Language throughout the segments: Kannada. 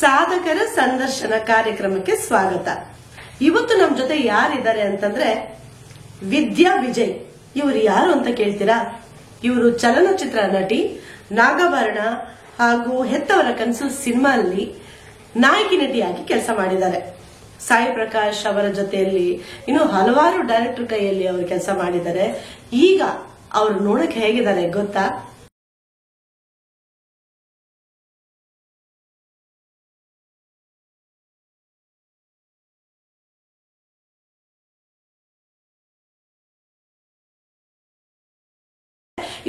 ಸಾಧಕರ ಸಂದರ್ಶನ ಕಾರ್ಯಕ್ರಮಕ್ಕೆ ಸ್ವಾಗತ. ಇವತ್ತು ನಮ್ಮ ಜೊತೆ ಯಾರಿದ್ದಾರೆ ಅಂತಂದ್ರೆ ವಿದ್ಯಾ ವಿಜಯ್. ಇವರು ಯಾರು ಅಂತ ಕೇಳ್ತೀರಾ? ಇವರು ಚಲನಚಿತ್ರ ನಟಿ, ನಾಗಭರಣ ಹಾಗೂ ಹೆತ್ತವರ ಕನಸು ಸಿನಿಮಾದಲ್ಲಿ ನಾಯಕಿ ನಟಿಯಾಗಿ ಕೆಲಸ ಮಾಡಿದ್ದಾರೆ. ಸಾಯಿ ಪ್ರಕಾಶ್ ಅವರ ಜೊತೆಯಲ್ಲಿ ಇನ್ನು ಹಲವಾರು ಡೈರೆಕ್ಟರ್ ಕೈಯಲ್ಲಿ ಅವರು ಕೆಲಸ ಮಾಡಿದ್ದಾರೆ. ಈಗ ಅವರು ನೋಡಕ್ಕೆ ಹೇಗಿದ್ದಾರೆ ಗೊತ್ತಾ?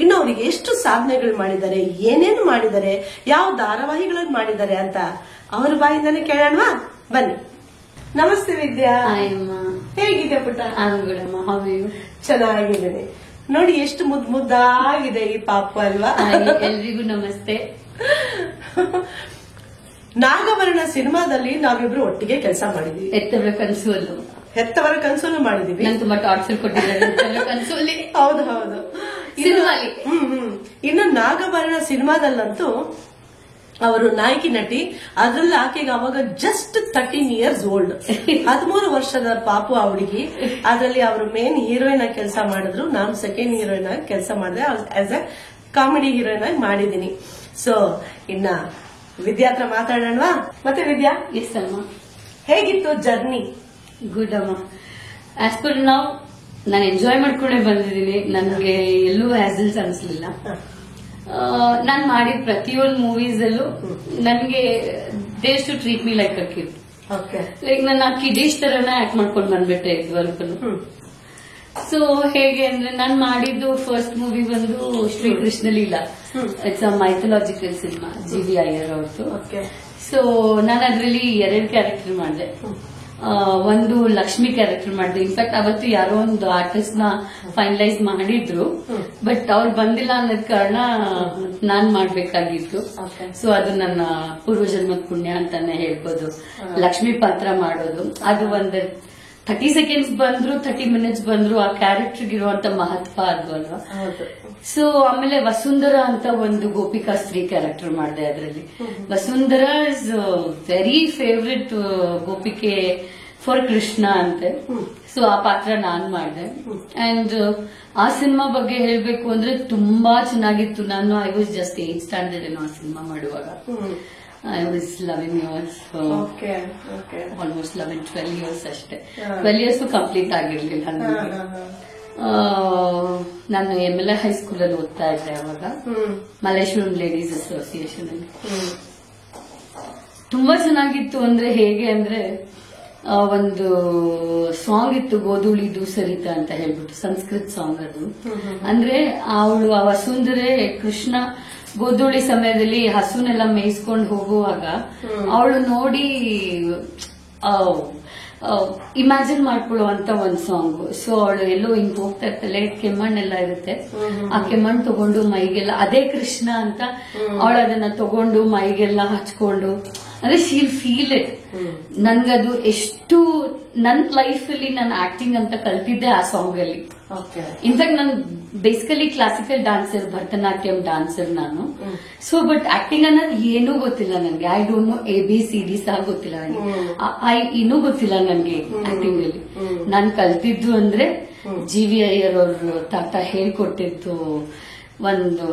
ಇನ್ನು ಅವ್ರಿಗೆ ಎಷ್ಟು ಸಾಧನೆಗಳು ಮಾಡಿದ್ದಾರೆ, ಏನೇನು ಮಾಡಿದ್ದಾರೆ, ಯಾವ ಧಾರಾವಾಹಿಗಳನ್ನು ಮಾಡಿದ್ದಾರೆ ಅಂತ ಅವ್ರ ಬಾಯಿಂದಾನೆ ಕೇಳೋಣವಾ? ಬನ್ನಿ. ನಮಸ್ತೆ ವಿದ್ಯಾ. ಹೇಗಿದೆ ಪುಟ್ಟ? ಚೆನ್ನಾಗಿದ್ದೇನೆ. ನೋಡಿ ಎಷ್ಟು ಮುದ್ದಾಗಿದೆ ಈ ಪಾಪು ಅಲ್ವಾ? ಎಲ್ರಿಗೂ ನಮಸ್ತೆ. ನಾಗಭರಣ ಸಿನಿಮಾದಲ್ಲಿ ನಾವಿಬ್ರು ಒಟ್ಟಿಗೆ ಕೆಲಸ ಮಾಡಿದ್ವಿ. ಹೆತ್ತವರ ಕನಸಲ್ಲೂ ಮಾಡಿದೀವಿ. ತುಂಬಾ ಟಾರ್ಚರ್ ಕೊಟ್ಟಿದ್ದಾರೆ ಕನಸಲ್ಲಿ. ಹೌದು ಹೌದು. ಇನ್ನು ನಾಗಭರಣ ಸಿನಿಮಾದಲ್ಲಂತೂ ಅವರು ನಾಯಕಿ ನಟಿ. ಅದ್ರಲ್ಲಿ ಆಕೆಗೆ ಅವಾಗ ಜಸ್ಟ್ 13 years ಓಲ್ಡ್, 13 ವರ್ಷದ ಪಾಪು ಆ ಹುಡುಗಿ. ಅದ್ರಲ್ಲಿ ಅವರು ಮೇನ್ ಹೀರೋಯಿನ್ ಆಗಿ ಕೆಲಸ ಮಾಡಿದ್ರು, ನಾನು ಸೆಕೆಂಡ್ ಹೀರೋಯಿನ್ ಆಗಿ ಕೆಲಸ ಮಾಡಿದೆ. ಆಸ್ ಎ ಕಾಮಿಡಿ ಹೀರೋಯಿನ್ ಆಗಿ ಮಾಡಿದೀನಿ. ಸೊ ಇನ್ನ ವಿದ್ಯಾ ಹತ್ರ ಮಾತಾಡೋಣವಾ? ಮತ್ತೆ ವಿದ್ಯಾ, ಎಸ್ ಅಮ್ಮ, ಹೇಗಿತ್ತು ಜರ್ನಿ? ಗುಡ್ ಅಮ್ಮ. ಆಸ್ ಪರ್ ನಾವು ನಾನು ಎಂಜಾಯ್ ಮಾಡ್ಕೊಂಡೇ ಬಂದಿದ್ದೀನಿ. ನನಗೆ ಎಲ್ಲೂ ಹ್ಯಾಸಲ್ಸ್ ಅನ್ಸ್ಲಿಲ್ಲ. ನಾನು ಮಾಡಿದ ಪ್ರತಿಯೊಂದು ಮೂವೀಸ್ ಅಲ್ಲೂ ನನಗೆ they to treat me like a kid. Like ನನ್ನ ಕಿಡೀಶ್ ತರನೇ ಆಕ್ಟ್ ಮಾಡ್ಕೊಂಡು ಬಂದ್ಬಿಟ್ಟೆ ಇದುವರೆಗೂ. ಸೊ ಹೇಗೆ ಅಂದ್ರೆ ನಾನು ಮಾಡಿದ್ದು ಫಸ್ಟ್ ಮೂವಿ ಬಂದು Srikrishna Leela. It's a mythological cinema, GV Iyer ಅವ್ರದ್ದು. ಸೊ ನಾನು ಅದರಲ್ಲಿ 2 ಕ್ಯಾರೆಕ್ಟರ್ ಮಾಡಿದೆ. ಒಂದು ಲಕ್ಷ್ಮಿ ಕ್ಯಾರೆಕ್ಟರ್ ಮಾಡಿದೆ. ಇನ್ಫ್ಯಾಕ್ಟ್ ಅವತ್ತು ಯಾರೋ ಒಂದು ಆರ್ಟಿಸ್ಟ್ ನ ಫೈನಲೈಸ್ ಮಾಡಿದ್ರು, ಬಟ್ ಅವ್ರು ಬಂದಿಲ್ಲ ಅನ್ನೋದ್ ಕಾರಣ ನಾನ್ ಮಾಡ್ಬೇಕಾಗಿತ್ತು. ಸೊ ಅದು ನನ್ನ ಪೂರ್ವಜನ್ಮದ ಪುಣ್ಯ ಅಂತಾನೆ ಹೇಳ್ಬೋದು. ಲಕ್ಷ್ಮಿ ಪಾತ್ರ ಮಾಡೋದು ಅದು ಒಂದು 30 seconds ಬಂದ್ರು, 30 minutes ಬಂದ್ರು, ಆ ಕ್ಯಾರೆಕ್ಟರ್ ಇರುವಂತ ಮಹತ್ವ ಅದು ಅಲ್ವಾ. ಸೊ ಆಮೇಲೆ ವಸುಂಧರಾ ಅಂತ ಒಂದು ಗೋಪಿಕಾ ಸ್ತ್ರೀ ಕ್ಯಾರೆಕ್ಟರ್ ಮಾಡಿದೆ. ಅದರಲ್ಲಿ ವಸುಂಧರಾ ಇಸ್ ವೆರಿ ಫೇವ್ರೆಟ್ ಗೋಪಿಕೆ ಫಾರ್ ಕೃಷ್ಣ ಅಂತೆ. ಸೊ ಆ ಪಾತ್ರ ನಾನ್ ಮಾಡಿದೆ. ಅಂಡ್ ಆ ಸಿನಿಮಾ ಬಗ್ಗೆ ಹೇಳ್ಬೇಕು ಅಂದ್ರೆ ತುಂಬಾ ಚೆನ್ನಾಗಿತ್ತು. I was just 8th standard ಆ ಸಿನಿಮಾ ಮಾಡುವಾಗ. I was 11 years. Almost 11-12 years ಅಷ್ಟೇ. 12 years ಕಂಪ್ಲೀಟ್ ಆಗಿರ್ಲಿಲ್ಲ ನನಗೆ. ನಾನು MLA ಹೈಸ್ಕೂಲ್ ಅಲ್ಲಿ ಓದ್ತಾ ಇದ್ದೆ ಅವಾಗ, ಮಲ್ಲೇಶ್ವರಂ ಲೇಡೀಸ್ ಅಸೋಸಿಯೇಷನ್ ಅಲ್ಲಿ. ತುಂಬಾ ಚೆನ್ನಾಗಿತ್ತು. ಅಂದ್ರೆ ಹೇಗೆ ಅಂದ್ರೆ ಒಂದು ಸಾಂಗ್ ಇತ್ತು, ಗೋಧೂಳಿದು ಸರಿತಾ ಅಂತ ಹೇಳ್ಬಿಟ್ಟು, ಸಂಸ್ಕೃತ್ ಸಾಂಗ್ ಅದು. ಅಂದ್ರೆ ಅವಳು ಆ ವಸುಂಧರೆ ಕೃಷ್ಣ ಗೋಧೂಳಿ ಸಮಯದಲ್ಲಿ ಹಸುನೆಲ್ಲ ಮೇಯಿಸ್ಕೊಂಡು ಹೋಗುವಾಗ ಅವಳು ನೋಡಿ ಇಮ್ಯಾಜಿನ್ ಮಾಡ್ಕೊಳ್ಳುವಂತ ಒಂದ್ ಸಾಂಗ್. ಸೊ ಅವಳು ಎಲ್ಲೋ ಹಿಂಗ್ ಹೋಗ್ತಾ ಇರ್ತಾಳೆ, ಕೆಮ್ಮಣ್ಣೆಲ್ಲ ಇರುತ್ತೆ, ಆ ಕೆಮ್ಮಣ್ಣು ತಗೊಂಡು ಮೈಗೆಲ್ಲ, ಅದೇ ಕೃಷ್ಣ ಅಂತ ಅವಳು ಅದನ್ನ ತಗೊಂಡು ಮೈಗೆಲ್ಲ ಹಚ್ಕೊಂಡು, ಅಂದ್ರೆ ಶೀಲ್ ಫೀಲ್ ಇಟ್. ನನ್ಗದು ಎಷ್ಟು ನನ್ ಲೈಫ್ ಅಲ್ಲಿ ನಾನು ಆಕ್ಟಿಂಗ್ ಅಂತ ಕಲ್ತಿದ್ದೆ ಆ ಸಾಂಗ್ ಅಲ್ಲಿ. ಇನ್ಫ್ಯಾಕ್ಟ್ ನಾನು basically classical dancer, Bharatanatyam dancer ನಾನು. ಸೊ ಬಟ್ ಆಕ್ಟಿಂಗ್ ಅನ್ನೋದು ಏನೂ ಗೊತ್ತಿಲ್ಲ ನನ್ಗೆ. ಐ ಡೋಂಟ್ ನೋ ABCD ಸಹ ಗೊತ್ತಿಲ್ಲ ನನಗೆ. ಇನ್ನೂ ಗೊತ್ತಿಲ್ಲ ನನ್ಗೆ ಆಕ್ಟಿಂಗ್ ಅಲ್ಲಿ. ನಾನು ಕಲ್ತಿದ್ದು ಅಂದ್ರೆ GV ಅಯ್ಯರ್ ಅವರು ತಾತ ಹೇಳ್ಕೊಟ್ಟಿದ್ದು ಒಂದು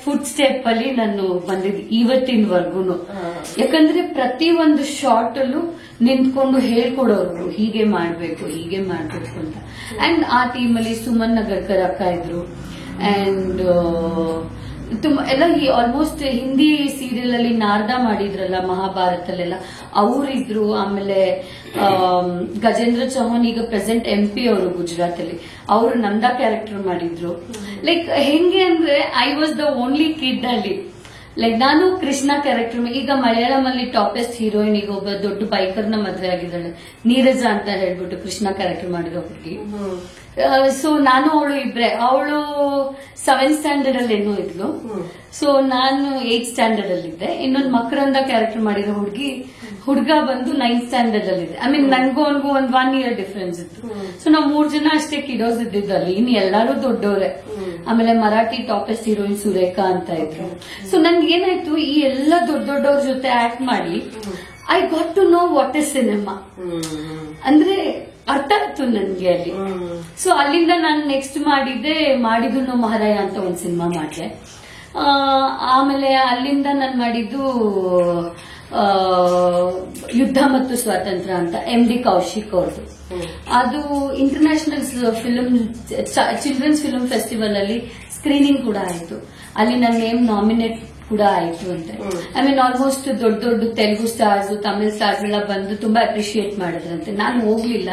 ಫುಡ್ ಸ್ಟೆಪ್ ಅಲ್ಲಿ ನಾನು ಬಂದಿದ್ದು ಇವತ್ತಿನವರೆಗೂ. ಯಾಕಂದ್ರೆ ಪ್ರತಿ ಒಂದು ಶಾರ್ಟ್ ಅಲ್ಲೂ ನಿಂತ್ಕೊಂಡು ಹೇಳ್ಕೊಡೋರು, ಹೀಗೆ ಮಾಡ್ಬೇಕು ಅಂತ. ಅಂಡ್ ಆ ಟೀಮ್ ಅಲ್ಲಿ ಸುಮನ್ ನಗರ್ಕರ್ ಅಕ್ಕ ಇದ್ರು. ಅಂಡ್ ತುಂಬಾ ಎಲ್ಲ ಆಲ್ಮೋಸ್ಟ್ ಹಿಂದಿ ಸೀರಿಯಲ್ ಅಲ್ಲಿ ನಾರ್ದಾ ಮಾಡಿದ್ರಲ್ಲ ಮಹಾಭಾರತಲ್ಲೆಲ್ಲ ಅವರಿದ್ರು. ಆಮೇಲೆ ಗಜೇಂದ್ರ ಚೌಹಾನ್ ಈಗ ಪ್ರೆಸೆಂಟ್ MP ಅವರು ಗುಜರಾತ್ ಅಲ್ಲಿ, ಅವರು ನಂದಾ ಕ್ಯಾರೆಕ್ಟರ್ ಮಾಡಿದ್ರು. ಲೈಕ್ ಹೆಂಗೆ ಅಂದ್ರೆ I was the only kid ಅಲ್ಲಿ. ಲೈಕ್ ನಾನು ಕೃಷ್ಣ ಕ್ಯಾರೆಕ್ಟರ್, ಈಗ ಮಲಯಾಳಂ ಅಲ್ಲಿ ಟಾಪೆಸ್ಟ್ ಹೀರೋಯಿನ್ ಈಗ ಒಬ್ಬ ದೊಡ್ಡ ಬೈಕರ್ನ ಮದ್ವೆ ಆಗಿದ್ದಾಳೆ, ನೀರಜ ಅಂತ ಹೇಳ್ಬಿಟ್ಟು ಕೃಷ್ಣ ಕ್ಯಾರೆಕ್ಟರ್ ಮಾಡಿರೋ ಹುಡುಗಿ. ಸೊ ನಾನು ಅವಳು ಇಬ್ರೆ. ಅವಳು 7th standard ಅಲ್ಲಿ ಏನೋ ಇದ್ಲು. ಸೊ ನಾನು 8th standard ಅಲ್ಲಿ ಇದ್ದೆ. ಇನ್ನೊಂದು ಮಕರಂದ ಕ್ಯಾರೆಕ್ಟರ್ ಮಾಡಿರೋ ಹುಡುಗಿ ಹುಡುಗ ಬಂದು 9th ಸ್ಟ್ಯಾಂಡರ್ಡ್ ಅಲ್ಲಿ ಇದೆ. ಐ ಮೀನ್ ನನ್ಗೂ ಅವನಿಗೂ ಒಂದ್ 1 year ಡಿಫ್ರೆನ್ಸ್ ಇತ್ತು. ಸೊ ನಾವು 3 ಜನ ಅಷ್ಟೇ ಕಿಡೋಸ್ ಇದ್ದಿದ್ದು ಅಲ್ಲಿ, ಇನ್ನು ಎಲ್ಲಾರು ದೊಡ್ಡವ್ರೆ. ಆಮೇಲೆ ಮರಾಠಿ ಟಾಪೆಸ್ಟ್ ಹೀರೋಯಿನ್ ಸುರೇಖಾ ಅಂತ ಇದ್ರು. ಸೊ ನನ್ಗೆ ಏನಾಯ್ತು, ಈ ಎಲ್ಲ ದೊಡ್ಡವ್ರ ಜೊತೆ ಆಕ್ಟ್ ಮಾಡಿ I got to know what is cinema ಅಂದ್ರೆ ಅರ್ಥ ಆಯ್ತು ನನ್ಗೆ ಅಲ್ಲಿ. ಸೊ ಅಲ್ಲಿಂದ ನಾನು ನೆಕ್ಸ್ಟ್ ಮಾಡಿದ್ದು ಮಹಾರಾಯ ಅಂತ ಒಂದ್ ಸಿನಿಮಾ ಮಾಡಿದೆ. ಆಮೇಲೆ ಅಲ್ಲಿಂದ ನಾನು ಮಾಡಿದ್ದು ಯುದ್ಧ ಮತ್ತು ಸ್ವಾತಂತ್ರ್ಯ ಅಂತ MD ಕೌಶಿಕ್ ಅವ್ರದ್ದು. ಅದು ಇಂಟರ್ನ್ಯಾಷನಲ್ ಚಿಲ್ಡ್ರನ್ಸ್ ಫಿಲ್ಮ್ ಫೆಸ್ಟಿವಲ್ ಅಲ್ಲಿ ಸ್ಕ್ರೀನಿಂಗ್ ಕೂಡ ಆಯ್ತು. ಅಲ್ಲಿ ನನ್ನ ನೇಮ್ ನಾಮಿನೇಟ್ ಕೂಡ ಆಯ್ತು ಅಂತೆ. ಐ ಮೀನ್ ಆಲ್ಮೋಸ್ಟ್ ದೊಡ್ಡ ದೊಡ್ಡ ತೆಲುಗು ಸ್ಟಾರ್ಸ್, ತಮಿಳ್ ಸ್ಟಾರ್ಸ್ ಎಲ್ಲ ಬಂದು ತುಂಬಾ ಅಪ್ರಿಶಿಯೇಟ್ ಮಾಡಿದ್ರಂತೆ. ನಾನು ಹೋಗ್ಲಿಲ್ಲ.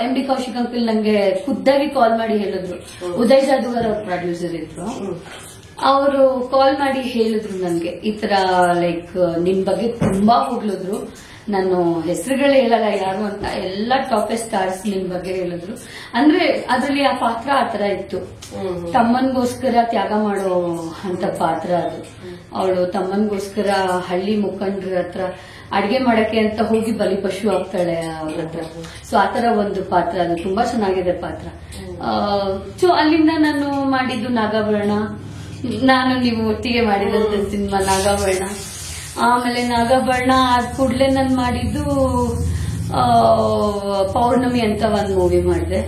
MD ಕೌಶಿಕ್ ಅಂಕಲ್ ನಂಗೆ ಖುದ್ದಾಗಿ ಕಾಲ್ ಮಾಡಿ ಹೇಳಿದ್ರು. ಉದಯ್ ಜಾದೂಗರ್ ಅವ್ರ ಪ್ರೊಡ್ಯೂಸರ್ ಇದ್ರು. ಅವರು ಕಾಲ್ ಮಾಡಿ ಹೇಳಿದ್ರು ನನ್ಗೆ ಈ ತರ ಲೈಕ್ ನಿನ್ ಬಗ್ಗೆ ತುಂಬಾ ಹೊಗಳಿದ್ರು. ನಾನು ಹೆಸರುಗಳು ಹೇಳಲ್ಲ ಯಾರು ಅಂತ, ಎಲ್ಲ ಟಾಪೆಸ್ಟ್ ಸ್ಟಾರ್ಸ್ ನಿನ್ ಬಗ್ಗೆ ಹೇಳಿದ್ರು. ಅಂದ್ರೆ ಅದ್ರಲ್ಲಿ ಆ ಪಾತ್ರ ಆತರ ಇತ್ತು, ತಮ್ಮನ್ಗೋಸ್ಕರ ತ್ಯಾಗ ಮಾಡೋ ಅಂತ ಪಾತ್ರ ಅದು. ಅವಳು ತಮ್ಮನ್ಗೋಸ್ಕರ ಹಳ್ಳಿ ಮುಖಂಡ್ರ ಹತ್ರ ಅಡ್ಗೆ ಮಾಡಕ್ಕೆ ಅಂತ ಹೋಗಿ ಬಲಿಪಶು ಆಗ್ತಾಳೆ ಅವ್ರ ಹತ್ರ. ಸೊ ಆತರ ಒಂದು ಪಾತ್ರ, ಅದು ತುಂಬಾ ಚೆನ್ನಾಗಿದೆ ಪಾತ್ರ. ಸೊ ಅಲ್ಲಿಂದ ನಾನು ಮಾಡಿದ್ದು ನಾಗಾಭರಣ, ನಾನು ನೀವು ಒಟ್ಟಿಗೆ ಮಾಡಿದಂತ ಸಿನಿಮಾ ನಾಗಾಭರಣ. ಆಮೇಲೆ ನಾಗಾಭರಣ ಆದ ಕೂಡಲೇ ನಾನು ಮಾಡಿದ್ದು ಪೌರ್ಣಮಿ ಅಂತ ಒಂದ್ ಮೂವಿ ಮಾಡಿದೆ.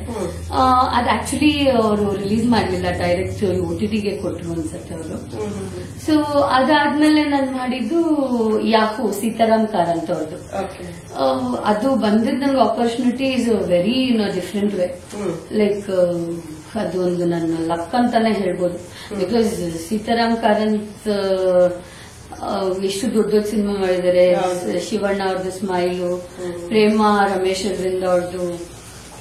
ಅದು ಆಕ್ಚುಲಿ ಅವರು ರಿಲೀಸ್ ಮಾಡ್ಲಿಲ್ಲ, ಡೈರೆಕ್ಟ್ OTTಗೆ ಕೊಟ್ಟರು ಅನ್ಸತ್ತೆ ಅವರು. ಸೊ ಅದಾದ್ಮೇಲೆ ನಾನು ಮಾಡಿದ್ದು ಯಾಹೂ ಸೀತಾರಾಮ್ ಕಾರಂತ್ ಅವ್ರದ್ದು. ಅದು ಬಂದಿದ್ದು ನಂಗೆ opportunity is very in different way. Like ಅದು ಒಂದು ನನ್ನ ಲಕ್ ಅಂತಾನೆ ಹೇಳ್ಬೋದು. ಬಿಕಾಸ್ ಸೀತಾರಾಮ್ ಕಾರಂತ್ ಎಷ್ಟು ದೊಡ್ಡ ದೊಡ್ಡ ಸಿನಿಮಾ ಮಾಡಿದ್ದಾರೆ. ಶಿವಣ್ಣ ಅವ್ರದ್ದು ಸ್ಮೈಲು, ಪ್ರೇಮ ರಮೇಶ್ ಅರವಿಂದ್ ಅವ್ರದ್ದು,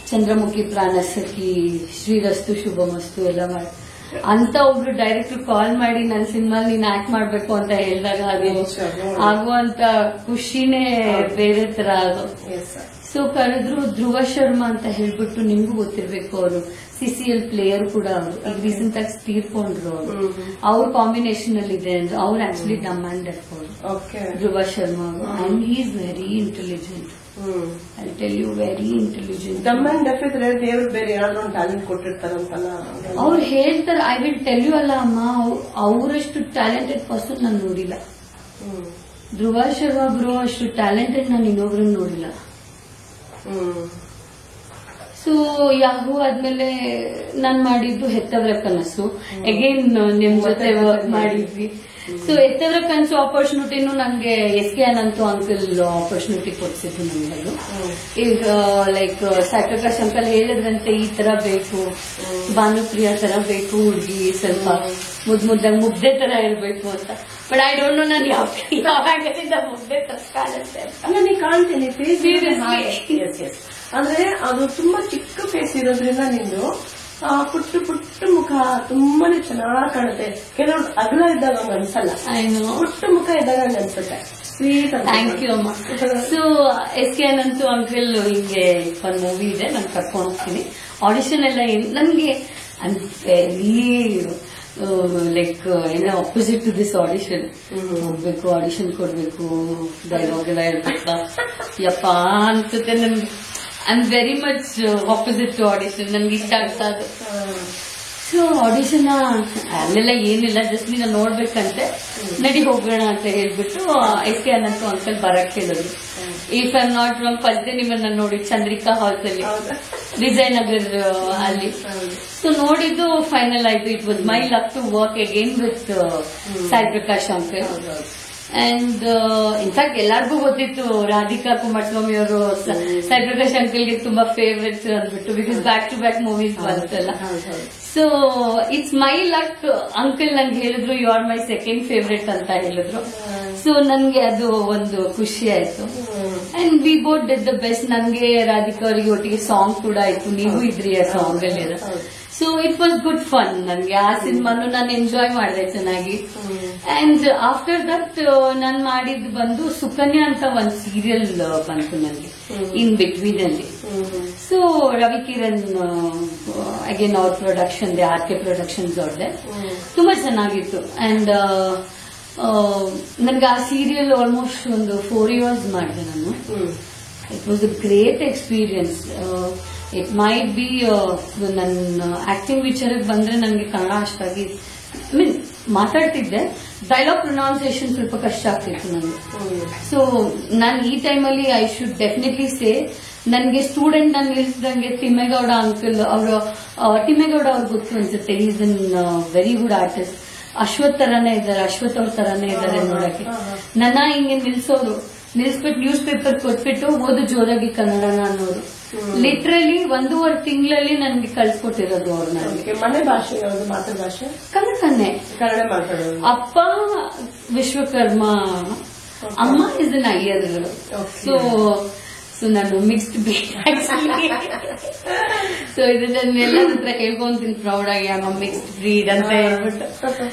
ಚಂದ್ರಮುಖಿ ಪ್ರಾಣಸಖಿ, ಶ್ರೀರಸ್ತು ಶುಭಮಸ್ತು ಎಲ್ಲ ಮಾಡಿ ಅಂತ ಒಬ್ರು ಡೈರೆಕ್ಟರ್ ಕಾಲ್ ಮಾಡಿ ನನ್ನ ಸಿನಿಮಾ ನೀನ್ ಆಕ್ಟ್ ಮಾಡ್ಬೇಕು ಅಂತ ಹೇಳಿದಾಗ ಆಗುವಂತ ಖುಷಿನೇ ಬೇರೆ ತರ ಅದು. ಸೊ ಕರೆದ್ರು. ಧ್ರುವ ಶರ್ಮಾ ಅಂತ ಹೇಳ್ಬಿಟ್ಟು ನಿಮ್ಗೂ ಗೊತ್ತಿರ್ಬೇಕು, ಅವರು CCL ಪ್ಲೇಯರ್ ಕೂಡ. ಅವರು ಈಗ ರೀಸೆಂಟ್ ಆಗಿ ತೀರ್ಕೊಂಡ್ರು. ಅವರು ಅವ್ರ ಕಾಂಬಿನೇಷನ್ ಅಲ್ಲಿ ಇದೆ ಅಂದ್ರೆ ಅವ್ರು ಆಕ್ಚುಲಿ ಡಮ್ ಅಂಡ್ ಡೆಫ್ ಅವರು, ಧ್ರುವ ಶರ್ಮಾ ಅವರು. And he is very intelligent. I tell you, very intelligent. Dumb and deaf ಇದ್ರೆ ದೇವ್ರು ಬೇರೆ ಏನಾದ್ರು ಒಂದು ಟ್ಯಾಲೆಂಟ್ ಕೊಟ್ಟಿರ್ತಾರಂತಲ್ಲ ಅವ್ರು ಹೇಳ್ತಾರೆ. ಐ ವಿಲ್ ಟೆಲ್ ಯು ಅಲ್ಲ ಅಮ್ಮ, ಅವರಷ್ಟು ಟ್ಯಾಲೆಂಟೆಡ್ ಪರ್ಸನ್ ನಾನು ನೋಡಿಲ್ಲ. ಧ್ರುವ ಶರ್ಮಾ ಬ್ರೋ ಅಷ್ಟು ಟ್ಯಾಲೆಂಟೆಡ್ ನಾನು ಇನ್ನೊಬ್ರನ್ನ ನೋಡಿಲ್ಲ. ಸೊ ಯಾಹೂ ಆದ್ಮೇಲೆ ನಾನ್ ಮಾಡಿದ್ದು ಹೆತ್ತವರ ಕನಸು. ಅಗೇನ್ ನಿಮ್ ಜೊತೆ ವರ್ಕ್ ಮಾಡಿದ್ವಿ. ಸೊ ಹೆತ್ತವರ ಕನಸು ಆಪರ್ಚುನಿಟಿನೂ ನಂಗೆ SK ಅನಂತು ಅಂಕಲ್ ಆಪರ್ಚುನಿಟಿ ಕೊಡ್ಸಿದ್ರು ನಮ್ಗದು. ಈಗ ಲೈಕ್ ಸಾಯಿಪ್ರಕಾಶ್ ಅಂಕಲ್ ಹೇಳಿದ್ರಂತೆ ಈ ತರ ಬೇಕು, ಭಾನುಪ್ರಿಯಾ ತರ ಬೇಕು ಹುಡುಗಿ, ಸ್ವಲ್ಪ ಮುದ್ದಾಗಿ ಮುದ್ದೆ ತರ ಇರ್ಬೇಕು ಅಂತ. ಬಟ್ ಐ ಡೋಂಟ್ ನೋ ನಾನು ಯಾವಾಗಿಂದ ಮುದ್ದೆ ತರ ಕಾಣುತ್ತೆ ಅಲ್ಲ, ನೀ ಕಾಣ್ತೀನಿ ಅಂದ್ರೆ ಅದು ತುಂಬಾ ಚಿಕ್ಕ ಫೇಸ್ ಇರೋದ್ರಿಂದ ನಿಂದು ಪುಟ್ಟ ಪುಟ್ಟ ಮುಖ ತುಂಬಾನೇ ಚೆನ್ನಾಗಿ ಕಾಣುತ್ತೆ. ಕೆಲವರು ಅಗಲ ಇದ್ದಾಗ ಹಂಗ ಅನ್ಸಲ್ಲ, ಪುಟ್ಟ ಮುಖ ಇದ್ದಾಗ ಹಂಗ ಅನ್ಸುತ್ತೆ. ಥ್ಯಾಂಕ್ ಯು ಅಮ್ಮ. ಸೊ SK ಅನಂತು ಅಂಕಲ್ ಹಿಂಗೆ ಒಂದು ಮೂವಿ ಇದೆ, ನಾನು ಕರ್ಕೊಂಡು ಹೋಗ್ತೀನಿ. ಆಡಿಷನ್ ಎಲ್ಲ ನನ್ಗೆ ವೆರಿ ಲೈಕ್ ಏನೋ ಅಪೋಸಿಟ್ ಟು ದಿಸ್ ಆಡಿಷನ್. ಹೋಗ್ಬೇಕು, ಆಡಿಷನ್ ಕೊಡ್ಬೇಕು, ಡೈಲಾಗ್ ಎಲ್ಲ ಹೇಳ್ಬೇಕಾ ಯಪ್ಪ ಅನ್ಸುತ್ತೆ ನನ್ಗೆ. I am very much opposite to audition, ನನ್ಗೆ ಇಷ್ಟ ಆಗ್ತಾ ಅದು. ಸೊ ಆಡಿಷನ್ ಅಲ್ಲೆಲ್ಲ ಏನಿಲ್ಲ, ಜಸ್ಟ್ ನೀನು ನೋಡ್ಬೇಕಂತೆ, ನಡಿ ಹೋಗೋಣ ಅಂತ ಹೇಳ್ಬಿಟ್ಟು SK ಅನಂತು ಅಂಕಲ್ ಬರಕ್ ಹೇಳಿದ್ರು. If I am not wrong first day ನಿಮ್ಮನ್ನ ನೋಡಿ ಚಂದ್ರಿಕಾ ಹಾಲ್ಸ್ ಅಲ್ಲಿ, ವಿಜಯನಗರ್ ಅಲ್ಲಿ. ಸೊ ನೋಡಿದ್ದು ಫೈನಲ್ ಆಯ್ತು. It was my luck to work again with Saiprakash uncle. And in fact ಎಲ್ಲಾರ್ಗೂ ಗೊತ್ತಿತ್ತು ರಾಧಿಕಾ ಕುಮಾರಸ್ವಾಮಿ ಅವರು ಸಾಯಿಪ್ರಕಾಶ್ ಅಂಕಲ್ಗೆ ತುಂಬಾ ಫೇವ್ರೆಟ್ ಅಂದ್ಬಿಟ್ಟು, because back to back movies ಬರುತ್ತಲ್ಲ. So it's my luck. Uncle ನಂಗೆ ಹೇಳಿದ್ರು you are my second favourite ಅಂತ ಹೇಳಿದ್ರು. ಸೊ ನನ್ಗೆ ಅದು ಒಂದು ಖುಷಿ ಆಯ್ತು. And we both did the best. ನನ್ಗೆ ರಾಧಿಕಾ ಅವರಿಗೆ ಒಟ್ಟಿಗೆ ಸಾಂಗ್ ಕೂಡ ಆಯ್ತು, ನೀವು ಇದ್ರಿ ಆ ಸಾಂಗ್ ಅಲ್ಲಿ. So it was good fun. ನನ್ಗೆ ಆ ಸಿನಿಮಾನು ನಾನು ಎಂಜಾಯ್ ಮಾಡಿದೆ ಚೆನ್ನಾಗಿ. ಅಂಡ್ ಆಫ್ಟರ್ ದಟ್ ನಾನು ಮಾಡಿದ್ದು ಬಂದು ಸುಕನ್ಯಾ ಅಂತ ಒಂದು ಸೀರಿಯಲ್ ಬಂತು ನನಗೆ ಇನ್ ಬಿಟ್ವೀನ್ ಅಲ್ಲಿ. ಸೊ ರವಿಕಿರಣ್ ಅಗೇನ್ ಅವ್ರ ಪ್ರೊಡಕ್ಷನ್, RK ಪ್ರೊಡಕ್ಷನ್ಸ್ ಅವ್ರದ್ದೆ, ತುಂಬಾ ಚೆನ್ನಾಗಿತ್ತು. ಅಂಡ್ ನನ್ಗೆ ಆ ಸೀರಿಯಲ್ ಆಲ್ಮೋಸ್ಟ್ ಒಂದು 4 years ಮಾಡಿದೆ ನಾನು. It was a great experience. It might be ನನ್ನ ಆಕ್ಟಿಂಗ್ ವಿಚಾರಕ್ಕೆ ಬಂದ್ರೆ ನನಗೆ ಕನ್ನಡ ಅಷ್ಟಾಗಿ ಮಾತಾಡ್ತಿದ್ದೆ, ಡೈಲಾಗ್ ಪ್ರೊನೌನ್ಸಿಯೇಷನ್ ಸ್ವಲ್ಪ ಕಷ್ಟ ಆಗ್ತಿತ್ತು ನನಗೆ. ಸೊ ನಾನು ಈ ಟೈಮಲ್ಲಿ ಐ ಶುಡ್ ಡೆಫಿನೆಟ್ಲಿ ಸೇ, ನನಗೆ ಸ್ಟೂಡೆಂಟ್ ನಾನು ನಿಲ್ಸಿದಂಗೆ ತಿಮ್ಮೇಗೌಡ ಅಂಕಲ್ ಅವರು, ತಿಮ್ಮೇಗೌಡ ಅವ್ರಿಗೆ ಗೊತ್ತು ಅನ್ಸುತ್ತೆ, is an very good artist. Ashwath ತರಾನೇ ಇದ್ದಾರೆ, ಅಶ್ವಥ್ ಅವ್ರ ತರಾನೇ ಇದ್ದಾರೆ ನೋಡಕ್ಕೆ. ನನ್ನ ಹಿಂಗೆ ನಿಲ್ಸ್ಬಿಟ್ಟು ನ್ಯೂಸ್ ಪೇಪರ್ ಕೊಟ್ಬಿಟ್ಟು ಓದು ಜೋರಾಗಿ ಕನ್ನಡನ ಅನ್ನೋರು. ಲಿಟ್ರಲಿ 1.5 ತಿಂಗಳಲ್ಲಿ ನನಗೆ ಕಳ್ಸಿಕೊಟ್ಟಿರೋದು ಅವ್ರು. ನನಗೆ ಮನೆ ಭಾಷೆ ಮಾತೃಭಾಷೆ ಕನ್ನಡನೇ. ಕನ್ನಡ ಮಾತಾಡೋದು. ಅಪ್ಪ ವಿಶ್ವಕರ್ಮ, ಅಮ್ಮ ಇಸ್ ಅನ್ ಅಯ್ಯರ್. ಸೊ ನಾನು ಮಿಕ್ಸ್ಡ್ ಬ್ರೀಡ್ ಆಕ್ಚುಲಿ. ಸೊ ಇದು ನಾನು ಎಲ್ಲರ ಹತ್ರ ಹೇಳ್ಕೊಂತೀನಿ ಪ್ರೌಡ್ ಆಗಿ, ಅಮ್ಮ ಮಿಕ್ಸ್ಡ್ ಬ್ರೀಡ್ ಅಂತ ಹೇಳ್ಬಿಟ್ಟು.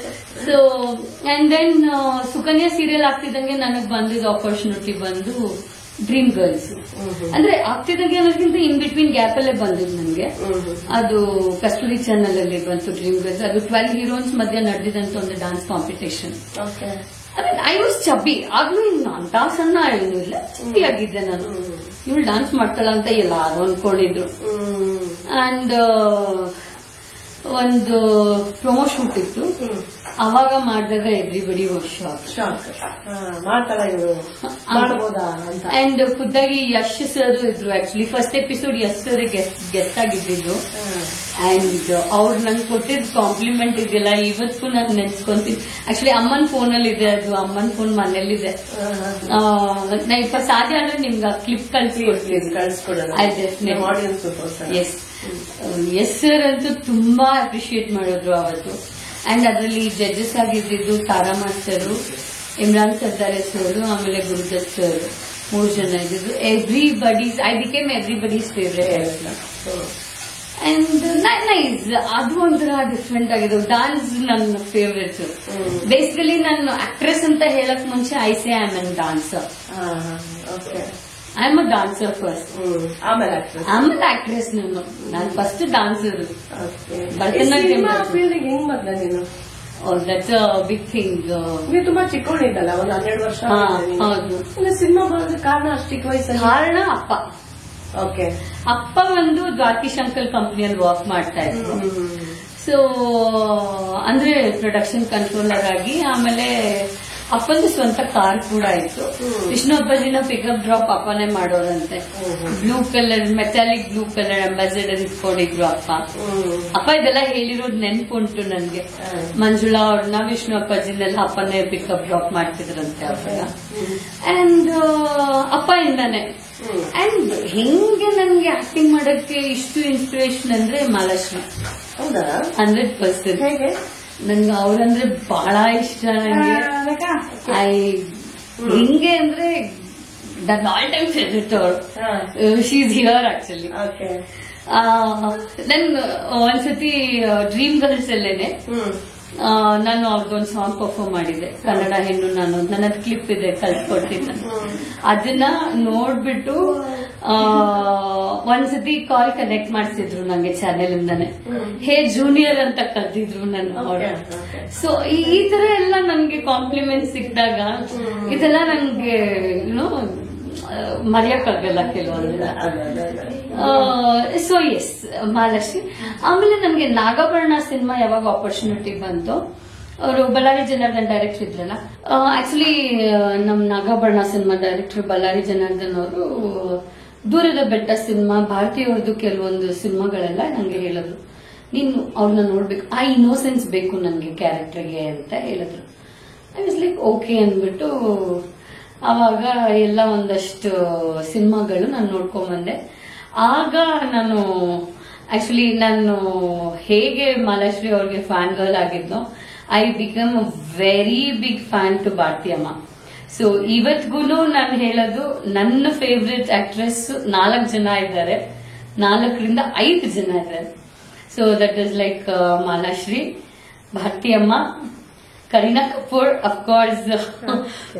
So and then Sukanya serial ಆಗ್ತಿದ್ದಂಗೆ ನನಗೆ ಬಂದಿದ್ದ ಆಪರ್ಚುನಿಟಿ ಬಂದು ಡ್ರೀಮ್ ಗರ್ಲ್ಸ್. ಅಂದ್ರೆ ಆಗ್ತಿದ್ದಂಗೆ ಅನ್ನೋದಕ್ಕಿಂತ ಇನ್ ಬಿಟ್ವೀನ್ ಗ್ಯಾಪ್ ಅಲ್ಲೇ ಬಂದಿದ್ದು ನನಗೆ. ಅದು ಕಸ್ತೂರಿ ಚಾನಲ್ ಅಲ್ಲಿ ಬಂತು ಡ್ರೀಮ್ ಗರ್ಲ್ಸ್. ಅದು 12 ಹೀರೋಯಿನ್ಸ್ ಮಧ್ಯೆ ನಡೆದಿದಂತ ಒಂದು dance competition. I was chubby. ಆಗ್ಲೂ ಇನ್ನು ಅಂತ ಸಣ್ಣ ಏನು ಇಲ್ಲ, ಚಬ್ಬಿ ಆಗಿದ್ದೆ ನಾನು. ಇವಳು ಡಾನ್ಸ್ ಮಾಡ್ತಾಳ ಅಂತ ಎಲ್ಲಾರು ಅನ್ಕೊಂಡಿದ್ರು. ಅಂಡ್ ಒಂದು ಪ್ರೊಮೋ ಶೂಟ್ ಇತ್ತು, ಅವಾಗ ಮಾಡಿದಾಗ ಎವ್ರಿಬಡಿ ವಾಸ್ ಶಾಕ್. ಅಂಡ್ ಖುದ್ದಾಗಿ ಯಶ್ ಸರ್ ಇದ್ರು. Actually first episode Yash sir guest ಆಗಿದ್ದು. ಅಂಡ್ ಅವ್ರು ನಂಗೆ ಕೊಟ್ಟಿದ್ ಕಾಂಪ್ಲಿಮೆಂಟ್ ಇದೆಯಲ್ಲ ಇವತ್ತು ನಾನು ನೆನ್ಸ್ಕೊಂತೀನಿ. ಆಕ್ಚುಲಿ ಅಮ್ಮನ್ ಫೋನ್ ಅಲ್ಲಿ ಇದೆ, ಅದು ಅಮ್ಮನ್ ಫೋನ್ ಮನೇಲಿದೆ. ನಾ ಸಾಧ್ಯ ಅಂದ್ರೆ ನಿಮ್ಗೆ ಕ್ಲಿಪ್ ಕಳ್ಸಿಕೊಡ್ತೀನಿ. ಎಸ್ ಸರ್ ಅಂತೂ ತುಂಬಾ ಅಪ್ರಿಶಿಯೇಟ್ ಮಾಡಿದ್ರು ಅವತ್ತು. ಅಂಡ್ ಅದರಲ್ಲಿ ಜಡ್ಜಸ್ ಆಗಿದ್ದು ತಾರಾ ಮಾಸ್ಟರ್, ಇಮ್ರಾನ್ ಸರ್ದಾರೆ ಸರ್, ಆಮೇಲೆ ಗುರುದತ್ ಸರ್, 3 ಜನ ಇದ್ದಿದ್ದು. Everybody's I became everybody's favourite. And nice. ಅದು ಒಂಥರ ಡಿಫ್ರೆಂಟ್ ಆಗಿದೆ. ಡಾನ್ಸ್ ನನ್ನ ಫೇವ್ರೇಟ್. ಬೇಸಿಕಲಿ ನಾನು ಆಕ್ಟ್ರೆಸ್ ಅಂತ ಹೇಳಕ್ ಮುಂಚೆ I say I am an dancer. I am a dancer first, ಆಮೇಲೆ ಆಕ್ಟ್ರೆಸ್. ನಾನು ಫಸ್ಟ್ ಡಾನ್ಸರ್. ಭರತನಾಟ್ಯಂ ಹೆಂಗ್ ಬಂದ ನೀನು? That's a big thing. ನೀವು ತುಂಬಾ ಚಿಕ್ಕವಳಿದ್ದಲ್ಲ, ಒಂದು 12 ವರ್ಷ. ಹೌದು. ಸಿನಿಮಾ ಬರೋದ ಕಾರಣ ಅಷ್ಟು ಚಿಕ್ಕ ವಯಸ್ಸಲ್ಲಿ? ಕಾರಣ ಅಪ್ಪ. ಓಕೆ. ಅಪ್ಪ ಒಂದು ದ್ವಾರಕೀಶ್ ಅಂಕಲ್ ಕಂಪನಿಯಲ್ಲಿ ವರ್ಕ್ ಮಾಡ್ತಾ ಇದ್ರು. ಸೊ ಅಂದ್ರೆ ಪ್ರೊಡಕ್ಷನ್ ಕಂಟ್ರೋಲರ್ ಆಗಿ. ಆಮೇಲೆ ಅಪ್ಪಂದು ಸ್ವಂತ ಕಾರ್ ಕೂಡ ಇತ್ತು. ವಿಷ್ಣು ಅಪ್ಪಾಜಿನ ಪಿಕಪ್ ಡ್ರಾಪ್ ಅಪ್ಪನೇ ಮಾಡೋರಂತೆ. Blue colour, metallic blue colour Ambassador ಇಟ್ಕೊಂಡಿದ್ರು ಅಪ್ಪ. ಇದೆಲ್ಲ ಹೇಳಿರೋದು ನೆನ್ಪುಂಟು ನನ್ಗೆ. ಮಂಜುಳಾ ಅವ್ರನ್ನ ವಿಷ್ಣು ಅಪ್ಪಾಜಿನೆಲ್ಲ ಅಪ್ಪನೇ ಪಿಕಪ್ ಡ್ರಾಪ್ ಮಾಡ್ತಿದ್ರಂತೆ ಅವಾಗ. ಅಂಡ್ ಅಪ್ಪ ಇಂದಾನೆ. ಅಂಡ್ ಹೆಂಗೆ ನನ್ಗೆ ಆಕ್ಟಿಂಗ್ ಮಾಡಕ್ಕೆ ಇಷ್ಟು ಇನ್ಸ್ಪಿರೇಷನ್ ಅಂದ್ರೆ ಮಾಲಾಶ್ರೀ. 100%. ಹೇಗೆ? ನನ್ಗೆ ಅವ್ರಂದ್ರೆ ಬಹಳ ಇಷ್ಟ. ನಂಗೆ ಹಿಂಗೆ ಅಂದ್ರೆ ದಟ್ ಆಲ್ ಟೈಮ್ ಫೇವ್ರೇಟ್ ಅವ್ರು. She is here actually. ನನ್ ಒಂದ್ಸತಿ ಡ್ರೀಮ್ ಗರ್ಲ್ಸ್ ಅಲ್ಲೇನೆ ನಾನು ಅವ್ರದ್ದೊಂದು ಸಾಂಗ್ ಪರ್ಫಾರ್ಮ್ ಮಾಡಿದ್ದೆ, ಕನ್ನಡ ಹೆಣ್ಣು ನಾನು. ನನ್ನ ಕ್ಲಿಪ್ ಇದೆ, ಕಳ್ಸಿಕೊಡ್ತೀನಿ ನಾನು. ಅದನ್ನ ನೋಡ್ಬಿಟ್ಟು ಒಂದ್ಸತಿ ಕಾಲ್ ಕನೆಕ್ಟ್ ಮಾಡಿಸಿದ್ರು ನಂಗೆ ಚಾನೆಲ್ ಇಂದಾನೆ. ಹೇ ಜೂನಿಯರ್ ಅಂತ ಕರೆದಿದ್ರು ನನ್ನ. ಸೊ ಈ ತರ ಎಲ್ಲ ನನ್ಗೆ ಕಾಂಪ್ಲಿಮೆಂಟ್ ಸಿಕ್ಕಿದಾಗ ಇದೆಲ್ಲ ನಂಗೆ ಮರೆಯಕ್ಕಾಗಲ್ಲ ಕೆಲವೊಂದೆಲ್ಲ. So yes, Mahalakshmi. ಆಮೇಲೆ ನನ್ಗೆ ನಾಗಭರಣ ಸಿನಿಮಾ ಯಾವಾಗ ಆಪರ್ಚುನಿಟಿ ಬಂತು, ಅವರು ಬಳ್ಳಾರಿ ಜನಾರ್ದನ್ ಡೈರೆಕ್ಟರ್ ಇದ್ರಲ್ಲ. ಆಕ್ಚುಲಿ ನಮ್ ನಾಗಭರಣ ಸಿನಿಮಾ ಡೈರೆಕ್ಟರ್ ಬಳ್ಳಾರಿ ಜನಾರ್ದನ್ ಅವರು ದೂರದ ಬೆಟ್ಟ ಸಿನಿಮಾ, ಭಾರತೀಯವ್ರದ್ದು ಕೆಲವೊಂದು ಸಿನಿಮಾಗಳೆಲ್ಲ ನಂಗೆ ಹೇಳಿದ್ರು, ನೀನು ಅವ್ರನ್ನ ನೋಡ್ಬೇಕು, ಆ ಇನ್ನೋಸೆನ್ಸ್ ಬೇಕು ನನ್ಗೆ ಕ್ಯಾರೆಕ್ಟರ್ಗೆ ಅಂತ ಹೇಳಿದ್ರು. ಐ ವಾಸ್ ಲೈಕ್ ಓಕೆ ಅಂದ್ಬಿಟ್ಟು ಅವಾಗ ಎಲ್ಲ ಒಂದಷ್ಟು ಸಿನಿಮಾಗಳು ನಾನು ನೋಡ್ಕೊಂಡ್ಬಂದೆ. ಆಗ ನಾನು ಆಕ್ಚುಲಿ ನಾನು ಹೇಗೆ ಮಾಲಾಶ್ರೀ ಅವ್ರಿಗೆ ಫ್ಯಾನ್ ಗರ್ಲ್ ಆಗಿದ್ನೋ, I become a very big fan to ಭಾರತೀಯಮ್ಮ. ಸೊ ಇವತ್ಗೂ ನಾನು ಹೇಳೋದು, ನನ್ನ ಫೇವ್ರೆಟ್ ಆಕ್ಟ್ರೆಸ್ 4 ಜನ ಇದ್ದಾರೆ, 4ರಿಂದ 5 ಜನ ಇದ್ದಾರೆ. So that is like Malashri, ಭಾರತೀಯಮ್ಮ, ಕರೀನಾ ಕಪೂರ್, ಅಫ್ಕೋರ್ಸ್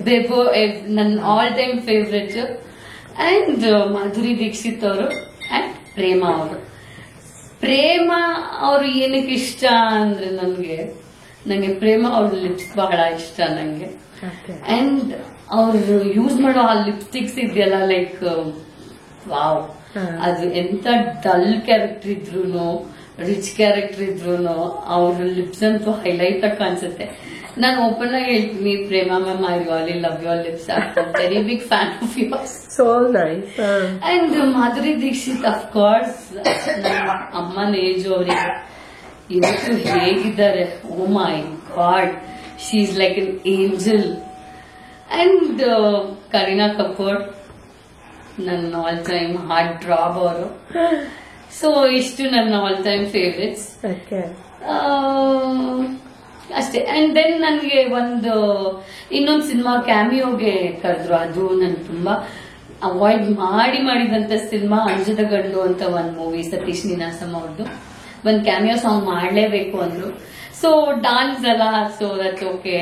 ಬೇಬೋ ನನ್ನ all time favourite, and Madhuri Dixit ಅವರು, ಅಂಡ್ ಪ್ರೇಮಾ ಅವರು. ಪ್ರೇಮಾ ಅವರು ಏನಕ್ಕೆ ಇಷ್ಟ ಅಂದ್ರೆ, ನನ್ಗೆ ನಂಗೆ ಪ್ರೇಮ ಅವ್ರ ಲಿಪ್ಸ್ ಬಹಳ ಇಷ್ಟ ನಂಗೆ. ಅಂಡ್ ಅವ್ರು ಯೂಸ್ ಮಾಡೋ ಆ ಲಿಪ್ಸ್ಟಿಕ್ಸ್ ಇದೆಯಲ್ಲ ಲೈಕ್ ವಾವ್, ಅದು ಎಂತ ಡಲ್ ಕ್ಯಾರೆಕ್ಟರ್ ಇದ್ರು ರಿಚ್ ಕ್ಯಾರೆಕ್ಟರ್ ಇದ್ರು ಅವ್ರ ಲಿಪ್ಸ್ ಅಂತೂ ಹೈಲೈಟ್ ಆಗಿ ಕಾಣಿಸುತ್ತೆ. ನಾನು ಓಪನ್ ಆಗಿ ಹೇಳ್ತೀನಿ, Prema ma'am, I really love your lips, very big fan of yours. So nice. And Madhuri Dixit of course ನನ್ನ ಅಮ್ಮನ ಏಜ್ ಅವರಿಗೆ ಇವತ್ತು ಹೇಗಿದ್ದಾರೆ, oh my god, she is like an angel. And Kareena Kapoor ನನ್ನ ಆಲ್ ಟೈಮ್ ಹಾರ್ಟ್ ಡ್ರಾಪ್ ಅವರು. ಸೊ ಇಷ್ಟು ನನ್ನ ಆಲ್ ಟೈಮ್ ಫೇವ್ರೆಟ್ಸ್ ಅಷ್ಟೇ. ಅಂಡ್ ದೆನ್ ನನಗೆ ಇನ್ನೊಂದು ಸಿನಿಮಾ ಕ್ಯಾಮಿಯೋಗೆ ಕರೆದ್ರು, ಅದು ನನ್ ತುಂಬಾ ಅವಾಯ್ಡ್ ಮಾಡಿದಂತ ಸಿನಿಮಾ ಅಂಜದ ಗಂಡು ಅಂತ ಒಂದ್ ಮೂವಿ, ಸತೀಶ್ ನೀನಾಸಂ ಅವ್ರದ್ದು. ಒಂದ್ ಕ್ಯಾಮಿಯೋ ಸಾಂಗ್ ಮಾಡ್ಲೇಬೇಕು ಅಂದ್ರು. ಸೊ ಡಾನ್ಸ್ ಅಲ್ಲ, ಸೊ ದಟ್ ಓಕೆ.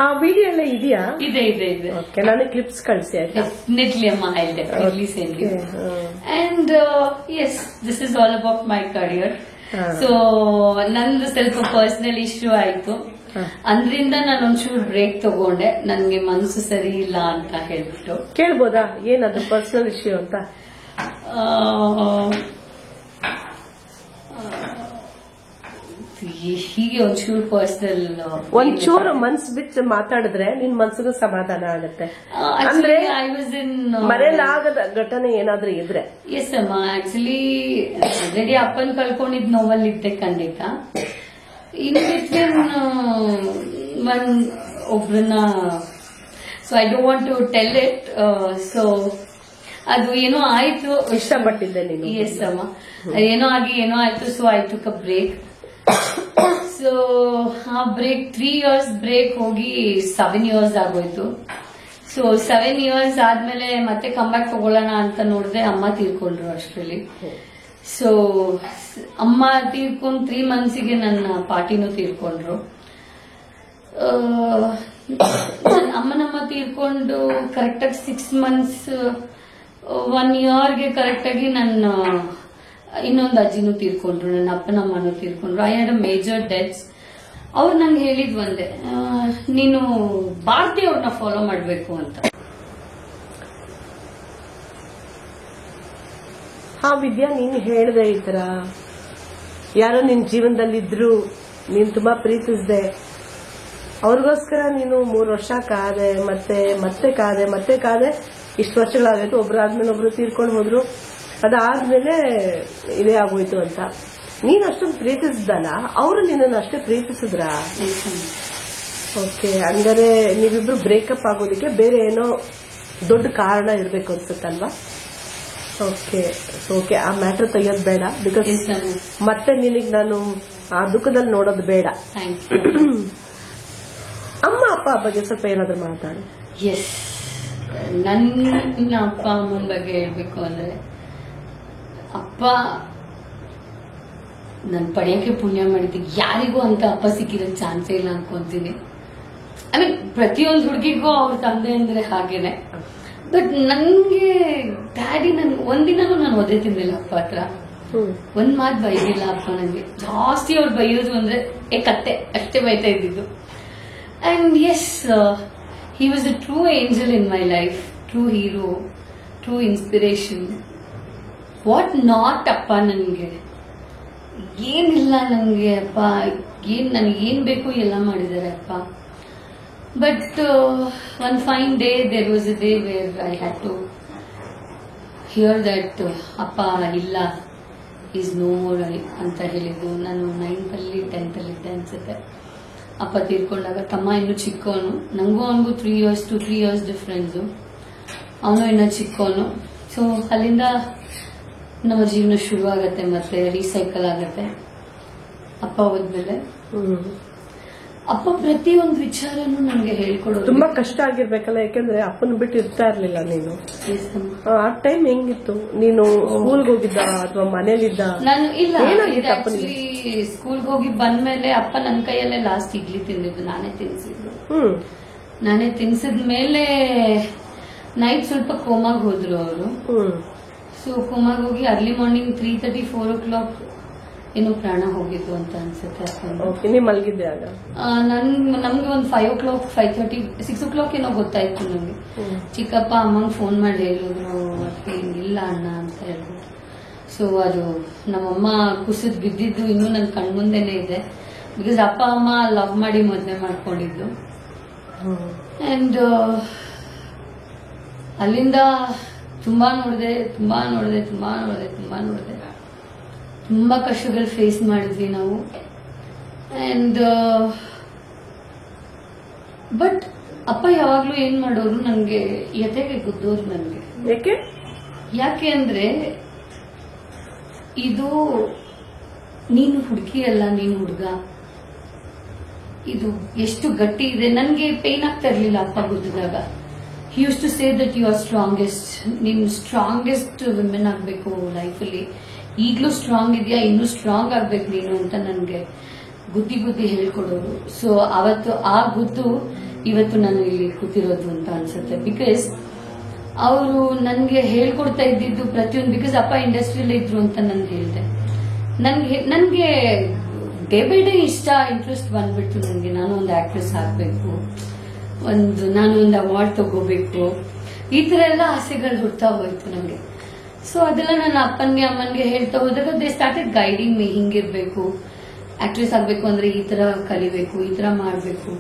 ಆ ವಿಡಿಯೋ ಎಲ್ಲ ಇದೆಯಾ? ಇದೆ ಇದೆ ಇದೆ. ನನಗೆ ಕ್ಲಿಪ್ಸ್ ಕಳಿಸಿ. ಡೆಫಿನೆಟ್ಲಿ ಅಮ್ಮ, I definitely send you. And yes, this is all about my career. So ನಂದು ಸ್ವಲ್ಪ ಪರ್ಸನಲ್ ಇಶ್ಯೂ ಆಯ್ತು, ಅಂದ್ರಿಂದ ನಾನು ಒಂಚೂರು ಬ್ರೇಕ್ ತಗೊಂಡೆ. ನನ್ಗೆ ಮನಸ್ಸು ಸರಿ ಇಲ್ಲ ಅಂತ ಹೇಳ್ಬಿಟ್ಟು. ಕೇಳ್ಬೋದಾ ಏನದು ಪರ್ಸನಲ್ ಇಶ್ಯೂ ಅಂತ? ಹೀಗೆ ಒಂಚೂರು ಪರ್ಸನಲ್, ಒಂಚೂರು ಮನ್ಸು ಬಿಟ್ಟು ಮಾತಾಡಿದ್ರೆ ನಿನ್ ಮನ್ಸಿಗೂ ಸಮಾಧಾನ ಆಗುತ್ತೆ. ಅಂದ್ರೆ ಐ ವಾಸ್ ಇನ್ ಮರೆಯಲಾಗದ ಘಟನೆ ಏನಾದ್ರೂ ಇದ್ರೆ. ಎಸ್ ಅಮ್ಮ, ಆಕ್ಚುಲಿ ಆಲ್ರೆಡಿ ಅಪ್ಪನ್ ಕಳ್ಕೊಂಡಿದ್ ನೋವಲ್ಲಿದ್ದೆ ಖಂಡಿತ. ಇನ್ ಬಿಟ್ವೀನ್ ಒಬ್ರನ್ನ, so I don't want to tell it. So ಅದು ಏನೋ ಆಯ್ತು, ಇಷ್ಟಪಟ್ಟಿದ್ದೆ ನೀನು. ಎಸ್ ಅಮ್ಮ, ಏನೋ ಆಯ್ತು. So I took a break. So ಆ ಬ್ರೇಕ್ 3 years ಬ್ರೇಕ್ ಹೋಗಿ 7 years ಆಗೋಯ್ತು. ಸೊ 7 years ಆದ್ಮೇಲೆ ಮತ್ತೆ ಕಂಬ್ಯಾಕ್ ತಗೊಳ್ಳೋಣ ಅಂತ ನೋಡಿದ್ರೆ ಅಮ್ಮ ತೀರ್ಕೊಂಡ್ರು ಅಷ್ಟರಲ್ಲಿ. ಸೊ ಅಮ್ಮ ತೀರ್ಕೊಂಡ್ 3 monthsಗೆ ನನ್ನ ಪಾರ್ಟಿನೂ ತೀರ್ಕೊಂಡ್ರು. ಅಮ್ಮನಮ್ಮ ತೀರ್ಕೊಂಡು ಕರೆಕ್ಟಾಗಿ 6 months 1 yearಗೆ ಕರೆಕ್ಟಾಗಿ ನನ್ನ ಇನ್ನೊಂದು ಅಜ್ಜಿನೂ ತೀರ್ಕೊಂಡ್ರು, ನನ್ನ ಅಪ್ಪನಮ್ಮನೂ ತೀರ್ಕೊಂಡ್ರು. I had a major deaths. ಅವ್ರು ನಂಗೆ ಹೇಳಿದ್ ಒಂದೇ, ನೀನು ಭಾರತಿ ಅವ್ರನ್ನ ಫಾಲೋ ಮಾಡ್ಬೇಕು ಅಂತ. ಹಾ ವಿದ್ಯಾ, ನೀನು ಹೇಳ್ದೆ ಈ ತರ ಯಾರೋ ನಿನ್ ಜೀವನದಲ್ಲಿದ್ರು, ನೀನ್ ತುಂಬಾ ಪ್ರೀತಿಸ್ದೆ, ಅವ್ರಿಗೋಸ್ಕರ ನೀನು 3 ವರ್ಷ ಕಾದೆ, ಮತ್ತೆ ಕಾದೆ, ಇಷ್ಟು ವರ್ಷಗಳಾಗೈತು, ಒಬ್ರಾದ್ಮೇಲೆ ಒಬ್ರು ತೀರ್ಕೊಂಡು ಹೋದ್ರು, ಅದಾದ್ಮೇಲೆ ಇದೇ ಆಗೋಯ್ತು ಅಂತ. ನೀನ್ ಅಷ್ಟೊಂದು ಪ್ರೀತಿಸಿದಲ್ಲ, ಅವರು ನಿನ್ನನ್ನು ಅಷ್ಟೇ ಪ್ರೀತಿಸಿದ್ರ? ಓಕೆ, ಅಂದರೆ ನೀವಿಬ್ರು ಬ್ರೇಕಪ್ ಆಗೋದಕ್ಕೆ ಬೇರೆ ಏನೋ ದೊಡ್ಡ ಕಾರಣ ಇರ್ಬೇಕು ಅನ್ಸುತ್ತಲ್ವಾ? ಓಕೆ, ಆ ಮ್ಯಾಟರ್ ತೆಗಿಯೋದು ಬೇಡ, ಬಿಕಾಸ್ ಮತ್ತೆ ನಿನಗೆ ನಾನು ಆ ದುಃಖದಲ್ಲಿ ನೋಡೋದು ಬೇಡ. ಅಮ್ಮ ಅಪ್ಪ ಬಗ್ಗೆ ಸ್ವಲ್ಪ ಏನಾದ್ರು ಮಾತಾಡು. ಎಸ್, ನನ್ನ ಅಪ್ಪ ಅಮ್ಮನ ಬಗ್ಗೆ ಹೇಳ್ಬೇಕು ಅಂದ್ರೆ, ಅಪ್ಪ ನನ್ ಪಡೆಯಕ್ಕೆ ಪುಣ್ಯ ಮಾಡಿದ್ದೆ. ಯಾರಿಗೂ ಅಂತ ಅಪ್ಪ ಸಿಕ್ಕಿರೋ ಚಾನ್ಸೇ ಇಲ್ಲ ಅನ್ಕೊಂತೀನಿ. ಐ ಮೀನ್ ಪ್ರತಿಯೊಂದು ಹುಡುಗಿಗೂ ಅವ್ರ ತಂದೆ ಅಂದ್ರೆ ಹಾಗೇನೆ. ಬಟ್ ನನ್ಗೆ ಡ್ಯಾಡಿ ಒಂದಿನೂ ನಾನು ಒದೆ ತಿಂದಿಲ್ಲ ಅಪ್ಪ ಹತ್ರ. ಒಂದ್ ಮಾತು ಬೈದಿಲ್ಲ ಅಪ್ಪ ನಂಗೆ. ಜಾಸ್ತಿ ಅವ್ರು ಬೈಯೋದು ಅಂದ್ರೆ ಕತ್ತೆ ಅಷ್ಟೇ ಬೈತಾ ಇದ್ದಿದ್ದು. And yes, he was a true angel in my life, true hero, true inspiration. What not ಅಪ್ಪ, ನನಗೆ ಏನಿಲ್ಲ, ನನಗೆ ಅಪ್ಪ ನನಗೇನ್ ಬೇಕು ಎಲ್ಲ ಮಾಡಿದ್ದಾರೆ ಅಪ್ಪ. But one fine day, there was a day where I had to hear that ಅಪ್ಪ ಇಲ್ಲ, is no more ಅಂತ ಹೇಳಿದ್ದು. ನಾನು 9th ಅಲ್ಲಿ 10th ಅಲ್ಲಿ ಇದ್ದೆ ಅನ್ಸುತ್ತೆ. ಅಪ್ಪ ತೀರ್ಕೊಂಡಾಗ ತಮ್ಮ ಇನ್ನು ಚಿಕ್ಕವನು, ನಂಗೂ ಅವನಿಗೂ 3 years ಡಿಫ್ರೆನ್ಸು. ಅವನು ಇನ್ನು ಚಿಕ್ಕವನು. ಸೊ ಅಲ್ಲಿಂದ ನಮ್ಮ ಜೀವನ ಶುರು ಆಗತ್ತೆ, ಮತ್ತೆ ರೀಸೈಕಲ್ ಆಗತ್ತೆ. ಅಪ್ಪ ಹೋದ್ಮೇಲೆ ಅಪ್ಪ ಪ್ರತಿಯೊಂದು ವಿಚಾರನೂ ನನಗೆ ಹೇಳ್ಕೊಡೋದು. ತುಂಬಾ ಕಷ್ಟ ಆಗಿರ್ಬೇಕಲ್ಲ, ಯಾಕೆಂದ್ರೆ ಅಪ್ಪನ ಬಿಟ್ಟು ಇರ್ತಾ ಇರ್ಲಿಲ್ಲ ನೀನು. ಆ ಟೈಮ್ ಹೆಂಗಿತ್ತು? ನೀನು ಸ್ಕೂಲ್ಗೆ ಹೋಗಿದ್ದ ಅಥವಾ ಮನೇಲಿದ್ದ? ನಾನು ಇಲ್ಲ, ಸ್ಕೂಲ್ಗೆ ಹೋಗಿ ಬಂದ್ಮೇಲೆ ಅಪ್ಪ ನನ್ನ ಕೈಯಲ್ಲೇ ಲಾಸ್ಟ್ ಇಡ್ಲಿ ತಿಂದಿದ್ದು, ನಾನೇ ತಿನ್ಸಿದ್ಮೇಲೆ ನೈಟ್ ಸ್ವಲ್ಪ ಕೋಮಾಗ್ ಹೋದ್ರು ಅವರು. ಸೊ ಕೋಮಾಗ್ ಹೋಗಿ ಅರ್ಲಿ ಮಾರ್ನಿಂಗ್ 3:30 4 o'clock ಏನೋ ಪ್ರಾಣ ಹೋಗಿದ್ದು ಅಂತ ಅನ್ಸುತ್ತೆ ಅಪ್ಪಂದು. ನೀವ್ ಮಲ್ಗಿದ್ದೆ ಆಗ? ನಮ್ಗೆ ಒಂದು 5 o'clock 5:30 6 o'clock ಏನೋ ಗೊತ್ತಾಯ್ತು ನಮ್ಗೆ. ಚಿಕ್ಕಪ್ಪ ಅಮ್ಮಂಗ್ ಫೋನ್ ಮಾಡಿ ಹೇಳಿದ್ರು ಇಲ್ಲ ಅಣ್ಣ ಅಂತ ಹೇಳಿದ್ರು. ಸೊ ಅದು ನಮ್ಮಮ್ಮ ಕುಸಿದ್ ಬಿದ್ದಿದ್ದು ಇನ್ನೂ ನನ್ ಕಣ್ಮುಂದೆನೆ ಇದೆ. ಬಿಕಾಸ್ ಅಪ್ಪ ಅಮ್ಮ ಲವ್ ಮಾಡಿ ಮದ್ವೆ ಮಾಡ್ಕೊಂಡಿದ್ದು. ಅಂಡ್ ಅಲ್ಲಿಂದ ತುಂಬಾ ನೋಡಿದೆ, ತುಂಬಾ ಕಷ್ಟಗಳು ಫೇಸ್ ಮಾಡಿದ್ವಿ ನಾವು. ಅಂಡ್ ಬಟ್ ಅಪ್ಪ ಯಾವಾಗ್ಲೂ ಏನ್ ಮಾಡೋರು, ನನ್ಗೆ ಎದೆಗೆ ಗುದ್ದೋರು ನನ್ಗೆ. ಯಾಕೆ ಅಂದ್ರೆ ಇದು ನೀನು ಹುಡುಗಿ ಅಲ್ಲ, ನೀನು ಹುಡುಗ, ಇದು ಎಷ್ಟು ಗಟ್ಟಿ ಇದೆ. ನನ್ಗೆ ಪೇನ್ ಆಗ್ತಾ ಇರ್ಲಿಲ್ಲ ಅಪ್ಪ ಗುದ್ದಿದಾಗ. He use to say that you are strongest, ನೀನು ಸ್ಟ್ರಾಂಗೆಸ್ಟ್ ವಿಮೆನ್ ಆಗ್ಬೇಕು ಲೈಫಲ್ಲಿ, ಈಗ್ಲೂ ಸ್ಟ್ರಾಂಗ್ ಇದೆಯಾ, ಇನ್ನೂ ಸ್ಟ್ರಾಂಗ್ ಆಗ್ಬೇಕು ನೀನು ಅಂತ ನನ್ಗೆ ಗುದ್ದಿ ಹೇಳ್ಕೊಡೋರು. ಸೊ ಅವತ್ತು ಆ ಗುದ್ದು ಇವತ್ತು ನಾನು ಇಲ್ಲಿ ಕೂತಿರೋದು ಅಂತ ಅನ್ಸುತ್ತೆ. ಬಿಕಾಸ್ ಅವರು ನನ್ಗೆ ಹೇಳ್ಕೊಡ್ತಾ ಇದ್ದಿದ್ದು ಪ್ರತಿಯೊಂದು, ಬಿಕಾಸ್ ಅಪ್ಪ ಇಂಡಸ್ಟ್ರಿಯಲ್ಲಿ ಇದ್ರು ಅಂತ ನನ್ಗೆ ಹೇಳಿದೆ. ನನ್ಗೆ ಡೇ ಬೈ ಡೇ ಇಂಟ್ರೆಸ್ಟ್ ಬಂದ್ಬಿಟ್ಟು ನನಗೆ ನಾನು ಒಂದು ಆಕ್ಟ್ರೆಸ್ ಆಗ್ಬೇಕು, ನಾನು ಒಂದು ಅವಾರ್ಡ್ ತಗೋಬೇಕು, ಈ ತರ ಎಲ್ಲ ಆಸೆಗಳು ಹುಡ್ತಾ ಹೋಯ್ತು ನನಗೆ. ಸೊ ಅದೆಲ್ಲ ನನ್ನ ಅಪ್ಪನ್ಗೆ ಅಮ್ಮನ್ಗೆ ಹೇಳ್ತಾ ಹೋದಾಗ ದೇ ಸ್ಟಾರ್ಟೆಡ್ ಗೈಡಿಂಗ್ ಮೀ, ಹಿಂಗಿರ್ಬೇಕು, ಆಕ್ಟ್ರೆಸ್ ಆಗ್ಬೇಕು ಅಂದ್ರೆ ಈ ತರ ಕಲಿಬೇಕು, ಈ ತರ ಮಾಡ್ಬೇಕು,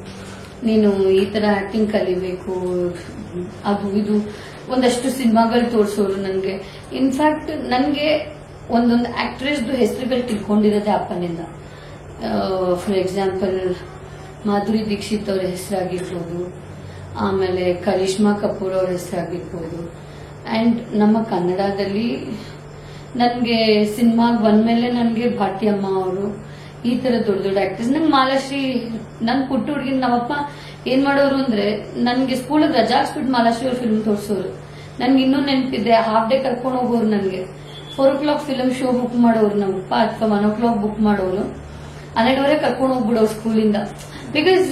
ನೀನು ಈ ತರ ಆಕ್ಟಿಂಗ್ ಕಲಿಬೇಕು, ಅದು ಇದು ಒಂದಷ್ಟು ಸಿನಿಮಾಗಳು ತೋರಿಸೋರು ನನಗೆ. ಇನ್ಫ್ಯಾಕ್ಟ್ ನನಗೆ ಒಂದೊಂದು ಆಕ್ಟ್ರೆಸ್ದು ಹೆಸರುಗಳು ತಿಳ್ಕೊಂಡಿರೋದೇ ಅಪ್ಪನಿಂದ. ಫಾರ್ ಎಕ್ಸಾಂಪಲ್ ಮಾಧುರಿ ದೀಕ್ಷಿತ್ ಅವ್ರ ಹೆಸರಾಗಿರ್ಬೋದು, ಆಮೇಲೆ ಕರಿಷ್ಮಾ ಕಪೂರ್ ಅವ್ರ ಹೆಸರಾಗಿರ್ಬೋದು. ಅಂಡ್ ನಮ್ಮ ಕನ್ನಡದಲ್ಲಿ ನನಗೆ ಸಿನಿಮಾಗ್ ಬಂದ್ಮೇಲೆ ನನಗೆ ಭಾರತಿಯಮ್ಮ ಅವರು, ಈ ತರ ದೊಡ್ಡ ದೊಡ್ಡ ಆಕ್ಟರ್ಸ್. ನಂಗೆ ಮಾಲಾಶ್ರೀ, ನನ್ ಪುಟ್ಟ ಹುಡುಗಿನ ನಮ್ಮಪ್ಪ ಏನ್ ಮಾಡೋರು ಅಂದ್ರೆ ನನ್ಗೆ ಸ್ಕೂಲಿಗೆ ರಜಾ ಹಾಕ್ಸ್ಬಿಟ್ಟು ಮಾಲಾಶ್ರೀ ಅವ್ರ ಫಿಲ್ಮ್ ತೋರಿಸೋರು. ನನ್ಗೆ ಇನ್ನೂ ನೆನಪಿದೆ, ಹಾಫ್ ಡೇ ಕರ್ಕೊಂಡು ಹೋಗೋರು. ನನಗೆ 4 o'clock ಫಿಲ್ಮ್ ಶೋ ಬುಕ್ ಮಾಡೋರು ನಮ್ಮಪ್ಪ, ಅಥವಾ 1 o'clock ಬುಕ್ ಮಾಡೋರು. 12 ಕರ್ಕೊಂಡು ಹೋಗ್ಬಿಡೋರು ಸ್ಕೂಲಿಂದ. ಬಿಕಾಸ್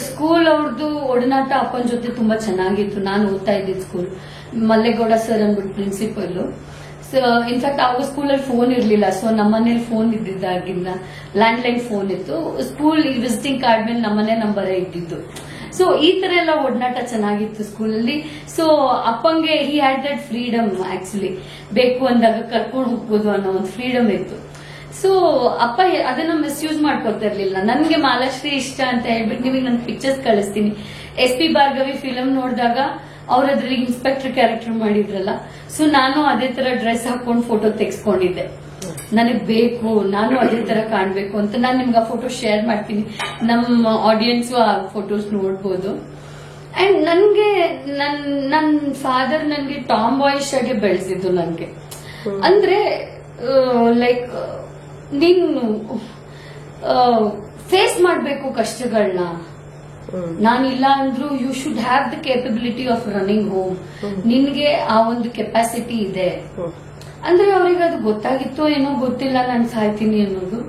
ಸ್ಕೂಲ್ ಅವ್ರದ್ದು ಒಡನಾಟ ಅಪ್ಪನ ಜೊತೆ ತುಂಬಾ ಚೆನ್ನಾಗಿತ್ತು. ನಾನು ಓದ್ತಾ ಇದ್ದಿದ್ದು ಸ್ಕೂಲ್ ಮಲ್ಲೇಗೌಡ ಸರ್ ಅಂದ್ಬಿಟ್ಟು ಪ್ರಿನ್ಸಿಪಲ್. ಸೊ ಇನ್ಫ್ಯಾಕ್ಟ್ ಆವಾಗ ಸ್ಕೂಲಲ್ಲಿ ಫೋನ್ ಇರ್ಲಿಲ್ಲ. ಸೊ ನಮ್ಮನೇಲಿ ಫೋನ್ ಇದ್ದಿದ್ದಾಗಿಂದ ಲ್ಯಾಂಡ್ಲೈನ್ ಫೋನ್ ಇತ್ತು. ಸ್ಕೂಲ್ ವಿಸಿಟಿಂಗ್ ಕಾರ್ಡ್ ಮೇಲೆ ನಮ್ಮನೆ ನಂಬರೇ ಇದ್ದಿದ್ದು. ಸೊ ಈ ತರ ಎಲ್ಲ ಒಡನಾಟ ಚೆನ್ನಾಗಿತ್ತು ಸ್ಕೂಲಲ್ಲಿ. ಸೊ ಅಪ್ಪಂಗೆ he had that freedom. Actually ಬೇಕು ಅಂದಾಗ ಕರ್ಕೊಂಡು ಹೋಗ್ಬೋದು ಅನ್ನೋ ಒಂದು ಫ್ರೀಡಮ್ ಇತ್ತು. ಸೊ ಅಪ್ಪ ಅದನ್ನ ಮಿಸ್ಯೂಸ್ ಮಾಡ್ಕೊತಾ ಇರ್ಲಿಲ್ಲ. ನನ್ಗೆ ಮಾಲಾಶ್ರೀ ಇಷ್ಟ ಅಂತ ಹೇಳ್ಬಿಟ್ಟು ನಿಮಗೆ ನಾನು ಪಿಕ್ಚರ್ಸ್ ಕಳಿಸ್ತೀನಿ. SP ಭಾರ್ಗವಿ ಫಿಲಂ ನೋಡಿದಾಗ ಅವ್ರ ಅದ್ರಲ್ಲಿ ಇನ್ಸ್ಪೆಕ್ಟರ್ ಕ್ಯಾರೆಕ್ಟರ್ ಮಾಡಿದ್ರಲ್ಲ, ಸೊ ನಾನು ಅದೇ ತರ ಡ್ರೆಸ್ ಹಾಕೊಂಡು ಫೋಟೋ ತೆಗೆಸ್ಕೊಂಡಿದ್ದೆ. ನನಗ್ ಬೇಕು, ನಾನು ಅದೇ ತರ ಕಾಣ್ಬೇಕು ಅಂತ. ನಾನು ನಿಮ್ಗೆ ಆ ಫೋಟೋ ಶೇರ್ ಮಾಡ್ತೀನಿ, ನಮ್ಮ ಆಡಿಯನ್ಸ್ ಆ ಫೋಟೋಸ್ ನೋಡ್ಬೋದು. ಅಂಡ್ ನನ್ಗೆ ನನ್ ಫಾದರ್ ನನ್ಗೆ ಟಾಮ್ ಬಾಯ್ಸ್ ಆಗಿ ಬೆಳೆಸಿದ್ದು. ನನ್ಗೆ ಅಂದ್ರೆ ಲೈಕ್ ನೀನು ಫೇಸ್ ಮಾಡ್ಬೇಕು ಕಷ್ಟಗಳನ್ನ. ನಾನಿಲ್ಲ ಅಂದ್ರೂ you should have the capability of running home. ನಿನ್ಗೆ ಆ ಒಂದು ಕೆಪಾಸಿಟಿ ಇದೆ ಅಂದ್ರೆ ಅವ್ರಿಗೆ ಅದು ಗೊತ್ತಾಗಿತ್ತೋ ಏನೋ ಗೊತ್ತಿಲ್ಲ, ನಾನು ಸಾಯ್ತೀನಿ ಅನ್ನೋದು.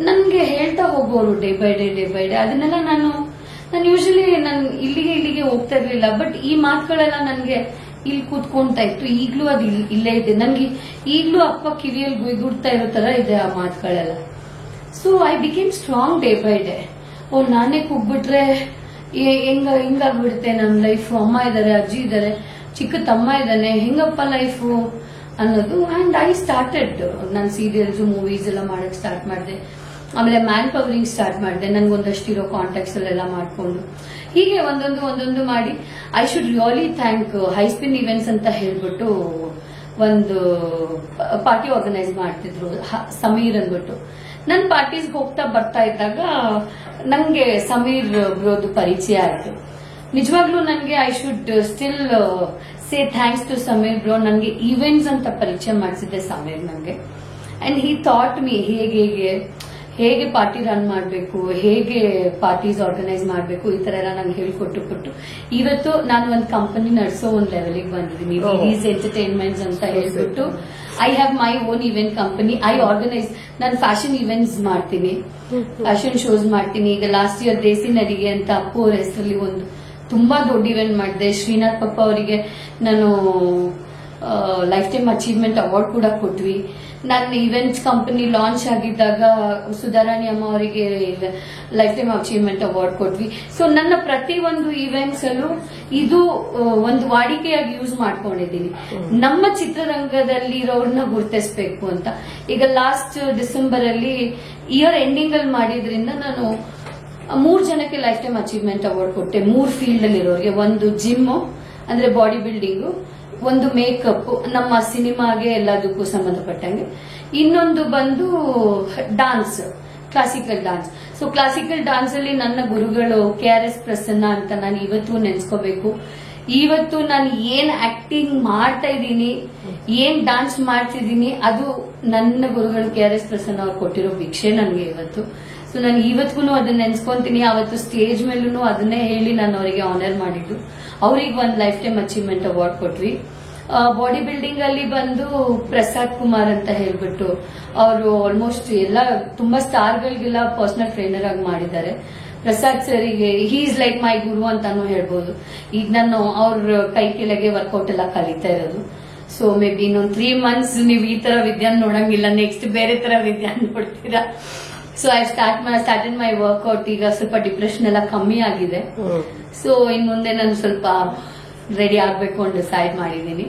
ನನ್ಗೆ ಹೇಳ್ತಾ ಹೋಗೋರು ಡೇ ಬೈ ಡೇ. ಅದನ್ನೆಲ್ಲ ನಾನು ಯೂಶಲಿ ನಾನು ಇಲ್ಲಿಗೆ ಹೋಗ್ತಾ ಇರ್ಲಿಲ್ಲ. ಬಟ್ ಈ ಮಾತುಗಳೆಲ್ಲ ನನ್ಗೆ ಇಲ್ಲಿ ಕೂತ್ಕೊಂತಾ ಇತ್ತು. ಈಗ್ಲೂ ಅದು ಇಲ್ಲೇ ಇದೆ ನನ್ಗೆ. ಈಗ್ಲೂ ಅಪ್ಪ ಕಿವಿಯಲ್ಲಿ ಗುಯ್ಗುಡ್ತಾ ಇರೋ ತರ ಇದೆ ಆ ಮಾತುಗಳೆಲ್ಲ. So I became strong day by day. ನಾನೇ ಕೂಗ್ಬಿಟ್ರೆ ಹಿಂಗಾಗ್ಬಿಡುತ್ತೆ ನಮ್ ಲೈಫ್. ಅಮ್ಮ ಇದಾರೆ, ಅಜ್ಜಿ ಇದಾರೆ, ಚಿಕ್ಕ ತಮ್ಮ ಇದ್ದಾನೆ, ಹೆಂಗಪ್ಪ ಲೈಫು ಅನ್ನೋದು. ಅಂಡ್ ಐ ಸ್ಟಾರ್ಟೆಡ್ ನಾನು ಸೀರಿಯಲ್ಸ್ ಮೂವೀಸ್ ಎಲ್ಲ ಮಾಡಕ್ ಸ್ಟಾರ್ಟ್ ಮಾಡಿದೆ. ಆಮೇಲೆ ಮ್ಯಾನ್ ಪವರಿಂಗ್ ಸ್ಟಾರ್ಟ್ ಮಾಡಿದೆ. ನನ್ಗೊಂದಷ್ಟು ಇರೋ ಕಾಂಟ್ಯಾಕ್ಟ್ಸ್ ಅಲ್ಲೆಲ್ಲ ಮಾಡ್ಕೊಂಡು ಹೀಗೆ ಒಂದೊಂದು ಮಾಡಿ I should really thank high spin events ಅಂತ ಹೇಳ್ಬಿಟ್ಟು ಒಂದು ಪಾರ್ಟಿ ಆರ್ಗನೈಸ್ ಮಾಡ್ತಿದ್ರು, ಸಮೀರ್ ಅಂದ್ಬಿಟ್ಟು. ನನ್ ಪಾರ್ಟೀಸ್ಗೆ ಹೋಗ್ತಾ ಬರ್ತಾ ಇದ್ದಾಗ ನಂಗೆ ಸಮೀರ್ ಬ್ರೋದು ಪರಿಚಯ ಆಯ್ತು. ನಿಜವಾಗ್ಲೂ ನನ್ಗೆ I should still say thanks to Sameer bro. ನನ್ಗೆ ಈವೆಂಟ್ಸ್ ಅಂತ ಪರಿಚಯ ಮಾಡಿಸಿದ್ದೆ ಸಮೀರ್ ನಂಗೆ. ಅಂಡ್ ಹಿ ಥಾಟ್ ಮೀ ಹೇಗೆ ಪಾರ್ಟಿ ರನ್ ಮಾಡಬೇಕು, ಹೇಗೆ ಪಾರ್ಟೀಸ್ ಆರ್ಗನೈಸ್ ಮಾಡಬೇಕು, ಈ ತರ ಎಲ್ಲ ನಂಗೆ ಹೇಳ್ಕೊಟ್ಟು ಇವತ್ತು ನಾನು ಒಂದು ಕಂಪನಿ ನಡೆಸೋ ಒಂದು ಲೆವೆಲ್ಗೆ ಬಂದಿದ್ದೀನಿ. ವಿಡೀಸ್ ಎಂಟರ್ಟೈನ್ಮೆಂಟ್ಸ್ ಅಂತ ಹೇಳ್ಬಿಟ್ಟು I have my own event company. I organise, ನಾನು ಫ್ಯಾಷನ್ ಇವೆಂಟ್ಸ್ ಮಾಡ್ತೀನಿ, ಫ್ಯಾಷನ್ ಶೋಸ್ ಮಾಡ್ತೀನಿ. ಈಗ ಲಾಸ್ಟ್ ಇಯರ್ ದೇಸಿ ನಡಿಗೆ ಅಂತ ಅಪ್ಪು ಅವ್ರ ಹೆಸರಲ್ಲಿ ಒಂದು ತುಂಬಾ ದೊಡ್ಡ ಇವೆಂಟ್ ಮಾಡಿದೆ. ಶ್ರೀನಾಥ್ ಪಪ್ಪ ಅವರಿಗೆ ನಾನು ಲೈಫ್ ಟೈಮ್ ಅಚೀವ್ಮೆಂಟ್ ಅವಾರ್ಡ್ ಕೂಡ ಕೊಟ್ವಿ. ನನ್ನ ಇವೆಂಟ್ಸ್ ಕಂಪನಿ ಲಾಂಚ್ ಆಗಿದ್ದಾಗ ಸುಧಾರಾಣಿ ಅಮ್ಮ ಅವರಿಗೆ ಲೈಫ್ ಟೈಮ್ ಅಚೀವ್ಮೆಂಟ್ ಅವಾರ್ಡ್ ಕೊಟ್ವಿ. ಸೊ ನನ್ನ ಪ್ರತಿ ಒಂದು ಇವೆಂಟ್ಸ್ ಅಲ್ಲೂ ಇದು ಒಂದು ವಾಡಿಕೆಯಾಗಿ ಯೂಸ್ ಮಾಡ್ಕೊಂಡಿದ್ದೀನಿ. ನಮ್ಮ ಚಿತ್ರರಂಗದಲ್ಲಿ ಇರೋರ್ನ ಗುರುತಿಸಬೇಕು ಅಂತ. ಈಗ ಲಾಸ್ಟ್ ಡಿಸೆಂಬರ್ ಅಲ್ಲಿ ಇಯರ್ ಎಂಡಿಂಗ್ ಅಲ್ಲಿ ಮಾಡಿದ್ರಿಂದ ನಾನು 3 ಜನಕ್ಕೆ ಲೈಫ್ ಟೈಮ್ ಅಚೀವ್ಮೆಂಟ್ ಅವಾರ್ಡ್ ಕೊಟ್ಟೆ. 3 ಫೀಲ್ಡ್ ಅಲ್ಲಿ ಇರೋರಿಗೆ. ಒಂದು ಜಿಮ್ ಅಂದ್ರೆ ಬಾಡಿ ಬಿಲ್ಡಿಂಗು, ಒಂದು ಮೇಕಪ್ ನಮ್ಮ ಸಿನಿಮಾಗೆ ಎಲ್ಲದಕ್ಕೂ ಸಂಬಂಧಪಟ್ಟಂಗೆ, ಇನ್ನೊಂದು ಬಂದು dance, classical dance. So classical dance ಅಲ್ಲಿ ನನ್ನ ಗುರುಗಳು KRS ಪ್ರಸನ್ನ ಅಂತ ನಾನು ಇವತ್ತು ನೆನ್ಸ್ಕೋಬೇಕು. ಇವತ್ತು ನಾನು ಏನ್ ಆಕ್ಟಿಂಗ್ ಮಾಡ್ತಾ ಇದ್ದೀನಿ, ಏನ್ ಡಾನ್ಸ್ ಮಾಡ್ತಿದ್ದೀನಿ, ಅದು ನನ್ನ ಗುರುಗಳು KRS ಪ್ರಸನ್ನ ಅವ್ರು ಕೊಟ್ಟಿರೋ ಭಿಕ್ಷೆ ನನಗೆ ಇವತ್ತು. ಸೊ ನಾನು ಇವತ್ತಿಗೂ ಅದನ್ನ ನೆನ್ಸ್ಕೊಂತೀನಿ. ಅವತ್ತು ಸ್ಟೇಜ್ ಮೇಲೂ ಅದನ್ನೇ ಹೇಳಿ ನಾನು ಅವರಿಗೆ ಆನರ್ ಮಾಡಿದ್ದು. ಅವ್ರಿಗೆ ಒಂದು ಲೈಫ್ ಟೈಮ್ ಅಚೀವ್ಮೆಂಟ್ ಅವಾರ್ಡ್ ಕೊಟ್ವಿ. ಬಾಡಿ ಬಿಲ್ಡಿಂಗ್ ಅಲ್ಲಿ ಬಂದು ಪ್ರಸಾದ್ ಕುಮಾರ್ ಅಂತ ಹೇಳ್ಬಿಟ್ಟು ಅವರು ಆಲ್ಮೋಸ್ಟ್ ಎಲ್ಲ ತುಂಬಾ ಸ್ಟಾರ್ಗಳಿಗೆಲ್ಲ ಪರ್ಸನಲ್ ಟ್ರೈನರ್ ಆಗಿ ಮಾಡಿದ್ದಾರೆ. ಪ್ರಸಾದ್ ಸರಿಗೆ ಹಿ ಈಸ್ ಲೈಕ್ ಮೈ ಗುರು ಅಂತಾನು ಹೇಳ್ಬೋದು. ಈಗ ನಾನು ಅವ್ರ ಕೈ ಕೆಳಗೆ ವರ್ಕೌಟ್ ಎಲ್ಲ ಕಲಿತಾ ಇರೋದು. ಸೊ ಮೇ ಬಿ ಇನ್ನೊಂದು 3 months ನೀವು ಈ ತರ ವಿದ್ಯಾನ್ ನೋಡಂಗಿಲ್ಲ, ನೆಕ್ಸ್ಟ್ ಬೇರೆ ತರ ವಿದ್ಯಾನ್ ನೋಡ್ತೀರಾ. So I started my workout. ಈಗ ಸ್ವಲ್ಪ ಡಿಪ್ರೆಷನ್ ಎಲ್ಲ ಕಮ್ಮಿ ಆಗಿದೆ. ಸೊ ಇನ್ ಮುಂದೆ ನಾನು ಸ್ವಲ್ಪ ರೆಡಿ ಆಗ್ಬೇಕು ಅಂತ ಡಿಸೈಡ್ ಮಾಡಿದ್ದೀನಿ.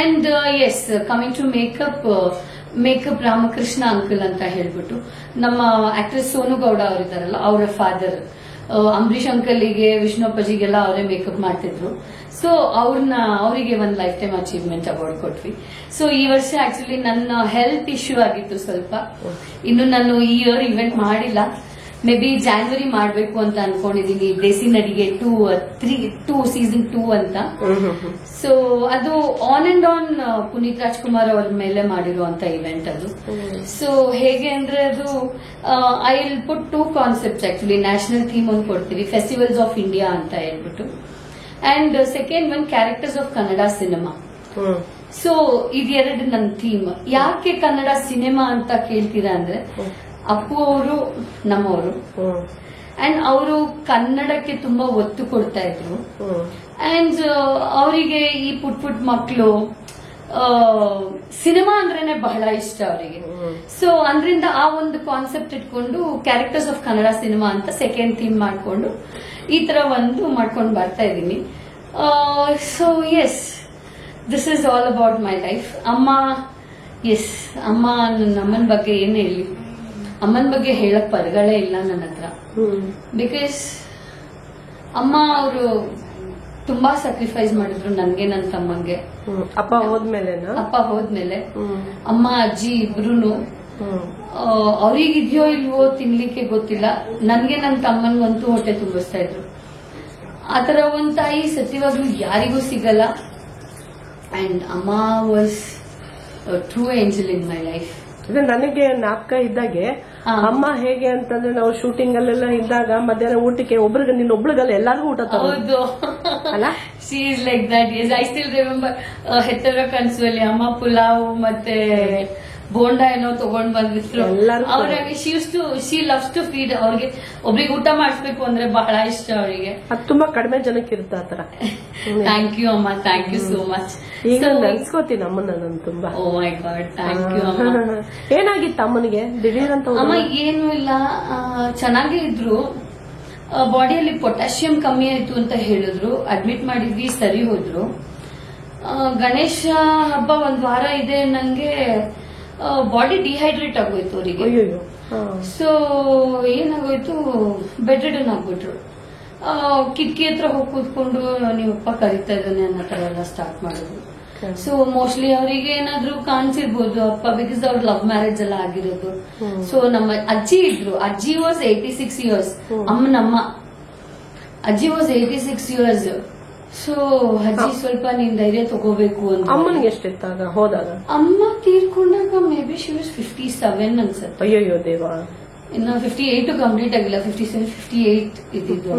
And yes, coming to makeup Ramakrishna uncle ಅಂತ ಹೇಳ್ಬಿಟ್ಟು ನಮ್ಮ ಆಕ್ಟ್ರೆಸ್ ಸೋನು ಗೌಡ ಅವರಿದ್ದಾರಲ್ಲ, ಅವರ ಫಾದರ್ ಅಂಬರೀಶ್ ಅಂಕಲ್ಗೆ, ವಿಷ್ಣುಪ್ಪಜಿಗೆಲ್ಲ ಅವರೇ ಮೇಕಪ್ ಮಾಡ್ತಿದ್ರು. ಸೊ ಅವರಿಗೆ ಒಂದು ಲೈಫ್ ಟೈಮ್ ಅಚೀವ್ಮೆಂಟ್ ಅವಾರ್ಡ್ ಕೊಟ್ವಿ. ಸೊ ಈ ವರ್ಷ ಆಕ್ಚುಲಿ ನನ್ನ ಹೆಲ್ತ್ ಇಶ್ಯೂ ಆಗಿತ್ತು ಸ್ವಲ್ಪ. ಇನ್ನು ನಾನು ಈ ಇಯರ್ ಇವೆಂಟ್ ಮಾಡಿಲ್ಲ. ಮೇ ಬಿ ಜಾನ್ವರಿ ಮಾಡಬೇಕು ಅಂತ ಅನ್ಕೊಂಡಿದೀನಿ. ದೇಸಿ ನಡಿಗೆ 2 ಸೀಸನ್ 2 ಅಂತ. ಸೊ ಅದು on and on Puneeth Rajkumar ಅವ್ರ ಮೇಲೆ ಮಾಡಿರುವಂತ ಇವೆಂಟ್ ಅದು. ಸೊ ಹೇಗೆ ಅಂದ್ರೆ ಅದು I will put 2 concepts actually. National theme ಒಂದು ಕೊಡ್ತೀವಿ, ಫೆಸ್ಟಿವಲ್ಸ್ ಆಫ್ ಇಂಡಿಯಾ ಅಂತ ಹೇಳ್ಬಿಟ್ಟು. And second one characters of Kannada cinema. So ಇದೆರಡು ನನ್ನ ಥೀಮ್. ಯಾಕೆ ಕನ್ನಡ ಸಿನಿಮಾ ಅಂತ ಕೇಳ್ತೀರಾ ಅಂದ್ರೆ, ಅಪ್ಪು ಅವರು ನಮ್ಮವರು ಅಂಡ್ ಅವರು ಕನ್ನಡಕ್ಕೆ ತುಂಬಾ ಒತ್ತು ಕೊಡ್ತಾ ಇದ್ರು. ಅಂಡ್ ಅವರಿಗೆ ಈ ಪುಟ್ ಮಕ್ಕಳು ಸಿನಿಮಾ ಅಂದ್ರೇನೆ ಬಹಳ ಇಷ್ಟ ಅವರಿಗೆ. ಸೊ ಅಂದ್ರಿಂದ ಆ ಒಂದು ಕಾನ್ಸೆಪ್ಟ್ ಇಟ್ಕೊಂಡು ಕ್ಯಾರೆಕ್ಟರ್ಸ್ ಆಫ್ ಕನ್ನಡ ಸಿನಿಮಾ ಅಂತ ಸೆಕೆಂಡ್ ಥೀಮ್ ಮಾಡ್ಕೊಂಡು ಈ ತರ ಒಂದು ಮಾಡ್ಕೊಂಡು ಬರ್ತಾ ಇದ್ದೀನಿ. So yes, this is all about my life. ಅಮ್ಮ ನನ್ನ ಅಮ್ಮನ ಬಗ್ಗೆ ಏನ್ ಹೇಳಿ, ಅಮ್ಮನ ಬಗ್ಗೆ ಹೇಳಕ್ ಪದಗಳೇ ಇಲ್ಲ ನನ್ನ ಹತ್ರ. ಬಿಕಾಸ್ ಅಮ್ಮ ಅವರು ತುಂಬಾ ಸ್ಯಾಕ್ರಿಫೈಸ್ ಮಾಡಿದ್ರು ನನ್ಗೆ, ನನ್ನ ತಮ್ಮಂಗೆ. ಅಪ್ಪ ಹೋದ್ಮೇಲೆ ಅಮ್ಮ ಅಜ್ಜಿ ಇಬ್ರು ಅವ್ರಿಗಿದ್ಯೋ ಇಲ್ವೋ ತಿನ್ಲಿಕ್ಕೆ ಗೊತ್ತಿಲ್ಲ, ನನ್ಗೆ ನನ್ನ ತಮ್ಮನ್ಗಂತೂ ಹೊಟ್ಟೆ ತುಂಬಿಸ್ತಾ ಇದ್ರು. ಆತರ ಒಂದ್ ತಾಯಿ ಸತ್ಯವಾಗ್ಲೂ ಯಾರಿಗೂ ಸಿಗಲ್ಲ. ಅಂಡ್ ಅಮ್ಮ was true angel in my life. ನನಗೆ ನಾಟಕ ಇದ್ದಾಗೆ ಅಮ್ಮ ಹೇಗೆ ಅಂತಂದ್ರೆ, ನಾವು ಶೂಟಿಂಗ್ ಅಲ್ಲೆಲ್ಲ ಇದ್ದಾಗ ಮಧ್ಯಾಹ್ನ ಊಟಕ್ಕೆ ನಿನ್ನೊಬ್ಳಿಗಲ್ಲ ಎಲ್ಲಾರ್ಗು ಊಟ ಹೌದು ಅಲ್ಲ. She is like that. Yes, I still remember ಹೆತ್ತವ ಕನ್ಸುವಲ್ಲಿ ಅಮ್ಮ ಪುಲಾವ್ ಮತ್ತೆ ಬೋಂಡ ಏನೋ ತಗೊಂಡ್ ಬಂದಿದ್ರು. ಅವ್ರಿಗೆ ಶಿ ಲವ್ಸ್ ಟು ಫೀಡ್. ಅವ್ರಿಗೆ ಒಬ್ರಿಗೆ ಊಟ ಮಾಡಿಸ್ಬೇಕು ಅಂದ್ರೆ ಬಹಳ ಇಷ್ಟ ಅವರಿಗೆ. ಅದು ತುಂಬಾ ಕಡಿಮೆ ಜನಕ್ಕೆ ಇರುತ್ತೆ ಆತರ. ಥ್ಯಾಂಕ್ ಯು ಅಮ್ಮ, ಥ್ಯಾಂಕ್ ಯು ಸೋ ಮಚ್. ಈಗ ನೆನ್ಸ್ಕೋತೀನಿ ಅಮ್ಮನ ನಾನು ತುಂಬಾ. ಓ ಮೈ ಗಾಡ್, ಥ್ಯಾಂಕ್ ಯು ಅಮ್ಮ. ಏನಾಗಿತ್ತು ಅಮ್ಮನಿಗೆ ದಿಢೀರ್ ಅಂತ? ಅಮ್ಮ ಏನು ಇಲ್ಲ, ಚೆನ್ನಾಗೇ ಇದ್ರು. ಬಾಡಿಯಲ್ಲಿ ಪೊಟ್ಯಾಷಿಯಂ ಕಮ್ಮಿ ಆಯ್ತು ಅಂತ ಹೇಳಿದ್ರು. ಅಡ್ಮಿಟ್ ಮಾಡಿದ್ವಿ, ಸರಿ ಹೋದ್ರು. ಗಣೇಶ ಹಬ್ಬ ಒಂದ್ ವಾರ ಇದೆ, ನಂಗೆ ಬಾಡಿ ಡಿಹೈಡ್ರೇಟ್ ಆಗೋಯ್ತು ಅವರಿಗೆ. ಸೊ ಏನಾಗೋಯ್ತು, ಬೆಡ್ ರಿಡನ್ ಆಗ್ಬಿಟ್ರು. ಕಿಟಕಿ ಹತ್ರ ಹೋಗಿ ಕೂತ್ಕೊಂಡು ನೀವಪ್ಪ ಕರೀತಾ ಇದ್ದಾನೆ ಅನ್ನೋ ತರ ಎಲ್ಲ ಸ್ಟಾರ್ಟ್ ಮಾಡಿದ್ರು. ಸೊ ಮೋಸ್ಟ್ಲಿ ಅವರಿಗೆ ಏನಾದ್ರು ಕಾಣಿಸಿರ್ಬೋದು ಅಪ್ಪ, ಬಿಕಾಸ್ ಅವ್ರ ಲವ್ ಮ್ಯಾರೇಜ್ ಎಲ್ಲ ಆಗಿರೋದು. ಸೊ ನಮ್ಮ ಅಜ್ಜಿ ಇದ್ರು. ಅಜ್ಜಿ ವಾಸ್ 86 years. ನಮ್ಮ ಅಜ್ಜಿ ವಾಸ್ 86 years. ಸೊ ಅಜ್ಜಿ ಸ್ವಲ್ಪ ನೀನ್ ಧೈರ್ಯ ತಗೋಬೇಕು ಅಂತ. ಅಮ್ಮನಿಗೆ ಎಷ್ಟಿತ್ತಾಗ ಹೋದಾಗ? ಅಮ್ಮ ತೀರ್ಕೊಂಡಾಗ ಮೇ ಬಿ ಶಿ ವಾಸ್ 57 ಅನ್ಸುತ್ತೆ. ಅಯ್ಯೋ ದೇವ, ಇನ್ನು 58 ಕಂಪ್ಲೀಟ್ ಆಗಿಲ್ಲ, 57, 58 ಇದ್ದಿದ್ದು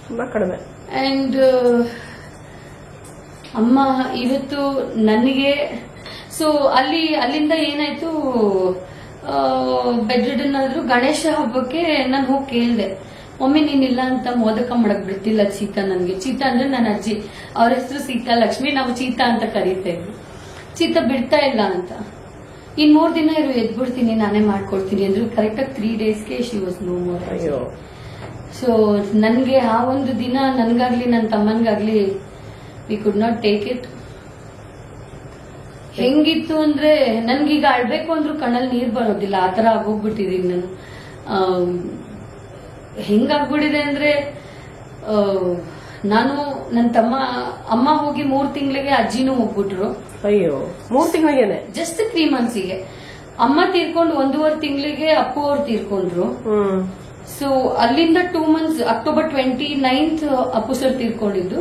ತುಂಬಾ ಕಡಿಮೆ. ಅಂಡ್ ಅಮ್ಮ ಇವತ್ತು ನನಗೆ, ಸೊ ಅಲ್ಲಿಂದ ಏನಾಯ್ತು, ಬೆಡ್ ರಿಡನ್ ಆದ್ರು. ಗಣೇಶ ಹಬ್ಬಕ್ಕೆ ನಾನು ಹೋಗಿ ಕೇಳಿದೆ, ಒಮ್ಮೆ ನೀನಿಲ್ಲ ಅಂತ ಮೋದಕ ಮಾಡಕ್ ಬಿಡ್ತಿಲ್ಲ ಚೀತಾ ನನ್ಗೆ. ಚೀತಾ ಅಂದ್ರೆ ನನ್ನ ಅಜ್ಜಿ, ಅವ್ರ ಹೆಸರು ಸೀತಾ ಲಕ್ಷ್ಮಿ, ನಾವು ಚೀತಾ ಅಂತ ಕರೀತೇವೆ. ಚೀತಾ ಬಿಡ್ತಾ ಇಲ್ಲ ಅಂತ, ಇನ್ 3 ದಿನ ಇರು ಎದ್ಬಿಡ್ತೀನಿ ನಾನೇ ಮಾಡ್ಕೊಡ್ತೀನಿ ಅಂದ್ರು. ಕರೆಕ್ಟಾಗಿ 3 daysಗೆ she was no more. So ನನ್ಗೆ ಆ ಒಂದು ದಿನ ನನ್ಗಾಗ್ಲಿ ನನ್ನ ತಮ್ಮನ್ಗಾಗ್ಲಿ we could not take it. ಹೆಂಗಿತ್ತು ಅಂದ್ರೆ ನನ್ಗೀಗ ಅಳ್ಬೇಕು ಅಂದ್ರೂ ಕಣ್ಣಲ್ಲಿ ನೀರ್ ಬರೋದಿಲ್ಲ, ಆತರ ಆಗೋಗ್ಬಿಟ್ಟಿದೀನಿ ನಾನು. ಹೆಂಗಾಗ್ಬಿಟ್ಟಿದೆ ಅಂದ್ರೆ ನಾನು ನನ್ನ ತಮ್ಮ ಅಮ್ಮ ಹೋಗಿ 3 ತಿಂಗಳಿಗೆ ಅಜ್ಜಿನೂ ಹೋಗ್ಬಿಟ್ರು. ಅಯ್ಯೋ, 3 ತಿಂಗಳಿಗೆನೆ? ಜಸ್ಟ್ 3 monthsಗೆ. ಅಮ್ಮ ತೀರ್ಕೊಂಡು 1.5 ತಿಂಗಳಿಗೆ ಅಪ್ಪು ಅವ್ರು ತೀರ್ಕೊಂಡ್ರು. ಸೊ ಅಲ್ಲಿಂದ 2 months, October 29th Appu sir ತೀರ್ಕೊಂಡಿದ್ದು,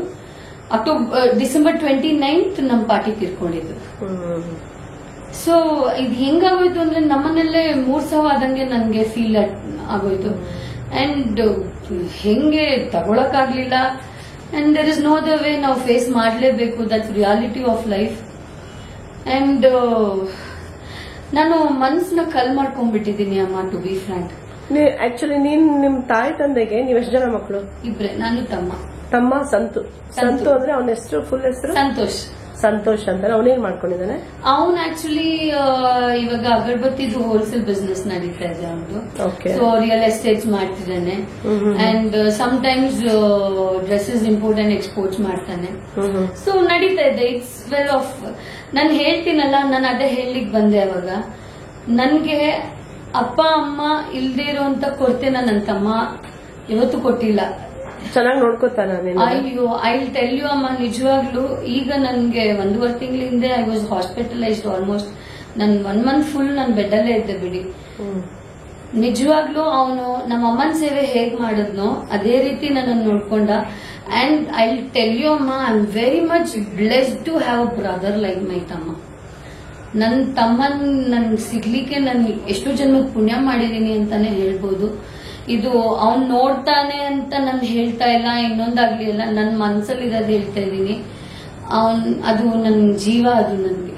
December 29th ನಮ್ ಪಾರ್ಟಿ ತೀರ್ಕೊಂಡಿದ್ದು. ಸೊ ಇದು ಹೆಂಗಾಗೋಯ್ತು ಅಂದ್ರೆ ನಮ್ಮನೆಲ್ಲೇ 3 ಸಾವು ಆದಂಗೆ ನನ್ಗೆ ಫೀಲ್ ಆಗೋಯ್ತು. ಅಂಡ್ ಹೆಂಗೆ ತಗೊಳಕ್ಕಾಗ್ಲಿಲ್ಲ. And there is no the way, ನಾವು ಫೇಸ್ ಮಾಡ್ಲೇಬೇಕು, that's reality of life. And ನಾನು ಮನ್ಸನ್ನ ಕಲ್ ಮಾಡ್ಕೊಂಡ್ಬಿಟ್ಟಿದೀನಿ ಅಮ್ಮ, ಟು ಬಿ ಫ್ರಾಂಕ್. ಆಕ್ಚುಲಿ ನಿಮ್ ತಾಯಿ ತಂದೆಗೆ ನೀವ್ ಎಷ್ಟು ಜನ ಮಕ್ಕಳು? ಇಬ್ರೆ, ನಾನು ತಮ್ಮ ಸಂತು ಅಂದ್ರೆ ಅವನ ಹೆಸರು, ಫುಲ್ ಹೆಸರು ಸಂತೋಷ್ ಅಂತ. ಅವನೇನ್ ಮಾಡ್ಕೊಂಡಿದ್ದಾನೆ? ಅವನ್ ಆಕ್ಚುಲಿ ಇವಾಗ ಅಗರಬತ್ತಿದು ಹೋಲ್ಸೇಲ್ ಬಿಸ್ನೆಸ್ ನಡೀತಾ ಇದೆ ಅವನು. ಸೊ ರಿಯಲ್ ಎಸ್ಟೇಟ್ಸ್ ಮಾಡ್ತಿದ್ದಾನೆ. And some times dresses import and exports ಮಾಡ್ತಾನೆ. ಸೊ ನಡೀತಾ ಇದೆ, ಇಟ್ಸ್ ವೆಲ್ ಆಫ್. ನಾನು ಹೇಳ್ತೀನಲ್ಲ, ನಾನು ಅದೇ ಹೇಳಲಿಕ್ಕೆ ಬಂದೆ ಅವಾಗ. ನನ್ಗೆ ಅಪ್ಪ ಅಮ್ಮ ಇಲ್ದೇ ಇರೋಂತ ಕೊರತೆ ನನ್ನ ತಮ್ಮ ಯಾವತ್ತೂ ಕೊಟ್ಟಿಲ್ಲ. ಚೆನ್ನಾಗಿ ನೋಡ್ಕೋತಾನ? ಅಯ್ಯೋ, ಐ ವಿಲ್ ಟೆಲ್ ಯು ಅಮ್ಮ, ನಿಜವಾಗ್ಲು ಈಗ ನನ್ಗೆ 1.5 ತಿಂಗಳ ಹಿಂದೆ ಐ ವಾಸ್ ಹಾಸ್ಪಿಟಲೈಸ್ಡ್ ಆಲ್ಮೋಸ್ಟ್. ನನ್ 1 month ಫುಲ್ ನನ್ ಬೆಡ್ ಅಲ್ಲೇ ಇದ್ದೆ ಬಿಡಿ. ನಿಜವಾಗ್ಲು ಅವನು ನಮ್ಮ ಅಮ್ಮನ ಸೇವೆ ಹೇಗ್ ಮಾಡಿದ್ನೋ ಅದೇ ರೀತಿ ನನ್ನ ನೋಡ್ಕೊಂಡ. And I will tell you ಅಮ್ಮ, I am very much blessed to have a brother like my ತಮ್ಮ. ನನ್ ತಮ್ಮನ್ ನನ್ ಸಿಗ್ಲಿಕ್ಕೆ ನಾನು ಎಷ್ಟು ಜನ್ಮಕ್ ಪುಣ್ಯ ಮಾಡಿದೀನಿ ಅಂತಾನೆ ಹೇಳ್ಬೋದು. ಇದು ಅವ್ನ್ ನೋಡ್ತಾನೆ ಅಂತ ನಾನು ಹೇಳ್ತಾ ಇಲ್ಲ, ಇನ್ನೊಂದಾಗ್ಲಿ ಇಲ್ಲ, ನನ್ನ ಮನ್ಸಲ್ಲಿ ಇರೋದು ಹೇಳ್ತಾ ಇದ್ದೀನಿ. ಅದು ನನ್ನ ಜೀವ, ಅದು ನನ್ಗೆ.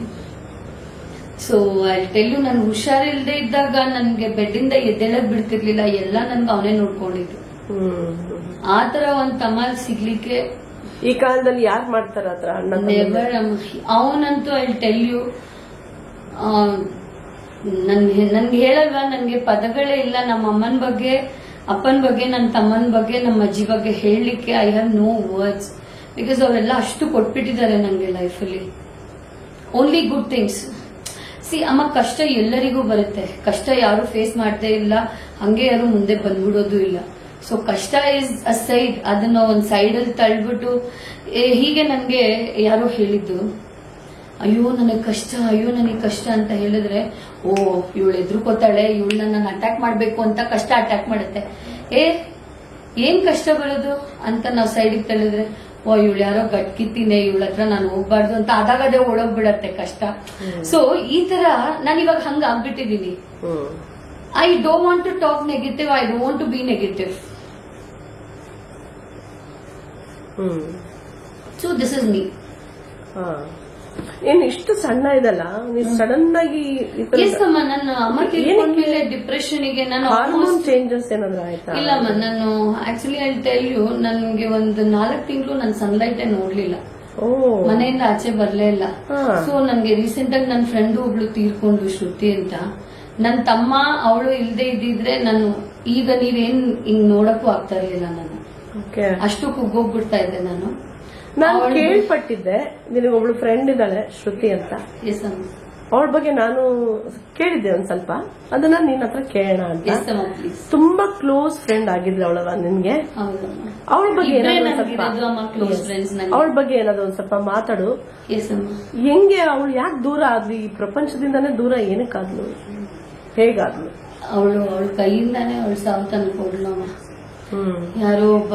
ಸೊ ಐ ಟೆಲ್ ಯು, ನನ್ ಹುಷಾರಿಲ್ದೆ ಇದ್ದಾಗ ನನ್ಗೆ ಬೆಡ್ಡಿಂದ ಎದ್ದೇಳಕ್ ಬಿಡ್ತಿರ್ಲಿಲ್ಲ, ಎಲ್ಲ ನನ್ಗೆ ಅವನೇ ನೋಡ್ಕೊಂಡಿದ್ದು. ಆತರ ಒಂದ್ ತಮ್ಮ ಸಿಗ್ಲಿಕ್ಕೆ ಈ ಕಾಲದಲ್ಲಿ ಯಾರು ಮಾಡ್ತಾರ? ನೆವರ್. ಅವನಂತೂ ಐ ಟೆಲ್ ಯು, ನನ್ಗೆ ಹೇಳಲ್ವಾ, ನನ್ಗೆ ಪದಗಳೇ ಇಲ್ಲ ನಮ್ಮ ಅಮ್ಮನ ಬಗ್ಗೆ, ಅಪ್ಪನ ಬಗ್ಗೆ, ನನ್ನ ತಮ್ಮನ ಬಗ್ಗೆ, ನಮ್ಮ ಅಜ್ಜಿ ಬಗ್ಗೆ ಹೇಳಲಿಕ್ಕೆ. I have no words, because ಅವರೆಲ್ಲ ಅಷ್ಟು ಕೊಟ್ಬಿಟ್ಟಿದ್ದಾರೆ ನಂಗೆ ಲೈಫಲ್ಲಿ. Only good things. ಸಿ ಅಮ್ಮ, ಕಷ್ಟ ಎಲ್ಲರಿಗೂ ಬರುತ್ತೆ, ಕಷ್ಟ ಯಾರು ಫೇಸ್ ಮಾಡ್ದೇ ಇಲ್ಲ, ಹಂಗೆ ಯಾರು ಮುಂದೆ ಬಂದ್ಬಿಡೋದು ಇಲ್ಲ. ಸೊ ಕಷ್ಟ ಇಸ್ ಅ ಸೈಡ್, ಅದನ್ನ ಒಂದ್ ಸೈಡ್ ಅಲ್ಲಿ ತಳ್ಬಿಟ್ಟು ಹೀಗೆ ನನ್ಗೆ ಯಾರೋ ಹೇಳಿದ್ದು, ಅಯ್ಯೋ ನನಗೆ ಕಷ್ಟ, ಅಯ್ಯೋ ನನಗೆ ಕಷ್ಟ ಅಂತ ಹೇಳಿದ್ರೆ, ಓ ಇವಳು ಎದ್ರುಕೋತಾಳೆ, ಇವಳನ್ನ ನಾನು ಅಟ್ಯಾಕ್ ಮಾಡ್ಬೇಕು ಅಂತ ಕಷ್ಟ ಅಟ್ಯಾಕ್ ಮಾಡುತ್ತೆ. ಏನ್ ಕಷ್ಟ ಬರೋದು ಅಂತ ನಾವು ಸೈಡಿಗೆ ತಳ್ಳಿದ್ರೆ, ಓ ಇವಳು ಯಾರೋ ಗಟ್ಕಿತ್ತೀನಿ, ಇವಳ ಹತ್ರ ನಾನು ಹೋಗ್ಬಾರ್ದು ಅಂತ ಅದಾಗದೇ ಓಡೋಗ್ಬಿಡತ್ತೆ ಕಷ್ಟ. ಸೊ ಈ ತರ ನಾನು ಇವಾಗ ಹಂಗ ಆಗ್ಬಿಟ್ಟಿದೀನಿ. I don't want to talk negative, I don't want to be negative. So this is me. ಏನ್ ಇಷ್ಟು ಸಣ್ಣ ಇದಲ್ಲ, ನೀನ್ ಸಡನ್ ಆಗಿ ನನ್ನ ಅಮ್ಮ ತೀರ್ಕೊಂಡ್ಮೇಲೆ ಡಿಪ್ರೆಷನ್ಗೆ ನಾನು ಹಾರ್ಮೋನ್ ಚೇಂಜಸ್ ಏನಾದ್ರು ಆಯ್ತಾ? ಇಲ್ಲಮ್ಮ, ನಾನು ಆಕ್ಚುಲಿ ಐ ಟೆಲ್ ಯು, ನನ್ಗೆ ಒಂದು 4 ತಿಂಗಳು ನಾನು ಸನ್ಲೈಟ್ ನೋಡ್ಲಿಲ್ಲ, ಮನೆಯಿಂದ ಆಚೆ ಬರ್ಲೇ ಇಲ್ಲ. ಸೊ ನನ್ಗೆ ರೀಸೆಂಟ್ ಆಗಿ ನನ್ನ ಫ್ರೆಂಡ್ ಒಬ್ಳು ತೀರ್ಕೊಂಡ್ರು, ಶ್ರುತಿ ಅಂತ. ನನ್ ತಮ್ಮ ಅವಳು ಇಲ್ದೇ ಇದ್ದಿದ್ರೆ ನಾನು ಈಗ ನೀವೇನ್ ಹಿಂಗ್ ನೋಡಕ್ಕೂ ಆಗ್ತಾ ಇರ್ಲಿಲ್ಲ. ನಾನು ಅಷ್ಟು ಕುಗ್ಗೋಗ್ಬಿಡ್ತಾ ಇದ್ದೆ. ನಾನು ಕೇಳ್ಪಟ್ಟಿದ್ದೆ, ನಿನಗೆ ಒಬ್ಳು ಫ್ರೆಂಡ್ ಇದ್ದಾಳೆ ಶ್ರುತಿ ಅಂತ. ಅವಳ ಬಗ್ಗೆ ನಾನು ಕೇಳಿದ್ದೆ ಒಂದ್ ಸ್ವಲ್ಪ, ಅದನ್ನ ನಿನ್ನ ಹತ್ರ ಕೇಳೋಣ ಅಂತ. ತುಂಬಾ ಕ್ಲೋಸ್ ಫ್ರೆಂಡ್ ಆಗಿದ್ಲು ಅವಳಲ್ಲ ನಿನ್ಗೆ? ಅವಳ ಬಗ್ಗೆ ಅವಳ ಬಗ್ಗೆ ಏನಾದ್ರು ಒಂದ್ ಸ್ವಲ್ಪ ಮಾತಾಡು. ಹೆಂಗೆ ಅವಳು ಯಾಕೆ ದೂರ ಆದ್ಲು? ಈ ಪ್ರಪಂಚದಿಂದಾನೇ ದೂರ ಏನಕ್ಕಾದ್ಲು? ಹೇಗಾದ್ಲು? ಅವಳ ಕೈಯಿಂದಾನೇ ಅವಳು ಸಾವು ತಂದ್ಕೊಡ್ಲು. ಯಾರೋ ಒಬ್ಬ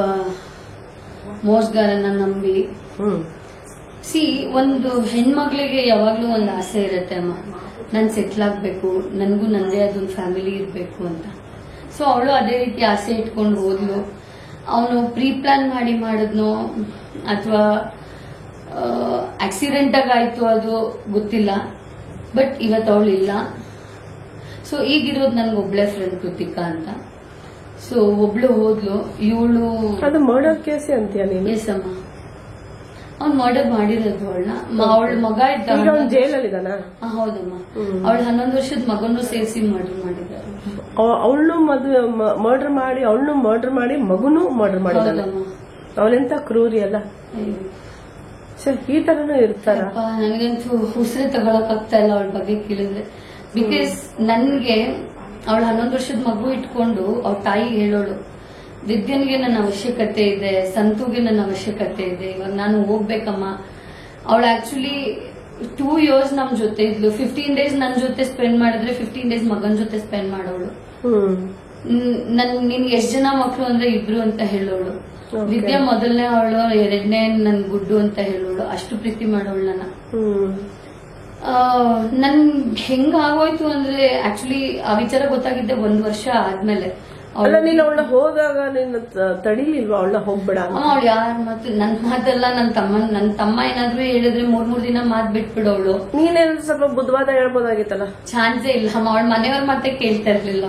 ಮೋಸಗಾರನ ನಂಬಿ. ಸಿ, ಒಂದು ಹೆಣ್ಮಕ್ಳಿಗೆ ಯಾವಾಗ್ಲೂ ಒಂದು ಆಸೆ ಇರತ್ತೆ ಅಮ್ಮ, ನಾನು ಸೆಟ್ಲ್ ಆಗ್ಬೇಕು, ನನ್ಗೂ ನಂದೇ ಅದೊಂದು ಫ್ಯಾಮಿಲಿ ಇರ್ಬೇಕು ಅಂತ. ಸೊ ಅವಳು ಅದೇ ರೀತಿ ಆಸೆ ಇಟ್ಕೊಂಡು ಹೋದ್ಲು. ಅವನು ಪ್ರೀ ಪ್ಲಾನ್ ಮಾಡಿ ಮಾಡಿದ್ನೋ ಅಥವಾ ಆಕ್ಸಿಡೆಂಟ್ ಆಗಾಯ್ತು ಅದು ಗೊತ್ತಿಲ್ಲ. ಬಟ್ ಇವತ್ತು ಅವಳು ಇಲ್ಲ. ಸೊ ಈಗಿರೋದು ನನ್ಗೆ ಒಬ್ಳೆ ಫ್ರೆಂಡ್ ಕೃತಿಕಾ ಅಂತ. ಸೊ ಒಬ್ಳು ಹೋದ್ಲು, ಇವಳು ಅದು ಮರ್ಡರ್ ಕೇಸ್ ಅಂತೀಯ ನೀನು? ಎಸ್ ಅಮ್ಮ, ಅವ್ನ್ ಮರ್ಡರ್ ಮಾಡಿರೋದು ಅವಳ ಮಗ ಇದ್ದ. ಈಗ ಅವ್ನು ಜೈಲಲ್ಲಿ ಇದಾನ? ಹೌದಮ್ಮ, ಅವಳ 11 ವರ್ಷದ ಮಗನ್ನು ಸೇರಿಸಿ ಮರ್ಡರ್ ಮಾಡಿದ್ದಾರೆ. ಅವಳನ್ನು ಮರ್ಡರ್ ಮಾಡಿ ಮಗುನು ಮರ್ಡರ್ ಮಾಡಿದಾನೆ. ಅವಳೆಂತ ಕ್ರೂರಿ ಅಲ್ಲ. ಈ ತರನು ಇರ್ತಾರ? ನನಗಂತೂ ಉಸಿರು ತಗೊಳಕ್ ಆಗ್ತಾ ಇಲ್ಲ ಅವಳ ಬಗ್ಗೆ ಕೇಳಿದ್ರೆ. ಬಿಕಾಸ್ ನನ್ಗೆ ಅವಳ 11 ವರ್ಷದ ಮಗು ಇಟ್ಕೊಂಡು ಅವ್ರ ತಾಯಿಗೆ ಹೇಳೋಳು, ವಿದ್ಯನ್ಗೆ ನನ್ನ ಅವಶ್ಯಕತೆ ಇದೆ, ಸಂತುಗೆ ನನ್ನ ಅವಶ್ಯಕತೆ ಇದೆ, ಇವಾಗ ನಾನು ಹೋಗ್ಬೇಕಮ್ಮ. ಅವಳು ಆಕ್ಚುಲಿ 2 years ನಮ್ ಜೊತೆ ಇದ್ಲು. 15 days ನನ್ ಜೊತೆ ಸ್ಪೆಂಡ್ ಮಾಡಿದ್ರೆ 15 days ಮಗನ್ ಜೊತೆ ಸ್ಪೆಂಡ್ ಮಾಡೋಳು. ನಿನ್ಗೆ ಎಷ್ಟ್ ಜನ ಮಕ್ಳು ಅಂದ್ರೆ 2 ಅಂತ ಹೇಳೋಳು. ವಿದ್ಯಾ ಮೊದಲನೇ ಅವಳು, 2ನೇ ನನ್ ಗುಡ್ಡು ಅಂತ ಹೇಳೋಳು. ಅಷ್ಟು ಪ್ರೀತಿ ಮಾಡೋಳು ನನ್ನ. ನನ್ ಹೆಂಗ್ ಆಗೋಯ್ತು ಅಂದ್ರೆ ಆಕ್ಚುಲಿ ಆ ವಿಚಾರ ಗೊತ್ತಾಗಿದ್ದೆ 1 ವರ್ಷ ಆದ್ಮೇಲೆ. ನೀನ್ ಅವಳ ಹೋದಾಗ ನಿನ್ನ ತಡಿಲಿಲ್ವಾ? ಅವಳ ಹೋಗ್ಬೇಡ ಅವಳು ಯಾರ ಮಾತು, ನನ್ ಮಾತಲ್ಲ, ನನ್ ತಮ್ಮ ಏನಾದ್ರು ಹೇಳಿದ್ರೆ 3 ದಿನ ಮಾತ್ ಬಿಟ್ಬಿಡೋಳು. ನೀನೇನ್ ಸ್ವಲ್ಪ ಬುದ್ಧವಾದ ಹೇಳ್ಬೋದಾಗಿತ್ತಲ್ಲ? ಚಾನ್ಸೇ ಇಲ್ಲ. ಅವಳ ಮನೆಯವ್ರ ಮತ್ತೆ ಕೇಳ್ತಾ ಇರ್ಲಿಲ್ಲ.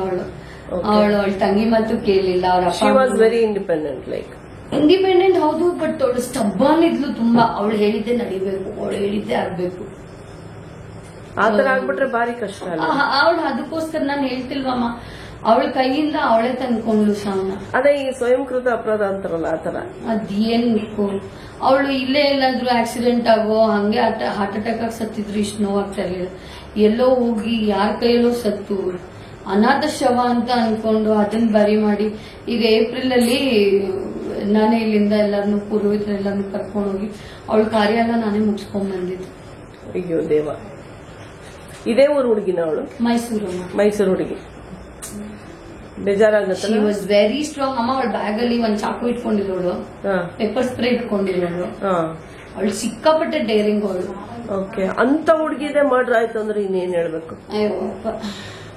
ಅವಳ ತಂಗಿ ಮಾತು ಕೇಳಿಲ್ಲ. ಅವ್ರ ವಾಸ್ ವೆರಿ ಇಂಡಿಪೆಂಡೆಂಟ್. ಇಂಡಿಪೆಂಡೆಂಟ್ ಹೌದು, ಬಟ್ ಅವಳು ಸ್ಟಬ್ಬಾನ್ ಇದ್ಲು ತುಂಬಾ. ಅವಳು ಹೇಳಿದ್ದೆ ನಡಿಬೇಕು, ಅವಳು ಹೇಳಿದ್ದೆ ಆಗ್ಬೇಕು. ಆತರ ಆಗ್ಬಿಟ್ರೆ ಬಾರಿ ಕಷ್ಟ. ಅವಳು ಅದಕ್ಕೋಸ್ಕರ ನಾನು ಹೇಳ್ತಿಲ್ವಮ್ಮ, ಅವಳ ಕೈಯಿಂದ ಅವಳೇ ತಂದ್ಕೊಂಡ್ಲು ಸಾವನ್ನ. ಅದೇ ಈ ಸ್ವಯಂಕೃತ ಅಪರಾಧ ಅಂತಾರಲ್ಲ, ಆತರ. ಅದೇನ್ ಅವಳು ಇಲ್ಲೇ ಎಲ್ಲಾದ್ರೂ ಆಕ್ಸಿಡೆಂಟ್ ಆಗೋ ಹಂಗೆ ಹಾರ್ಟ್ ಅಟ್ಯಾಕ್ ಆಗಿ ಸತ್ತಿದ್ರು ಇಷ್ಟು ನೋವಾಗ್ತಾ ಇರ್ಲಿಲ್ಲ. ಎಲ್ಲೋ ಹೋಗಿ ಯಾರ ಕೈಯಲ್ಲೋ ಸತ್ತು ಅನಾಥ ಶವ ಅಂತ ಅನ್ಕೊಂಡು ಅದನ್ನ ಬರಿ ಮಾಡಿ, ಈಗ ಏಪ್ರಿಲ್ ಅಲ್ಲಿ ನಾನೇ ಇಲ್ಲಿಂದ ಎಲ್ಲಾರನ್ನು ಪೂರ್ವಿಕರೆಲ್ಲಾರನ್ನು ಕರ್ಕೊಂಡು ಹೋಗಿ ಅವಳ ಕಾರ್ಯ ಎಲ್ಲ ನಾನೇ ಮುಗಿಸ್ಕೊಂಡ್ ಬಂದಿದ್ದು. ಅಯ್ಯೋ ದೇವ. ಇದೇ ಊರು ಹುಡುಗಿನ ಅವಳು? ಮೈಸೂರು ಹುಡುಗಿ. ಬೇಜಾರಾಗುತ್ತೆ. ಶಿ ವಾಸ್ ವೆರಿ ಸ್ಟ್ರಾಂಗ್ ಅಮ್ಮ. ಅವಳ ಬ್ಯಾಗ್ ಅಲ್ಲಿ ಒಂದ್ ಚಾಕು ಇಟ್ಕೊಂಡಿರೋಳು, ಪೆಪ್ಪರ್ ಸ್ಪ್ರೇ ಇಟ್ಕೊಂಡಿರೋಳು. ಅವಳು ಸಿಕ್ಕಾಪಟ್ಟೆ ಡೇರಿಂಗ್ ಅವಳು. ಓಕೆ, ಅಂತ ಹುಡುಗಿದೆ ಮರ್ಡರ್ ಆಯ್ತು ಅಂದ್ರೆ ಇನ್ನೇನ್ ಹೇಳ್ಬೇಕು.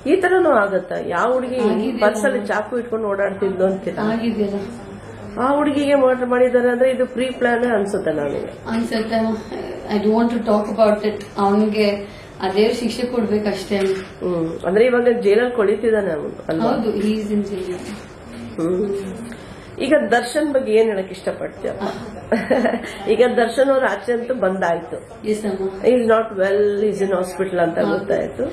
ಈ ತರನು ಆಗತ್ತ? ಯಾವ ಹುಡುಗಿ ಪರ್ಸಲ್ಲಿ ಚಾಕು ಇಟ್ಕೊಂಡು ಓಡಾಡ್ತಿದ್ಲು ಅಂತಿಲ್ಲ. ಆ ಹುಡುಗಿಗೆ ಮರ್ಡರ್ ಮಾಡಿದಾರೆ ಅಂದ್ರೆ ಇದು ಪ್ರೀ ಪ್ಲಾನ್ ಅನ್ಸುತ್ತೆ ನನಗೆ. ಅನ್ಸುತ್ತೆ. I don't want to talk about it. ಅವನಿಗೆ ಅದೇ ಶಿಕ್ಷೆ ಕೊಡ್ಬೇಕಷ್ಟೇ. ಅಂದ್ರೆ ಇವಾಗ ಜೈಲಲ್ಲಿ ಕೊಳಿತಿದ್ದಾನೆ ಅವನು. ಹೌದು, ಈಸ್ ಇನ್ ಜೈಲ್. ಈಗ ದರ್ಶನ್ ಬಗ್ಗೆ ಏನ್ ಹೇಳಕ್ ಇಷ್ಟಪಡ್ತೀಯ? ಈಗ ದರ್ಶನ್ ಅವ್ರ ಆಚೆ ಅಂತೂ ಬಂದಾಯ್ತು. Is not well, is in hospital ಅಂತ ಗೊತ್ತಾಯ್ತು.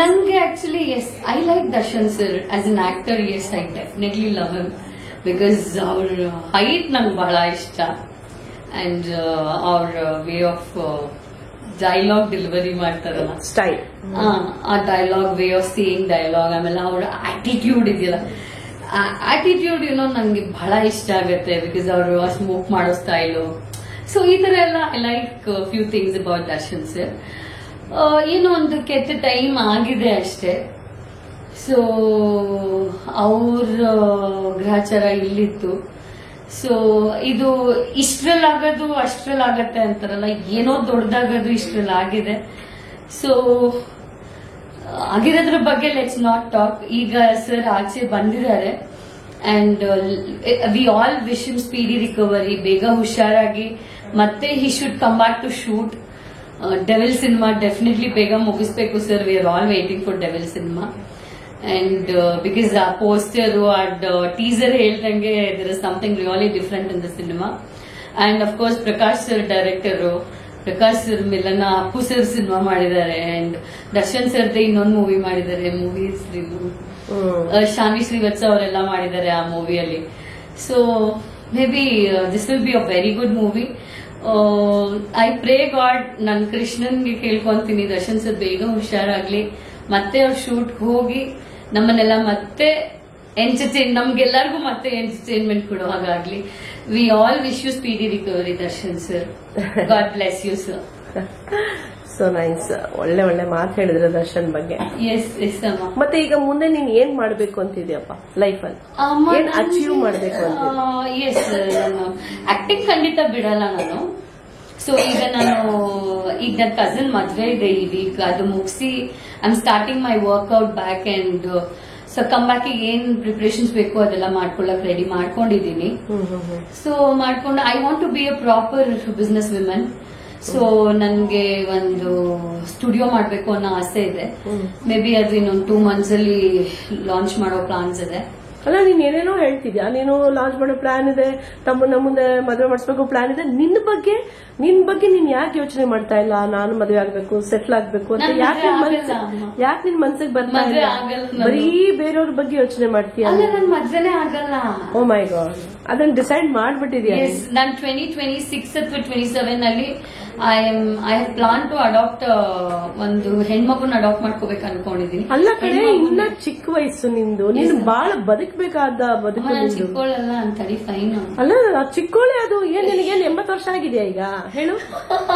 ನನ್ಗೆ actually yes, I like Darshan sir as an actor. Yes, I definitely love him because ಅವ್ರ ಹೈಟ್ ನಂಗೆ ಬಹಳ ಇಷ್ಟ. ಅಂಡ್ ಅವ್ರ ವೇ ಆಫ್ ಡೈಲಾಗ್ ಡೆಲಿವರಿ ಮಾಡ್ತಾರಲ್ಲ, ಸ್ಟೈಲ್, ಆ dialogue, way of saying dialogue, ಆಮೇಲೆ ಅವ್ರ ಆಟಿಟ್ಯೂಡ್ ಇದೆಯಲ್ಲ, ಆಟಿಟ್ಯೂಡ್ ನಂಗೆ ಬಹಳ ಇಷ್ಟ ಆಗುತ್ತೆ. ಬಿಕಾಸ್ ಅವರು ಸ್ಮೋಕ್ ಮಾಡೋ ಸ್ಟೈಲು. ಸೊ ಈ ತರ ಎಲ್ಲ I like few things about Darshan sir. ಏನೋ ಒಂದು ಕೆಟ್ಟ ಟೈಮ್ ಆಗಿದೆ ಅಷ್ಟೇ. ಸೊ ಅವ್ರ ಗ್ರಹಚಾರ ಇಲ್ಲಿತ್ತು. ಸೊ ಇದು ಇಷ್ಟ್ರಲ್ಲಾಗೋದು ಅಷ್ಟ್ರಲ್ಲಾಗತ್ತೆ ಅಂತಾರಲ್ಲ, ಏನೋ ದೊಡ್ಡದಾಗೋದು ಇಷ್ಟ್ರಲ್ಲಿ ಆಗಿದೆ. ಸೊ ಆಗಿರೋದ್ರ ಬಗ್ಗೆ ಲೆಟ್ಸ್ ನಾಟ್ ಟಾಕ್. ಈಗ ಸರ್ ಆಚೆ ಬಂದಿದ್ದಾರೆ and we all wish him speedy recovery. ಬೇಗ ಹುಷಾರಾಗಿ ಮತ್ತೆ he should come back to shoot Devil cinema. Definitely ಬೇಗ ಮುಗಿಸ್ಬೇಕು sir. We are all waiting for Devil cinema. And because ಆ ಪೋಸ್ಟರ್ ಅಂಡ್ ಟೀಸರ್ ಹೇಳ್ದಂಗೆ there is something really different in the cinema. And of course Prakash sir director, Prakash sir Milana, Appu sir cinema ಮಾಡಿದ್ದಾರೆ. ಅಂಡ್ ದರ್ಶನ್ ಸರ್ದೇ ಇನ್ನೊಂದು ಮೂವಿ ಮಾಡಿದ್ದಾರೆ. ಮೂವಿ ಶಾನ್ವಿ ಶ್ರೀವತ್ಸ ಅವರೆಲ್ಲ ಮಾಡಿದ್ದಾರೆ ಆ ಮೂವಿಯಲ್ಲಿ. So may be this will be a very good movie. I pray God, ನನ್ ಕೃಷ್ಣನ್ಗೆ ಕೇಳ್ಕೊಂತೀನಿ ದರ್ಶನ್ ಸರ್ ಬೇಗ ಹುಷಾರಾಗ್ಲಿ, ಮತ್ತೆ ಅವ್ರ ಶೂಟ್ ಹೋಗಿ ನಮ್ಮನ್ನೆಲ್ಲ ಮತ್ತೆ ನಮ್ಗೆಲ್ಲರಿಗೂ ಮತ್ತೆ ಎಂಟರ್ಟೈನ್ಮೆಂಟ್ ಕೊಡೋ ಹಾಗಾಗ್ಲಿ. We all wish you speedy recovery Darshan sir. God bless you sir. So nice. ಒಳ್ಳೆ ಒಳ್ಳೆ ಮಾತು ಹೇಳಿದ್ರೆ ದರ್ಶನ್ ಬಗ್ಗೆ. ಎಸ್ ಎಸ್ ಅಮ್ಮ. ಮತ್ತೆ ಈಗ ಮುಂದೆ ನೀನ್ ಏನ್ ಮಾಡ್ಬೇಕು ಅಂತಿದ್ಯಪ್ಪ ಲೈಫಲ್ಲಿ? ಏನ್ ಅಚೀವ್ ಮಾಡ್ಬೇಕು ಅಂತ? ಎಸ್, ಆಕ್ಟಿಂಗ್ ಖಂಡಿತ ಬಿಡಲ್ಲ ನಾನು. ಸೊ ಈಗ ನನ್ನ ಕಸಿನ್ ಮದ್ವೆ ಇದೆ ಈ ವೀಕ್. ಅದು ಮುಗಿಸಿ I am starting my workout back and so come back ಏನ್ ಪ್ರಿಪರೇಷನ್ಸ್ ಬೇಕು ಅದೆಲ್ಲ ಮಾಡ್ಕೊಳ್ಳಕ್ ರೆಡಿ ಮಾಡ್ಕೊಂಡಿದೀನಿ. ಸೊ ಮಾಡ್ಕೊಂಡು I want to be a proper business women. ಸೊ ನನ್ಗೆ ಒಂದು ಸ್ಟುಡಿಯೋ ಮಾಡ್ಬೇಕು ಅನ್ನೋ ಆಸೆ ಇದೆ. ಮೇ ಬಿ ಅದು ಇನ್ನೊಂದು 2 months ಅಲ್ಲಿ ಲಾಂಚ್ ಮಾಡೋ ಪ್ಲಾನ್ಸ್ ಇದೆ. ಅಲ್ಲ ನೀನ್ ಏನೇನೋ ಹೇಳ್ತಿದ್ಯಾ, ನೀನು ಲಾಂಚ್ ಮಾಡೋ ಪ್ಲಾನ್ ಇದೆ, ತಮ್ಮನ್ನ ಮುಂದೆ ಮದುವೆ ಮಾಡಿಸ್ಬೇಕು ಪ್ಲಾನ್ ಇದೆ, ನಿನ್ ಬಗ್ಗೆ ನೀನ್ ಯಾಕೆ ಯೋಚನೆ ಮಾಡ್ತಾ ಇಲ್ಲ? ನಾನು ಮದುವೆ ಆಗ್ಬೇಕು, ಸೆಟ್ಲ್ ಆಗ್ಬೇಕು ಅಂತ ಯಾಕೆ ನಿನ್ ಮನ್ಸಿಗೆ ಬರ್ತಾ ಇಲ್ಲ? ಬರೀ ಬೇರೆಯವ್ರ ಬಗ್ಗೆ ಯೋಚನೆ ಮಾಡ್ತೀಯ? ನನ್ ಮದ್ವೆನೇ ಆಗಲ್ಲ. ಓ ಮೈ ಗಾಡ್, ಅದನ್ನ ಡಿಸೈಡ್ ಮಾಡ್ಬಿಟ್ಟಿದ್ಯಾ? ನಾನು 2026 ಅಥವಾ 27 ಅಲ್ಲಿ I have plan to adopt ಒಂದು ಹೆಣ್ಮಗುನ ಅಡಾಪ್ಟ್ ಮಾಡ್ಕೋಬೇಕು ಅನ್ಕೊಂಡಿದೀನಿ. ಅಲ್ಲ ಕಡೆ, ಇನ್ನ ಚಿಕ್ಕ ವಯಸ್ಸು ನಿಂದು, ನೀನು ಬಹಳ ಬದುಕಬೇಕಾದ ಬದುಕು. ಚಿಕ್ಕೋಳಲ್ಲ ಅಂತಡಿ ಫೈನ್. ಅಲ್ಲ ಚಿಕ್ಕೋಳೆ, ಅದು ಏನ್ ನಿನಗೇನು 80 ವರ್ಷ ಆಗಿದೆಯಾ ಈಗ? ಹೇಳು,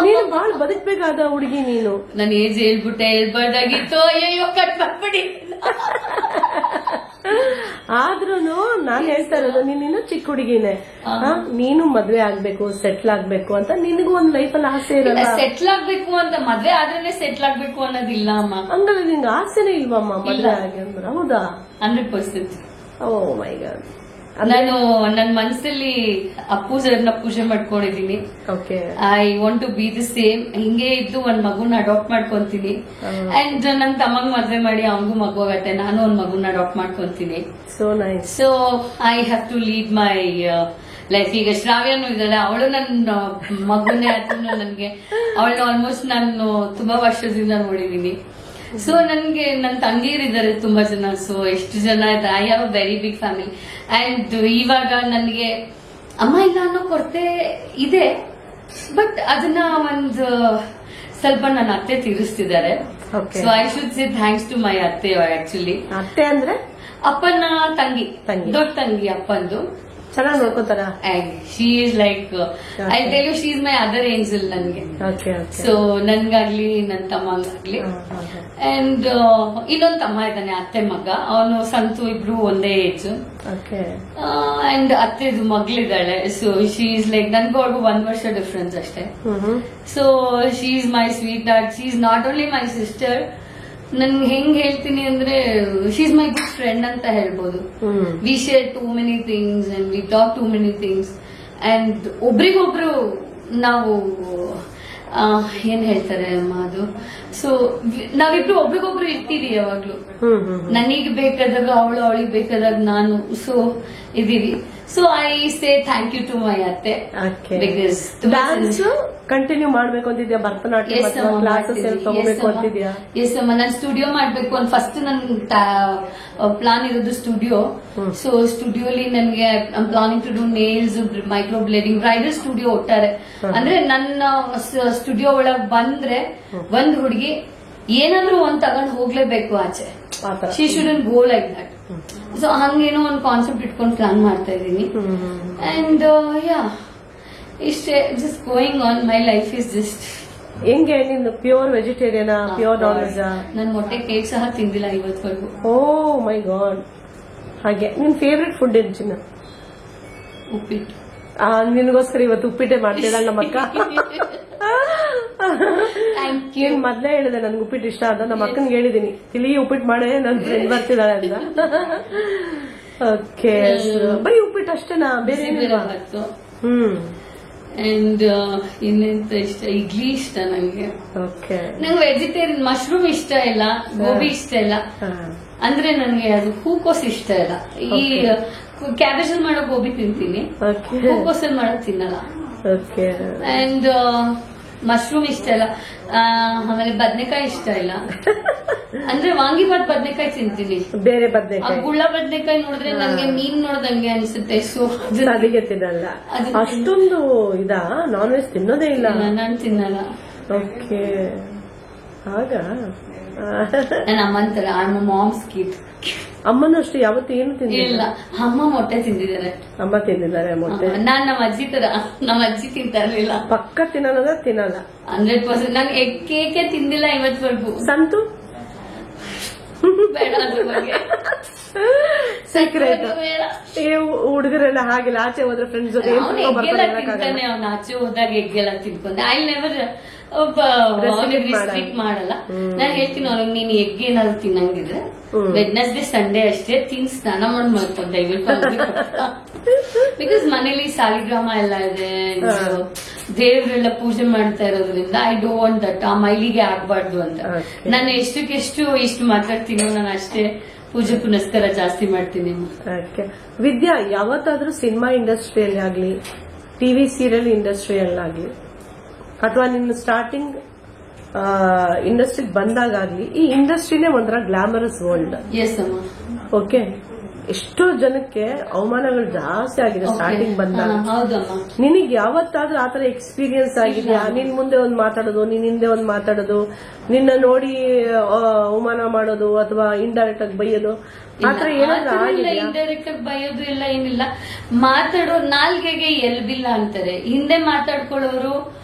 ನೀನು ಬಹಳ ಬದುಕಬೇಕಾದ ಹುಡುಗಿ ನೀನು. ನಾನು ಏಜ್ ಹೇಳ್ಬಾರ್ದಾಗಿತ್ತು, ಅಯ್ಯೋ ಕಟ್ ಮಾಡ್ಬಿಡಿ. ಆದ್ರೂ ನಾನ್ ಹೇಳ್ತಾ ಇರೋದು, ನೀನಿನ್ನ ಚಿಕ್ಕ ಹುಡುಗಿನೇ, ನೀನು ಮದ್ವೆ ಆಗ್ಬೇಕು, ಸೆಟ್ಲ್ ಆಗ್ಬೇಕು ಅಂತ ನಿನಗೂ ಒಂದ್ ಲೈಫಲ್ಲಿ ಆಸೆ ಇರಲ್ಲ? ಸೆಟ್ಲ್ ಆಗ್ಬೇಕು ಅಂತ ಮದ್ವೆ ಆದ್ರೇನೆ ಸೆಟ್ಲ್ ಆಗ್ಬೇಕು ಅನ್ನೋದಿಲ್ಲ ಅಮ್ಮ. ಹಂಗಲ್ಲ, ನಿಂಗೆ ಆಸೆನೇ ಇಲ್ವಮ್ಮ ಮದ್ವೆ ಆಗಿ ಅಂದ್ರೆ? ಹೌದಾ? 100%. Oh my God. ನಾನು ನನ್ನ ಮನಸ್ಸಲ್ಲಿ ಅಪ್ಪು ಸರ್ನ ಪೂಜೆ ಮಾಡ್ಕೊಂಡಿದೀನಿ. I want to be the same. ಹಿಂಗೆ ಇದ್ದು ಒಂದ್ ಮಗುನ ಅಡಾಪ್ಟ್ ಮಾಡ್ಕೊಂತೀನಿ. ಅಂಡ್ ನನ್ ತಮ್ಮಂಗ್ ಮದ್ವೆ ಮಾಡಿ ಅವನಿಗೂ ಮಗು ಆಗತ್ತೆ, ನಾನು ಒಂದ್ ಮಗುನ ಅಡಾಪ್ಟ್ ಮಾಡ್ಕೊಂತೀನಿ. So nice. So I have to lead my life. ಈಗ ಶ್ರಾವ್ಯನು ಇದ್ದಾಳೆ, ಅವಳು ನನ್ನ ಮಗುನೇ ಆದ್ರೂ ನನ್ಗೆ ಅವಳನ್ನ ಆಲ್ಮೋಸ್ಟ್ ನಾನು ತುಂಬಾ ವರ್ಷದಿಂದ ನೋಡಿದೀನಿ. ಸೊ ನನ್ಗೆ ನನ್ನ ತಂಗಿಯರಿದ್ದಾರೆ ತುಂಬಾ ಜನ. ಸೊ ಎಷ್ಟು ಜನ ಇದೆ, I have a very big family. And ಇವಾಗ ನನಗೆ ಅಮ್ಮ ಇಲ್ಲ ಅನ್ನೋ ಕೊರತೆ ಇದೆ, ಬಟ್ ಅದನ್ನ ಒಂದು ಸ್ವಲ್ಪ ನನ್ನ ಅತ್ತೆ ತೀರಿಸ್ತಿದ್ದಾರೆ. So I should say thanks to my ಅತ್ತೆ. ಆಕ್ಚುಲಿ ಅತ್ತೆ ಅಂದ್ರೆ ಅಪ್ಪನ ತಂಗಿ, ದೊಡ್ಡ ತಂಗಿ ಅಪ್ಪಂದು. ಚೆನ್ನಾಗಿ ನೋಡ್ಕೋತಾರ. She is like, I tell you, she is my other angel ನನ್ಗೆ. ಸೊ ನನ್ಗಾಗ್ಲಿ ನನ್ನ ತಮ್ಮಂಗಾಗ್ಲಿ. ಅಂಡ್ ಇನ್ನೊಂದ್ ತಮ್ಮ ಇದ್ದಾನೆ, ಅತ್ತೆ ಮಗ, ಅವನು ಸಂತು, ಇಬ್ರು ಒಂದೇ ಏಜ್. ಅಂಡ್ ಅತ್ತೆದು ಮಗಳಿದ್ದಾಳೆ. ಸೊ ಶಿ ಈಸ್ ಲೈಕ್, ನನ್ಗೂ ಅವ್ರಿಗೂ 1 ವರ್ಷ ಡಿಫ್ರೆನ್ಸ್ ಅಷ್ಟೇ. So she is my sweetheart. She is not only my sister, ನನ್ಗೆ ಹೆಂಗ್ ಹೇಳ್ತೀನಿ ಅಂದ್ರೆ she is my good friend ಅಂತ ಹೇಳ್ಬೋದು. We share too many things and we talk too many things. And ಒಬ್ರಿಗೊಬ್ರು ನಾವು ಏನ್ ಹೇಳ್ತಾರೆ ಅಮ್ಮ ಅದು, ಸೊ ನಾವಿಬ್ರು ಒಬ್ರಿಗೊಬ್ರು ಇರ್ತೀವಿ ಯಾವಾಗ್ಲೂ. ನನಗೆ ಬೇಕಾದಾಗ ಅವಳು, ಅವಳಿಗೆ ಬೇಕಾದಾಗ ನಾನು. ಸೊ ಇದೀವಿ. So I say thank you to my ಅತ್ತೆ. ಬಿಕಾಸ್ ಡಾನ್ಸ್ ಕಂಟಿನ್ಯೂ ಮಾಡ್ಬೇಕು ಅಂತಿದ್ಯಾ? ಭರತನಾಟ್ಯ ಕ್ಲಾಸಸ್ ತಗೋಬೇಕು ಅಂತಿದ್ಯಾ? ಎಸ್ ಅಮ್ಮ, ನಾನು ಸ್ಟುಡಿಯೋ ಮಾಡ್ಬೇಕು ಅಂತ ಫಸ್ಟ್ ನನ್ ಪ್ಲಾನ್ ಇರೋದು ಸ್ಟುಡಿಯೋ. ಸೊ ಸ್ಟುಡಿಯೋಲಿ ನನಗೆ planning to do nails, microblading, bridal studio ಒಟ್ಟಾರೆ. ಅಂದ್ರೆ ನನ್ನ ಸ್ಟುಡಿಯೋ ಒಳಗ್ ಬಂದ್ರೆ ಒಂದ್ ಹುಡುಗಿ ಏನಾದ್ರೂ ಒಂದ್ ತಗೊಂಡ್ ಹೋಗ್ಲೇಬೇಕು ಆಚೆ. She shouldn't go like that. So ಹಂಗೇನೋ ಒಂದು ಕಾನ್ಸೆಪ್ಟ್ ಇಟ್ಕೊಂಡು ಪ್ಲಾನ್ ಮಾಡ್ತಾ ಇದ್ದೀನಿ. ಅಂಡ್ ಯಾ, ಇಷ್ಟೇ, just going on. My life is just. ಹೆಂಗೆ ನಿಂದು pure vegetarian, pure non veg? ನನ್ ಮೊಟ್ಟೆ ಕೇಕ್ ಸಹ ತಿಂದಿಲ್ಲ ಇವತ್ತವರೆಗೂ. ಓ ಮೈ ಗಾಡ್. ಹಾಗೆ ನಿನ್ ಫೇವ್ರೆಟ್ ಫುಡ್ ಏನ್ ಚಿನ್ನ? ಉಪ್ಪಿಟ್ಟು. ನಿನ್ಗೋಸ್ಕರ ಇವತ್ತು ಉಪ್ಪಿಟ್ಟೆ ಮಾಡ್ತಿದ್ದಾಳೆ ನಮ್ಮ ಅಕ್ಕ. ಮೊದ್ಲೇ ಹೇಳಿದೆ ನನ್ಗೆ ಉಪ್ಪಿಟ್ಟು ಇಷ್ಟ ಅಂತ. ನಮ್ಮ ಅಕ್ಕನ್ಗೆ ಹೇಳಿದೀನಿ, ತಿಳಿ ಉಪ್ಪಿಟ್ಟು ಮಾಡೇ ನನ್ ಫ್ರೆಂಡ್ ಬರ್ತಿದ್ದಾಳೆ ಅಂತ. ಓಕೆ, ಬರೀ ಉಪ್ಪಿಟ್ಟು ಅಷ್ಟೇನಾ? ಬೇರೆ ಅಂಡ್ ಇನ್ನೆಂತ ಇಷ್ಟ? ಇಡ್ಲಿ ಇಷ್ಟ ನಂಗೆ. ನಂಗೆ ವೆಜಿಟೇರಿಯನ್ ಮಶ್ರೂಮ್ ಇಷ್ಟ ಇಲ್ಲ, ಗೋಬಿ ಇಷ್ಟ ಇಲ್ಲ. ಅಂದ್ರೆ ನನ್ಗೆ ಅದು ಹೂಕೋಸ್ ಇಷ್ಟ ಇಲ್ಲ. ಈ ಕ್ಯಾಬೇಜ್ ಅಲ್ಲಿ ಮಾಡೋ ಗೋಬಿ ತಿಂತೀನಿ, ಹೂಕೋಸ್ ಅಲ್ಲಿ ಮಾಡೋದು ತಿನ್ನಲ್ಲ. ಅಂಡ್ ಮಶ್ರೂಮ್ ಇಷ್ಟ ಇಲ್ಲ. ಆಮೇಲೆ ಬದ್ನೆಕಾಯಿ ಇಷ್ಟ ಇಲ್ಲ. ಅಂದ್ರೆ ವಾಂಗಿಬಾತ್ ಬದ್ನೆಕಾಯಿ ತಿಂತೀನಿ, ಬೇರೆ ಬದ್ನೆಕಾಯಿ. ಗುಳ್ಳ ಬದ್ನೆಕಾಯಿ ನೋಡಿದ್ರೆ ನಂಗೆ ಮೀನ್ ನೋಡ್ದಂಗೆ ಅನ್ಸುತ್ತೆ. ಸೊ ಅದಕ್ಕೆ ತಿನ್ನಲ್ಲ. ಅಷ್ಟೊಂದು ಇದ ನಾನ್ ವೆಜ್ ತಿನ್ನೋದೇ ಇಲ್ಲ. ನಾನು ತಿನ್ನಲ್ಲ. ಓಕೆ, ಆಗ ನನ್ನ ಅಮ್ಮನ ತರ, ಅಮ್ಮ ಮಾಮ್ಸ್ ಕಿಡ್. ಅಮ್ಮನೂ ಅಷ್ಟೇ ಯಾವತ್ತು ಏನು ತಿಂದಿಲ್ಲ. ಅಮ್ಮ ಮೊಟ್ಟೆ ತಿಂದಿದ್ದಾರೆ. ಅಮ್ಮ ತಿಂದಿದ್ದಾರೆ ಮೊಟ್ಟೆ. ನಾನ್ ನಮ್ಮ ಅಜ್ಜಿ ತರ, ನಮ್ಮ ಅಜ್ಜಿ ತಿಂತಾ ಇರ್ಲಿಲ್ಲ. ಪಕ್ಕ ತಿನ್ನೋದ ತಿನ್ನಲ್ಲ 100%. ನಾನು ಎಗ್ ಕೇಕೆ ತಿಂದಿಲ್ಲ ಇವತ್ವರೆಗೂ. ಸಂತು ಬೇಡ ಅದ್ರ ಬಗ್ಗೆ ಸೀಕ್ರೆಟ್. ಹುಡುಗರೆಲ್ಲ ಹಾಗೆಲ್ಲ ಆಚೆ ಹೋದ್ರೆ ಫ್ರೆಂಡ್ಸ್ ಜೊತೆ ತಿಂತಾನೆ. ಅವ್ನ ಆಚೆ ಹೋದಾಗ ಎಗ್ಗೆಲ್ಲ ತಿನ್ಕೊಂಡೆ. ಐ ನೆವರ್ ರಿಸ್ಟ್ರಿಕ್ಟ್ ಮಾಡಲ್ಲ. ನಾನು ಹೇಳ್ತೀನಿ ಅವ್ನಿಗೆ, ನೀನ್ ಎಗ್ ಏನಾದ್ರು ತಿನ್ನಂಗಿದ್ರೆ ವೆಡ್ನೆಸ್ಡೇ ಸಂಡೇ ಅಷ್ಟೇ ತಿನ್, ಸ್ನಾನ ಮಾಡಿ ಮಾಡ್ಕೊಂಡ್ ದಯವಿಟ್ಟು. ಬಿಕಾಸ್ ಮನೇಲಿ ಸಾಲಿಗ್ರಾಮ ಎಲ್ಲ ಇದೆ, ದೇವ್ರೆಲ್ಲ ಪೂಜೆ ಮಾಡ್ತಾ ಇರೋದ್ರಿಂದ ಐ ಡೋಂಟ್ ವಾಂಟ್ ದಟ್. ಆ ಮೈಲಿಗೆ ಆಗ್ಬಾರ್ದು ಅಂತ. ನಾನು ಎಷ್ಟಕ್ಕೆಷ್ಟು ಇಷ್ಟು ಮಾತಾಡ್ತೀನೋ ನಾನು ಅಷ್ಟೇ ಪೂಜೆ ಪುನಸ್ಕಾರ ಜಾಸ್ತಿ ಮಾಡ್ತೀನಿ. ಓಕೆ. ವಿದ್ಯಾ, ಯಾವತ್ತಾದ್ರೂ ಸಿನಿಮಾ ಇಂಡಸ್ಟ್ರಿಯಲ್ಲಿ ಆಗ್ಲಿ, ಟಿವಿ ಸೀರಿಯಲ್ ಇಂಡಸ್ಟ್ರಿಯಲ್ಲಾಗ್ಲಿ, ಅಥವಾ ನಿನ್ನ ಸ್ಟಾರ್ಟಿಂಗ್ ಇಂಡಸ್ಟ್ರಿಗೆ ಬಂದಾಗ್ಲಿ, ಈ ಇಂಡಸ್ಟ್ರಿನೇ ಒಂಥರ ಗ್ಲಾಮರಸ್ ವರ್ಲ್ಡ್. ಎಸ್ ಅಮ್ಮ. ಓಕೆ. ಎಷ್ಟೋ ಜನಕ್ಕೆ ಅವಮಾನಗಳು ಜಾಸ್ತಿ ಆಗಿದೆ ಸ್ಟಾರ್ಟಿಂಗ್ ಬಂದಾಗ. ಹೌದಮ್ಮ. ನಿನಗೆ ಯಾವತ್ತಾದ್ರೂ ಆತರ ಎಕ್ಸ್ಪೀರಿಯನ್ಸ್ ಆಗಿದೆಯಾ? ನಿನ್ ಮುಂದೆ ಒಂದ್ ಮಾತಾಡೋದು, ನಿನ್ ಹಿಂದೆ ಒಂದ್ ಮಾತಾಡೋದು, ನಿನ್ನ ನೋಡಿ ಅವಮಾನ ಮಾಡೋದು ಅಥವಾ ಇಂಡೈರೆಕ್ಟ್ ಆಗಿ ಬೈಯೋದು, ಆತರ ಏನಾದ್ರೂ ಆಗಿದೆಯಾ? ಇಂಡೈರೆಕ್ಟ್ ಆಗಿ ಬೈಯೋದು ಇಲ್ಲ, ಏನಿಲ್ಲ. ಮಾತಾಡೋ ನಾಲ್ಗೆಗೆ ಎಲ್ಬಿಲ್ಲ ಅಂತಾರೆ. ಹಿಂದೆ ಮಾತಾಡ್ಕೊಳ್ಳೋರು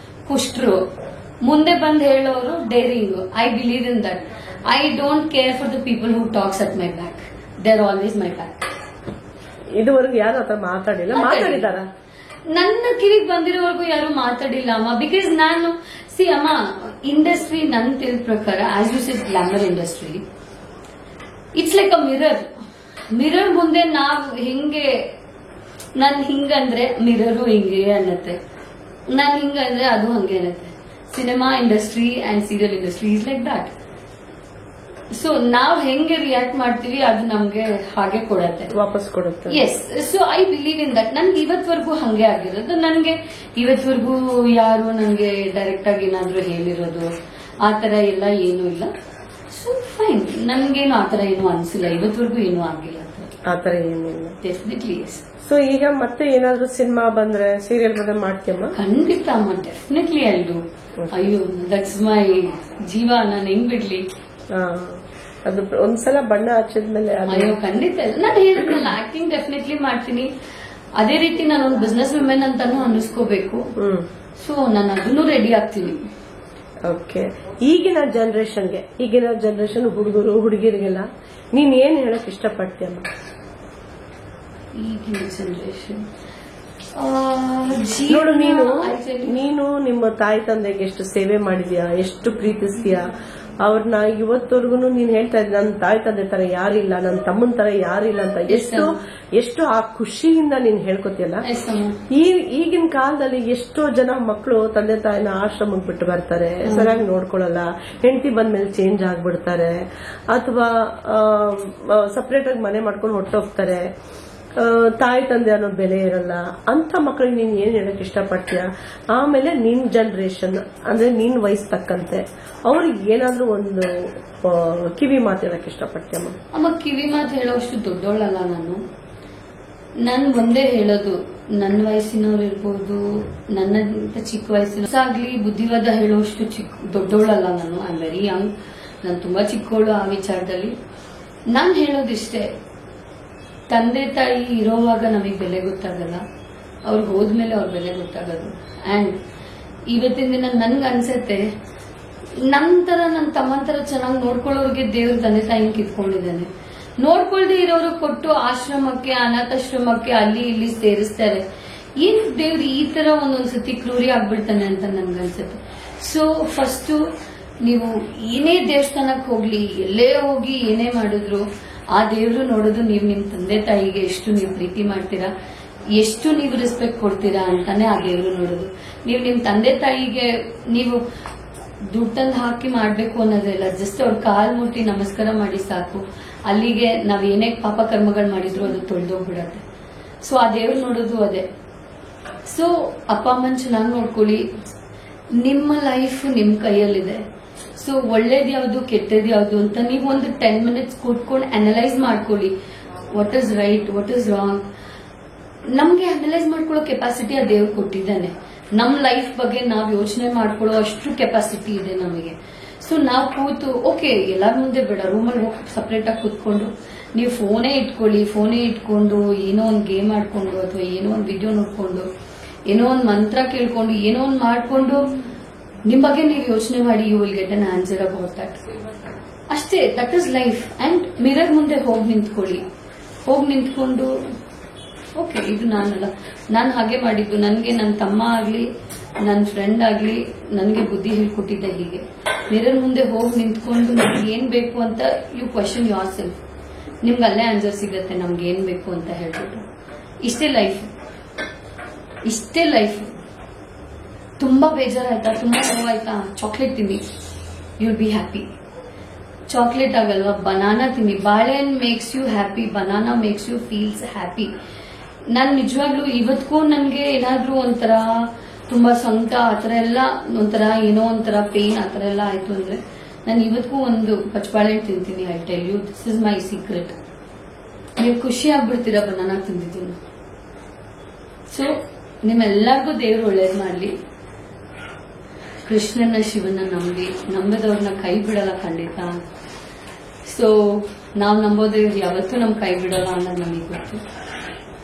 ಕುಷ್ಟ್ರು, ಮುಂದೆ ಬಂದ್ ಹೇಳೋರು daring. I believe in that. I don't care for the people who talks at my back. They are always my back. ಇದುವರೆಗೂ ಯಾರು ಆತರ ಮಾತಾಡಿಲ್ಲ? ಮಾತಾಡಿದಾರ? ನನ್ನ ಕಿವಿಗೆ ಬಂದಿರೋವರೆಗೂ ಯಾರು ಮಾತಾಡಿಲ್ಲ ಅಮ್ಮ. ಬಿಕಾಸ್ ನಾನು ಅಮ್ಮ, ಇಂಡಸ್ಟ್ರಿ ನನ್ ತಿಳಿದ ಪ್ರಕಾರ, as you said, glamour industry, it's like a mirror. Mirror ಮುಂದೆ ನಾವ್ ಹಿಂಗೆ, ನನ್ ಹಿಂಗಂದ್ರೆ ಮಿರರು ಹಿಂಗೆ ಅನ್ನತ್ತೆ, ನಾನ್ ಹಿಂಗಂದ್ರೆ ಅದು ಹಂಗೆ ಅನ್ನತ್ತೆ. Cinema industry and serial industry is like that. So ನಾವ್ ಹೆಂಗೆ ರಿಯಾಕ್ಟ್ ಮಾಡ್ತೀವಿ ಅದು ನಮ್ಗೆ ಹಾಗೆ ಕೊಡತ್ತೆ, ವಾಪಸ್ ಕೊಡುತ್ತೆ. Yes. So I believe in that. ನನ್ಗೆ ಇವತ್ವರೆಗೂ ಹಂಗೆ ಆಗಿರೋದು. ನನ್ಗೆ ಇವತ್ವರೆಗೂ ಯಾರು ನನ್ಗೆ ಡೈರೆಕ್ಟ್ ಆಗಿ ಏನಾದ್ರು ಹೇಳಿರೋದು ಆತರ ಎಲ್ಲ ಏನೂ ಇಲ್ಲ. ಸೊ ಫೈನ್, ನನ್ಗೇನು ಆತರ ಏನು ಅನ್ಸಿಲ್ಲ, ಇವತ್ವರೆಗೂ ಏನೂ ಆಗಿಲ್ಲ ಆತರ ಏನಿಲ್ಲ. Definitely yes. ಸೊ ಈಗ ಮತ್ತೆ ಏನಾದ್ರು ಸಿನಿಮಾ ಬಂದ್ರೆ, ಸೀರಿಯಲ್ ಬಂದ್ರೆ ಮಾಡ್ತೀಯಮ್ಮ? ಖಂಡಿತ ಅಮ್ಮ, ಡೆಫಿನೆಟ್ಲಿ ಅಲ್ದು. ಅಯ್ಯೋ, ದಟ್ಸ್ ಮೈ ಜೀವ, ನಾನು ಹೆಂಗ್ ಬಿಡ್ಲಿ? ಅದು ಒಂದ್ಸಲ ಬಣ್ಣ ಹಚ್ಚಿದ್ಮೇಲೆ ಅಯ್ಯೋ ಖಂಡಿತ. ನಾನು ಹೇಳಿದ್ನಲ್ಲ, ಆಕ್ಟಿಂಗ್ ಡೆಫಿನೆಟ್ಲಿ ಮಾಡ್ತೀನಿ. ಅದೇ ರೀತಿ ನಾನು ಒಂದು ಬಿಸ್ನೆಸ್ ವುಮೆನ್ ಅಂತಾನು ಅನ್ನಿಸ್ಕೋಬೇಕು. ಸೊ ನಾನು ಅದನ್ನು ರೆಡಿ ಆಗ್ತೀನಿ. ಓಕೆ. ಈಗಿನ ಜನರೇಷನ್ ಹುಡುಗರು ಹುಡುಗಿರಿಗೆಲ್ಲ ನೀನ್ ಏನ್ ಹೇಳಕ್ ಇಷ್ಟಪಡ್ತೀಯಮ್ಮ? ಈಗಿನ ಜನರೇಷನ್ ನೋಡು, ನೀನು ನಿಮ್ಮ ತಾಯಿ ತಂದೆಗೆ ಎಷ್ಟು ಸೇವೆ ಮಾಡಿದ್ಯಾ, ಎಷ್ಟು ಪ್ರೀತಿಸ್ತೀಯಾ ಅವ್ರನ್ನ. ಇವತ್ತವರೆಗೂ ನೀನ್ ಹೇಳ್ತಾ ಇದ್ದ, ನನ್ನ ತಾಯಿ ತಂದೆ ತರ ಯಾರಿಲ್ಲ, ನನ್ನ ತಮ್ಮನ ತರ ಯಾರಿಲ್ಲ ಅಂತ ಎಷ್ಟು ಆ ಖುಷಿಯಿಂದ ನೀನ್ ಹೇಳ್ಕೊತಿಯಲ್ಲ. ಈಗಿನ ಕಾಲದಲ್ಲಿ ಎಷ್ಟೋ ಜನ ಮಕ್ಕಳು ತಂದೆ ತಾಯಿನ ಆಶ್ರಮಕ್ಕೆ ಬಿಟ್ಟು ಬರ್ತಾರೆ, ಸರಿಯಾಗಿ ನೋಡ್ಕೊಳ್ಳಲ್ಲ, ಹೆಂಡತಿ ಬಂದ್ಮೇಲೆ ಚೇಂಜ್ ಆಗ್ಬಿಡ್ತಾರೆ, ಅಥವಾ ಸಪರೇಟ್ ಆಗಿ ಮನೆ ಮಾಡ್ಕೊಂಡು ಹೊರಟೋಗ್ತಾರೆ, ತಾಯಿ ತಂದೆ ಅನ್ನೋ ಬೆಲೆ ಇರಲ್ಲ. ಅಂತ ಮಕ್ಕಳಿಗೆ ನೀನ್ ಏನ್ ಹೇಳಕ್ ಇಷ್ಟಪಡ್ತೀಯ? ಆಮೇಲೆ ನಿನ್ ಜನರೇಷನ್ ಅಂದ್ರೆ ನಿನ್ ವಯಸ್ಸು ತಕ್ಕಂತೆ ಅವ್ರಿಗೆ ಏನಾದ್ರೂ ಒಂದು ಕಿವಿ ಮಾತು ಹೇಳಕ್ ಇಷ್ಟಪಡ್ತೀಯಮ್ಮ? ಅಮ್ಮ, ಕಿವಿ ಮಾತು ಹೇಳೋಷ್ಟು ದೊಡ್ಡೋಳಲ್ಲ ನನ್ ಒಂದೇ ಹೇಳೋದು, ನನ್ನ ವಯಸ್ಸಿನವ್ರು ಇರ್ಬೋದು, ನನ್ನಂತ ಚಿಕ್ಕ ವಯಸ್ಸಿನಾಗ್ಲಿ ಬುದ್ಧಿವಾದ ಹೇಳೋಷ್ಟು ದೊಡ್ಡೋಳಲ್ಲ ನಾನು. I am very Young. ನಾನು ತುಂಬಾ ಚಿಕ್ಕವಳು ಆ ವಿಚಾರದಲ್ಲಿ. ನಾನ್ ಹೇಳೋದಿಷ್ಟೇ, ತಂದೆ ತಾಯಿ ಇರೋವಾಗ ನಮಗೆ ಬೆಲೆ ಗೊತ್ತಾಗಲ್ಲ, ಅವ್ರಿಗೆ ಹೋದ್ಮೇಲೆ ಅವ್ರ ಬೆಲೆ ಗೊತ್ತಾಗೋದು. ಅಂಡ್ ಇವತ್ತಿನ ದಿನ ನನ್ಗೆ ಅನ್ಸತ್ತೆ, ನಂತರ ನನ್ನ ತಮ್ಮನ ತರ ಚೆನ್ನಾಗಿ ನೋಡ್ಕೊಳ್ಳೋರಿಗೆ ದೇವ್ರ ತಂದೆ ತಾಯಿ ಕಿತ್ಕೊಂಡಿದ್ದಾನೆ. ನೋಡ್ಕೊಳ್ದೆ ಇರೋರು ಕೊಟ್ಟು ಆಶ್ರಮಕ್ಕೆ, ಅನಾಥಾಶ್ರಮಕ್ಕೆ, ಅಲ್ಲಿ ಇಲ್ಲಿ ಸೇರಿಸ್ತಾರೆ. ಏನ್ ದೇವ್ರು ಈ ತರ ಒಂದೊಂದ್ಸತಿ ಕ್ರೂರಿ ಆಗ್ಬಿಡ್ತಾನೆ ಅಂತ ನನ್ಗನ್ಸುತ್ತೆ. ಸೊ ಫಸ್ಟ್ ನೀವು ಏನೇ ದೇವಸ್ಥಾನಕ್ಕೆ ಹೋಗ್ಲಿ, ಎಲ್ಲೇ ಹೋಗಿ ಏನೇ ಮಾಡಿದ್ರು, ಆ ದೇವ್ರು ನೋಡೋದು ನೀವು ನಿಮ್ ತಂದೆ ತಾಯಿಗೆ ಎಷ್ಟು ನೀವು ಪ್ರೀತಿ ಮಾಡ್ತೀರಾ, ಎಷ್ಟು ನೀವು ರೆಸ್ಪೆಕ್ಟ್ ಕೊಡ್ತೀರಾ ಅಂತಾನೆ ಆ ದೇವ್ರು ನೋಡೋದು. ನೀವು ನಿಮ್ ತಂದೆ ತಾಯಿಗೆ ನೀವು ದುಡ್ಡು ತಂದು ಹಾಕಿ ಮಾಡ್ಬೇಕು ಅನ್ನೋದಿಲ್ಲ, ಜಸ್ಟ್ ಅವ್ರ ಕಾಲ್ ಮುಟ್ಟಿ ನಮಸ್ಕಾರ ಮಾಡಿ ಸಾಕು. ಅಲ್ಲಿಗೆ ನಾವ್ ಏನೇ ಪಾಪ ಕರ್ಮಗಳು ಮಾಡಿದ್ರು ಅದು ತೊಳೆದೋಗ್ಬಿಡತ್ತೆ. ಸೊ ಆ ದೇವ್ರು ನೋಡೋದು ಅದೇ. ಸೊ ಅಪ್ಪ ಅಮ್ಮನ್ ಚೆನ್ನಾಗಿ ನೋಡ್ಕೊಳ್ಳಿ. ನಿಮ್ಮ ಲೈಫ್ ನಿಮ್ ಕೈಯಲ್ಲಿದೆ. ಸೊ ಒಳ್ಳೇದ್ ಯಾವ್ದು ಕೆಟ್ಟದ್ ಯಾವ್ದು ಅಂತ ನೀವು ಒಂದು 10 minutes ಕೂತ್ಕೊಂಡು ಅನಲೈಸ್ ಮಾಡ್ಕೊಳ್ಳಿ. What is right, what is wrong. ನಮ್ಗೆ ಅನಲೈಸ್ ಮಾಡ್ಕೊಳ್ಳೋ ಕೆಪಾಸಿಟಿ ಆ ದೇವ್ರು ಕೊಟ್ಟಿದ್ದಾನೆ. ನಮ್ ಲೈಫ್ ಬಗ್ಗೆ ನಾವ್ ಯೋಚನೆ ಮಾಡ್ಕೊಳ್ಳೋ ಅಷ್ಟು ಕೆಪಾಸಿಟಿ ಇದೆ ನಮಗೆ. ಸೊ ನಾವ್ ಕೂತು, ಓಕೆ ಎಲ್ಲಾರ ಮುಂದೆ ಬೇಡ, ರೂಮಲ್ಲಿ ಹೋಗಿ ಸಪರೇಟ್ ಆಗಿ ಕೂತ್ಕೊಂಡು ನೀವು ಫೋನೇ ಇಟ್ಕೊಂಡು ಏನೋ ಒಂದು ಗೇಮ್ ಆಡ್ಕೊಂಡು, ಅಥವಾ ಏನೋ ಒಂದು ವಿಡಿಯೋ ನೋಡ್ಕೊಂಡು, ಏನೋ ಒಂದು ಮಂತ್ರ ಕೇಳ್ಕೊಂಡು, ಏನೋ ಒಂದು ಮಾಡ್ಕೊಂಡು ನಿಮ್ ಬಗ್ಗೆ ನೀವು ಯೋಚನೆ ಮಾಡಿ, you will get an answer about that. ಅಷ್ಟೇ, that is life. And mirror ಮುಂದೆ ಹೋಗಿ ನಿಂತ್ಕೊಂಡು ಓಕೆ ಇದು ನಾನಲ್ಲ, ನಾನು ಹಾಗೆ ಮಾಡಿದ್ದು. ನನ್ಗೆ ನನ್ನ ತಮ್ಮ ಆಗ್ಲಿ, ನನ್ನ ಫ್ರೆಂಡ್ ಆಗ್ಲಿ ನನ್ಗೆ ಬುದ್ಧಿ ಹೇಳ್ಕೊಟ್ಟಿದ್ದೆ ಹೀಗೆ. ಮಿರರ್ ಮುಂದೆ ಹೋಗಿ ನಿಂತ್ಕೊಂಡು ನಮ್ಗೆ ಏನ್ ಬೇಕು ಅಂತ ಯು ಕ್ವಶನ್ ಯೋರ್ ಸೆಲ್ಫ್. ನಿಮ್ಗೆ ಅಲ್ಲೇ ಆನ್ಸರ್ ಸಿಗತ್ತೆ ನಮ್ಗೆ ಏನ್ ಬೇಕು ಅಂತ ಹೇಳ್ಬಿಟ್ಟು. ಇಷ್ಟೇ ಲೈಫ್. ತುಂಬಾ ಬೇಜಾರಾಯ್ತಾ, ತುಂಬಾ ನೋವಾಯ್ತಾ, ಚಾಕ್ಲೇಟ್ ತಿನ್ನಿ, you will be happy. Chocolate ಆಗಲ್ವಾ, ಬನಾನಾ ತಿನ್ನಿ. ಬಾಳೆಹಣ್ಣು makes you happy, banana makes you feels happy. ನಾನು ನಿಜವಾಗ್ಲೂ ಇವತ್ತಿಗೂ ನನಗೆ ಏನಾದ್ರೂ ಒಂಥರ ತುಂಬಾ ಸಂಕಟ ಆತರ ಎಲ್ಲ ಒಂಥರ ಏನೋ ಒಂಥರ ಪೇನ್ ಆತರ ಎಲ್ಲ ಆಯ್ತು ಅಂದ್ರೆ ನಾನು ಇವತ್ತಿಗೂ ಒಂದು ಪಚ್ಚಬಾಳೆಹಣ್ಣು ತಿಂತೀನಿ. I tell you, this is my secret. ನೀವು ಖುಷಿ ಆಗ್ಬಿಡ್ತೀರಾ ಬನಾನಾ ತಿಂದಿದ್ದೀನಿ. ಸೊ ನಿಮ್ಮೆಲ್ಲರಿಗೂ ದೇವ್ರು ಒಳ್ಳೇದ್ ಮಾಡ್ಲಿ. ಕೃಷ್ಣನ ಶಿವನ ನಂಬಿದವ್ರನ್ನ ಕೈ ಬಿಡಲ್ಲ ಖಂಡಿತ. ಸೊ ನಾವು ನಂಬೋದೇ ಯಾವತ್ತೂ ನಮ್ ಕೈ ಬಿಡಲ್ಲ ಅನ್ನೋದು ನಮಗೆ ಗೊತ್ತು.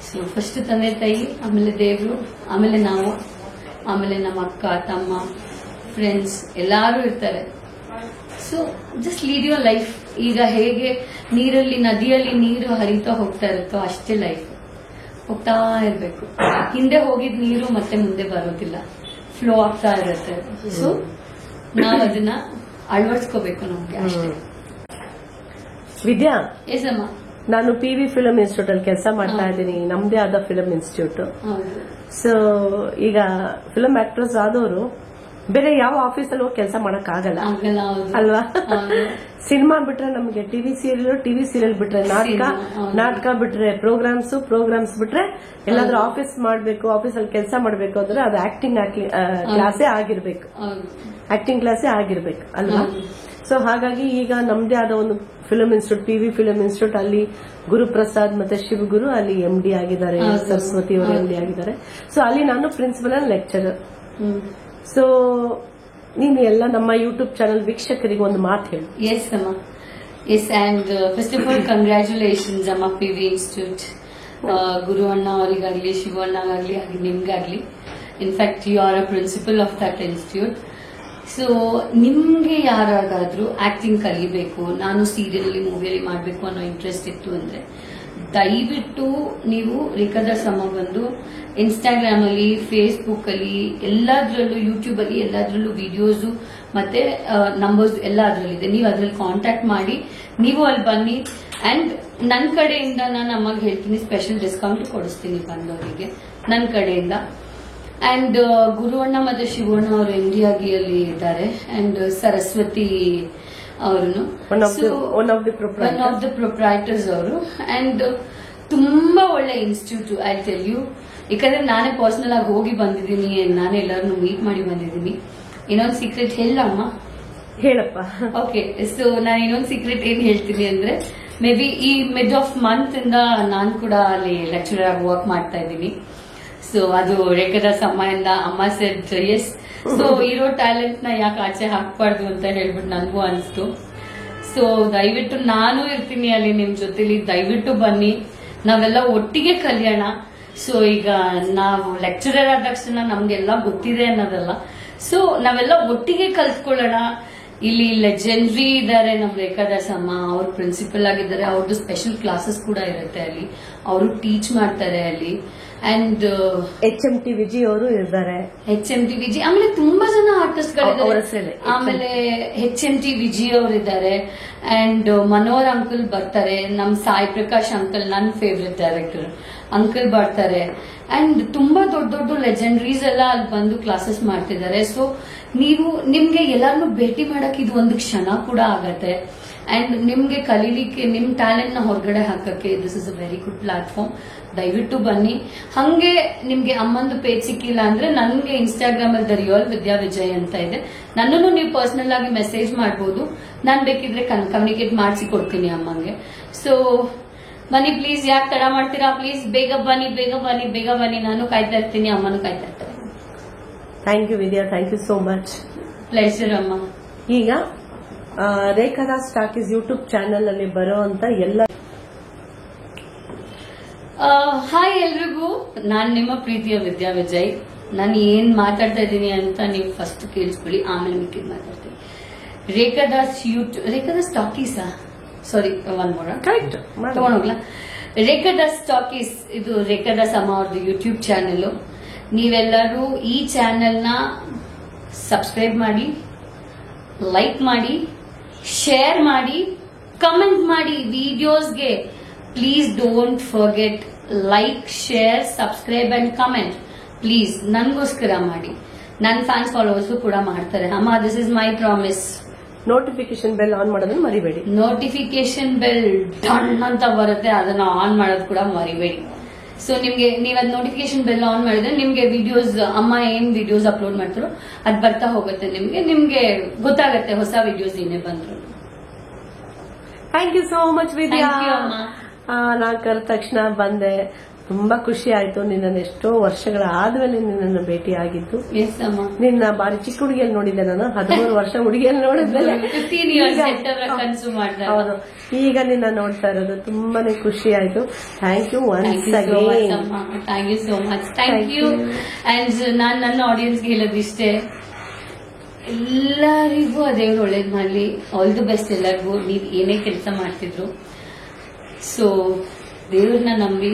ಸೊ ಫಸ್ಟ್ ತಂದೆ ತಾಯಿ, ಆಮೇಲೆ ದೇವ್ರು, ಆಮೇಲೆ ನಾವು, ಆಮೇಲೆ ನಮ್ಮ ಅಕ್ಕ ತಮ್ಮ ಫ್ರೆಂಡ್ಸ್ ಎಲ್ಲಾರು ಇರ್ತಾರೆ. So just lead your life. ಈಗ ಹೇಗೆ ನದಿಯಲ್ಲಿ ನೀರು ಹರಿತಾ ಹೋಗ್ತಾ ಇರುತ್ತೋ ಅಷ್ಟೇ ಲೈಫ್. ಹೋಗ್ತಾ ಇರ್ಬೇಕು. ಹಿಂದೆ ಹೋಗಿದ್ ನೀರು ಮತ್ತೆ ಮುಂದೆ ಬರೋದಿಲ್ಲ, ಫ್ಲೋ ಆಗ್ತಾ ಇರುತ್ತೆ. ಸೊ ನಾವ್ ಅದನ್ನ ಅಳವಡಿಸ್ಕೋಬೇಕು ನಮ್ಗೆ ಅಷ್ಟೇ. ವಿದ್ಯಾ, ಎಸ್ ಅಮ್ಮ. ನಾನು PV ಫಿಲ್ಮ್ ಇನ್ಸ್ಟಿಟ್ಯೂಟ್ ಅಲ್ಲಿ ಕೆಲಸ ಮಾಡ್ತಾ ಇದ್ದೀನಿ. ನಮ್ದೇ ಆದ ಫಿಲ್ಮ್ ಇನ್ಸ್ಟಿಟ್ಯೂಟ್. ಹೌದು. ಸೊ ಈಗ ಫಿಲ್ಮ್ ಆಕ್ಟರ್ಸ್ ಆದವರು ಬೇರೆ ಯಾವ ಆಫೀಸಲ್ಲಿ ಹೋಗಿ ಕೆಲಸ ಮಾಡಕ್ ಆಗಲ್ಲ ಆಗಲ್ಲ. ಹೌದು. ಅಲ್ವಾ? ಹೌದು. ಸಿನಿಮಾ ಬಿಟ್ರೆ ನಮ್ಗೆ ಟಿವಿ ಸೀರಿಯಲ್ ಬಿಟ್ರೆ ನಾಟಕ ಬಿಟ್ರೆ ಪ್ರೋಗ್ರಾಮ್ಸ್ ಬಿಟ್ರೆ ಎಲ್ಲಾದ್ರೂ ಆಫೀಸ್ ಮಾಡ್ಬೇಕು, ಆಫೀಸಲ್ಲಿ ಕೆಲಸ ಮಾಡ್ಬೇಕು ಅಂದ್ರೆ ಅದು ಆಕ್ಟಿಂಗ್ ಕ್ಲಾಸೇ ಆಗಿರ್ಬೇಕು, ಆಕ್ಟಿಂಗ್ ಕ್ಲಾಸೇ ಆಗಿರ್ಬೇಕು ಅಲ್ವಾ? ಸೊ ಹಾಗಾಗಿ ಈಗ ನಮ್ದೇ ಆದ ಒಂದು film institute, PV film institute, ಅಲ್ಲಿ ಗುರುಪ್ರಸಾದ್ ಮತ್ತೆ ಶಿವಗುರು ಅಲ್ಲಿ MD ಆಗಿದ್ದಾರೆ, ಸರಸ್ವತಿ ಅವರು MD ಆಗಿದ್ದಾರೆ. ಸೊ ಅಲ್ಲಿ ನಾನು ಪ್ರಿನ್ಸಿಪಲ್ ಅಂಡ್ ಲೆಕ್ಚರರ್. ಸೊ ನೀನು ಎಲ್ಲ ನಮ್ಮ ಯೂಟ್ಯೂಬ್ ಚಾನಲ್ ವೀಕ್ಷಕರಿಗೆ ಒಂದು ಮಾತು ಹೇಳಿ. ಎಸ್ ಅಮ್ಮ. Yes, and first of all congratulations ಅಮ್ಮ PV ಇನ್ಸ್ಟಿಟ್ಯೂಟ್. ಗುರು ಅಣ್ಣ ಅವರಿಗಾಗ್ಲಿ, ಶಿವ ಅಣ್ಣಗಾಗ್ಲಿ, ನಿಮ್ಗಾಗ್ಲಿ. In fact you are a principal of that institute. So ನಿಮ್ಗೆ ಯಾರಾದ್ರೂ ಆಕ್ಟಿಂಗ್ ಕಲಿಬೇಕು, ನಾನು ಸೀರಿಯಲ್ ಮೂವಿಯಲ್ಲಿ ಮಾಡಬೇಕು ಅನ್ನೋ ಇಂಟ್ರೆಸ್ಟ್ ಇತ್ತು ಅಂದ್ರೆ ದಯವಿಟ್ಟು ನೀವು ರೇಖಾದ ಸಮ ಬಂದು ಇನ್ಸ್ಟಾಗ್ರಾಮ್ ಅಲ್ಲಿ, ಫೇಸ್ಬುಕ್ ಅಲ್ಲಿ, ಎಲ್ಲಾದ್ರಲ್ಲೂ, ಯೂಟ್ಯೂಬ್ ಅಲ್ಲಿ ಎಲ್ಲಾದ್ರಲ್ಲೂ ವಿಡಿಯೋಸ್ ಮತ್ತೆ ನಂಬರ್ಸ್ ಎಲ್ಲ ಅದ್ರಲ್ಲಿದೆ. ನೀವು ಅದ್ರಲ್ಲಿ ಕಾಂಟ್ಯಾಕ್ಟ್ ಮಾಡಿ ನೀವು ಅಲ್ಲಿ ಬನ್ನಿ. ಅಂಡ್ ನನ್ನ ಕಡೆಯಿಂದ ನಾನು ಅಮ್ಮಗೆ ಹೇಳ್ತೀನಿ, ಸ್ಪೆಷಲ್ ಡಿಸ್ಕೌಂಟ್ ಕೊಡಿಸ್ತೀನಿ ಬಂದವರಿಗೆ ನನ್ನ ಕಡೆಯಿಂದ. ಅಂಡ್ ಗುರುವಣ್ಣ ಮತ್ತೆ ಶಿವಣ್ಣ ಅವರು MD ಆಗಿ ಅಲ್ಲಿ ಇದ್ದಾರೆ. ಅಂಡ್ ಸರಸ್ವತಿ ಅವರು ಒನ್ ಆಫ್ ದ ಪ್ರೊಪ್ರೈಟರ್ಸ್ ಅವರು. ಅಂಡ್ ತುಂಬಾ ಒಳ್ಳೆ ಇನ್ಸ್ಟಿಟ್ಯೂಟ್, ಐ ಟೆಲ್ ಯು. ಯಾಕಂದ್ರೆ ನಾನೇ ಪರ್ಸನಲ್ ಆಗಿ ಹೋಗಿ ಬಂದಿದ್ದೀನಿ, ನಾನೇ ಎಲ್ಲರನ್ನು ಮೀಟ್ ಮಾಡಿ ಬಂದಿದ್ದೀನಿ. ಇನ್ನೊಂದು ಸೀಕ್ರೆಟ್ ಹೇಳಮ್ಮ? ಹೇಳಪ್ಪ. ಓಕೆ. ಸೊ ನಾನು ಇನ್ನೊಂದು ಸೀಕ್ರೆಟ್ ಏನ್ ಹೇಳ್ತೀನಿ ಅಂದ್ರೆ, ಮೇ ಬಿ ಈ ಮಿಡ್ ಆಫ್ ಮಂತ್ ಇಂದ ನಾನು ಕೂಡ ಅಲ್ಲಿ ಲೆಕ್ಚರರ್ ಆಗಿ ವರ್ಕ್ ಮಾಡ್ತಾ ಇದ್ದೀನಿ. ಸೊ ಅದು ರೇಖಾದ ಸಮಯದಿಂದ ಅಮ್ಮ ಸೆಡ್ ಎಸ್. ಸೊ ಇರೋ ಟ್ಯಾಲೆಂಟ್ ನ ಯಾಕೆ ಆಚೆ ಹಾಕ್ಬಾರ್ದು ಅಂತ ಹೇಳ್ಬಿಟ್ಟು ನನಗೂ ಅನಿಸ್ತು. ಸೊ ದಯವಿಟ್ಟು ನಾನು ಇರ್ತೀನಿ ಅಲ್ಲಿ ನಿಮ್ ಜೊತೆಲಿ, ದಯವಿಟ್ಟು ಬನ್ನಿ, ನಾವೆಲ್ಲ ಒಟ್ಟಿಗೆ ಕಲಿಯೋಣ. ಸೊ ಈಗ ನಾವು ಲೆಕ್ಚರರ್ ಆದ ತಕ್ಷಣ ನಮ್ಗೆಲ್ಲ ಗೊತ್ತಿದೆ ಅನ್ನೋದಲ್ಲ. ಸೊ ನಾವೆಲ್ಲ ಒಟ್ಟಿಗೆ ಕಲ್ತ್ಕೊಳ್ಳೋಣ. ಇಲ್ಲಿ ಲೆಜೆಂಡ್ರಿ ಇದ್ದಾರೆ ನಮ್ ರೇಖಾದಾಸ್ ಅಮ್ಮ, ಅವ್ರು ಪ್ರಿನ್ಸಿಪಲ್ ಆಗಿದ್ದಾರೆ. ಅವ್ರದ್ದು ಸ್ಪೆಷಲ್ ಕ್ಲಾಸಸ್ ಕೂಡ ಇರುತ್ತೆ ಅಲ್ಲಿ, ಅವರು ಟೀಚ್ ಮಾಡ್ತಾರೆ ಅಲ್ಲಿ. ಅಂಡ್ HMT ವಿಜಯ್ ಅವರು ಇದ್ದಾರೆ. HMT ವಿಜಯ್, ಆಮೇಲೆ ತುಂಬಾ ಜನ ಆರ್ಟಿಸ್ಟ್ ಗಳಿದ್ದಾರೆ. ಆಮೇಲೆ HMT ವಿಜಯ್ ಅವರು ಇದ್ದಾರೆ. ಅಂಡ್ ಮನೋಹರ್ ಅಂಕಲ್ ಬರ್ತಾರೆ. ನಮ್ ಸಾಯಿ ಪ್ರಕಾಶ್ ಅಂಕಲ್, ನನ್ನ ಫೇವ್ರೆಟ್ ಡೈರೆಕ್ಟರ್ ಅಂಕಲ್ ಬರ್ತಾರೆ. ಅಂಡ್ ತುಂಬಾ ದೊಡ್ಡ ದೊಡ್ಡ ಲೆಜೆಂಡ್ರೀಸ್ ಎಲ್ಲ ಅಲ್ಲಿ ಬಂದು ಕ್ಲಾಸಸ್ ಮಾಡ್ತಿದ್ದಾರೆ. ಸೊ ನಿಮ್ಗೆ ಎಲ್ಲಾರನ್ನೂ ಭೇಟಿ ಮಾಡಕ್ ಇದು ಒಂದು ಕ್ಷಣ ಕೂಡ ಆಗತ್ತೆ. ಅಂಡ್ ನಿಮ್ಗೆ ಕಲೀಲಿಕ್ಕೆ, ನಿಮ್ ಟ್ಯಾಲೆಂಟ್ ನ ಹೊರಗಡೆ ಹಾಕಕ್ಕೆ this is a very good platform. ದಯವಿಟ್ಟು ಬನ್ನಿ. ಹಂಗೆ ನಿಮ್ಗೆ ಅಮ್ಮಂದು ಪೇಜ್ ಸಿಕ್ಕಿಲ್ಲ ಅಂದ್ರೆ ನನ್ಗೆ ಇನ್ಸ್ಟಾಗ್ರಾಮ್ ಅಲ್ಲಿ ದ ರಿಯಲ್ ವಿದ್ಯಾ ವಿಜಯ್ ಅಂತ ಇದೆ, ನನ್ನನ್ನು ನೀವು ಪರ್ಸನಲ್ ಆಗಿ ಮೆಸೇಜ್ ಮಾಡಬಹುದು. ನಾನ್ ಬೇಕಿದ್ರೆ ಕಮ್ಯುನಿಕೇಟ್ ಮಾಡಿಸಿ ಕೊಡ್ತೀನಿ ಅಮ್ಮಂಗೆ. ಸೊ ಬನ್ನಿ ಪ್ಲೀಸ್, ಯಾಕೆ ತಡ ಮಾಡ್ತೀರಾ? ಪ್ಲೀಸ್ ಬೇಗ ಬನ್ನಿ, ಬೇಗ ಬನ್ನಿ, ಬೇಗ ಬನ್ನಿ. ನಾನು ಕಾಯ್ತಾ ಇರ್ತೀನಿ, ಅಮ್ಮನೂ ಕಾಯ್ತಾ ಇರ್ತಾರೆ. Thank you Vidya, thank you so much. Pleasure ಅಮ್ಮ. ಈಗ ರೇಖಾದಾಸ್ ಟಾಕೀಸ್ ಯೂಟ್ಯೂಬ್ ಚಾನೆಲ್ ಅಲ್ಲಿ ಬರುವಂತ ಎಲ್ಲ ಹಾಯ್ ಎಲ್ರಿಗೂ, ನಾನ್ ನಿಮ್ಮ ಪ್ರೀತಿಯ ವಿದ್ಯಾ ವಿಜಯ್. ನಾನು ಏನ್ ಮಾತಾಡ್ತಾ ಇದ್ದೀನಿ ಅಂತ ನೀವು ಫಸ್ಟ್ ಕೇಳಿಸ್ಕೊಳ್ಳಿ, ಆಮೇಲೆ ಮಿಕ್ಕಿದ್ ಮಾತಾಡ್ತೀನಿ. ರೇಖಾದಾಸ್ ಟಾಕೀಸಾ? ಸಾರಿ, one more correct ತಗೊಂಡೋಗ್ಲಾ? Rekha Das talkies, ಇದು ರೇಖಾದಾಸ್ ಅಮ್ಮ ಅವ್ರದ್ದು ಯೂಟ್ಯೂಬ್ ಚಾನೆಲ್. ನೀವೆಲ್ಲರೂ ಈ ಚಾನೆಲ್ ನ ಸಬ್ಸ್ಕ್ರೈಬ್ ಮಾಡಿ, ಲೈಕ್ ಮಾಡಿ, ಶೇರ್ ಮಾಡಿ, ಕಮೆಂಟ್ ಮಾಡಿ ವಿಡಿಯೋಸ್ಗೆ. Please don't forget like, share, subscribe and comment. Please ನನ್ಗೋಸ್ಕರ ಮಾಡಿ. ನನ್ನ ಫ್ಯಾನ್ಸ್ ಫಾಲೋವರ್ಸ್ ಕೂಡ ಮಾಡ್ತಾರೆ. ಅಮ್ಮ, this is my promise. Notification bell on ಮಾಡೋದನ್ನ ಮರಿಬೇಡಿ. ನೋಟಿಫಿಕೇಶನ್ ಬೆಲ್ ಡನ್ ಅಂತ ಬರುತ್ತೆ, ಅದನ್ನ ಆನ್ ಮಾಡೋದು ಕೂಡ ಮರಿಬೇಡಿ. ಸೊ ನಿಮ್ಗೆ ನೀವ್ ಅದ್ ನೋಟಿಫಿಕೇಶನ್ ಬೆಲ್ ಆನ್ ಮಾಡಿದ್ರೆ ನಿಮ್ಗೆ ವಿಡಿಯೋಸ್, ಅಮ್ಮ ಏನ್ ವಿಡಿಯೋಸ್ ಅಪ್ಲೋಡ್ ಮಾಡ್ತಾರೋ ಅದ್ ಬರ್ತಾ ಹೋಗುತ್ತೆ. ನಿಮ್ಗೆ ಗೊತ್ತಾಗತ್ತೆ ಹೊಸ ವಿಡಿಯೋಸ್ ಏನೇ ಬಂದ್ರು. Thank you so much Vidya. Thank you, ಅಮ್ಮ. ನಾನ್ ಕರೆದ ತಕ್ಷಣ ಬಂದೆ, ತುಂಬಾ ಖುಷಿ ಆಯ್ತು. ನಿನ್ನನ್ನು ಎಷ್ಟೋ ವರ್ಷಗಳ ಆದ್ಮೇಲೆ ನಿನ್ನನ್ನು ಭೇಟಿ ಆಗಿದ್ದು. ಎಸ್ ಅಮ್ಮ. ನಿನ್ನ ಬಾರಿ ಚಿಕ್ಕ ಹುಡುಗಿಯಲ್ಲಿ ನೋಡಿದ್ದೆ ನಾನು, 13 ವರ್ಷ ಹುಡುಗಿಯಲ್ಲಿ ನೋಡಿದ್ಮೇಲೆ 15 years ಕನ್ಸು ಮಾಡ್ದೆ. ಹೌದು, ಈಗ ನಿನ್ನ ನೋಡ್ತಾ ಇರೋದು ತುಂಬಾನೇ ಖುಷಿ ಆಯ್ತು. Thank you once again. Thank you so much. Thank you. And ನಾನ್ ನನ್ನ ಆಡಿಯನ್ಸ್ಗೆ ಹೇಳೋದಿಷ್ಟೇ, ಎಲ್ಲರಿಗೂ ಅದೇ ಒಳ್ಳೇದ್ ಮಾಡ್ಲಿ. ಆಲ್ ದಿ ಬೆಸ್ಟ್ ಎಲ್ಲರಿಗೂ. ನೀವ್ ಏನೇ ಕೆಲಸ ಮಾಡ್ತಿದ್ರು, ಸೊ ದೇವ್ರನ್ನ ನಂಬಿ,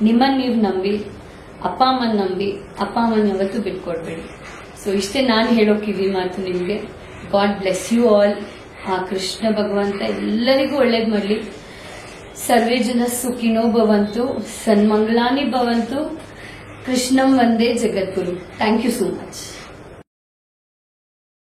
ನಿಮ್ಮನ್ನ ನೀವು ನಂಬಿ, ಅಪ್ಪ ಅಮ್ಮನ್ ನಂಬಿ, ಅಪ್ಪ ಅಮ್ಮನ್ ಯಾವತ್ತೂ ಬಿಟ್ಕೊಡ್ಬೇಡಿ. ಸೊ ಇಷ್ಟೇ ನಾನು ಹೇಳೋ ಕಿವಿ ಮಾತು ನಿಮ್ಗೆ. God bless you all. ಆ ಕೃಷ್ಣ ಭಗವಂತ ಎಲ್ಲರಿಗೂ ಒಳ್ಳೇದ್ ಮಾಡ್ಲಿ. ಸರ್ವೇ ಜನ ಸುಖಿನೋ ಭವಂತು, ಸನ್ಮಂಗಳಾನಿ ಭವಂತು. ಕೃಷ್ಣಂ ವಂದೇ ಜಗದ್ಗುರು. Thank you so much.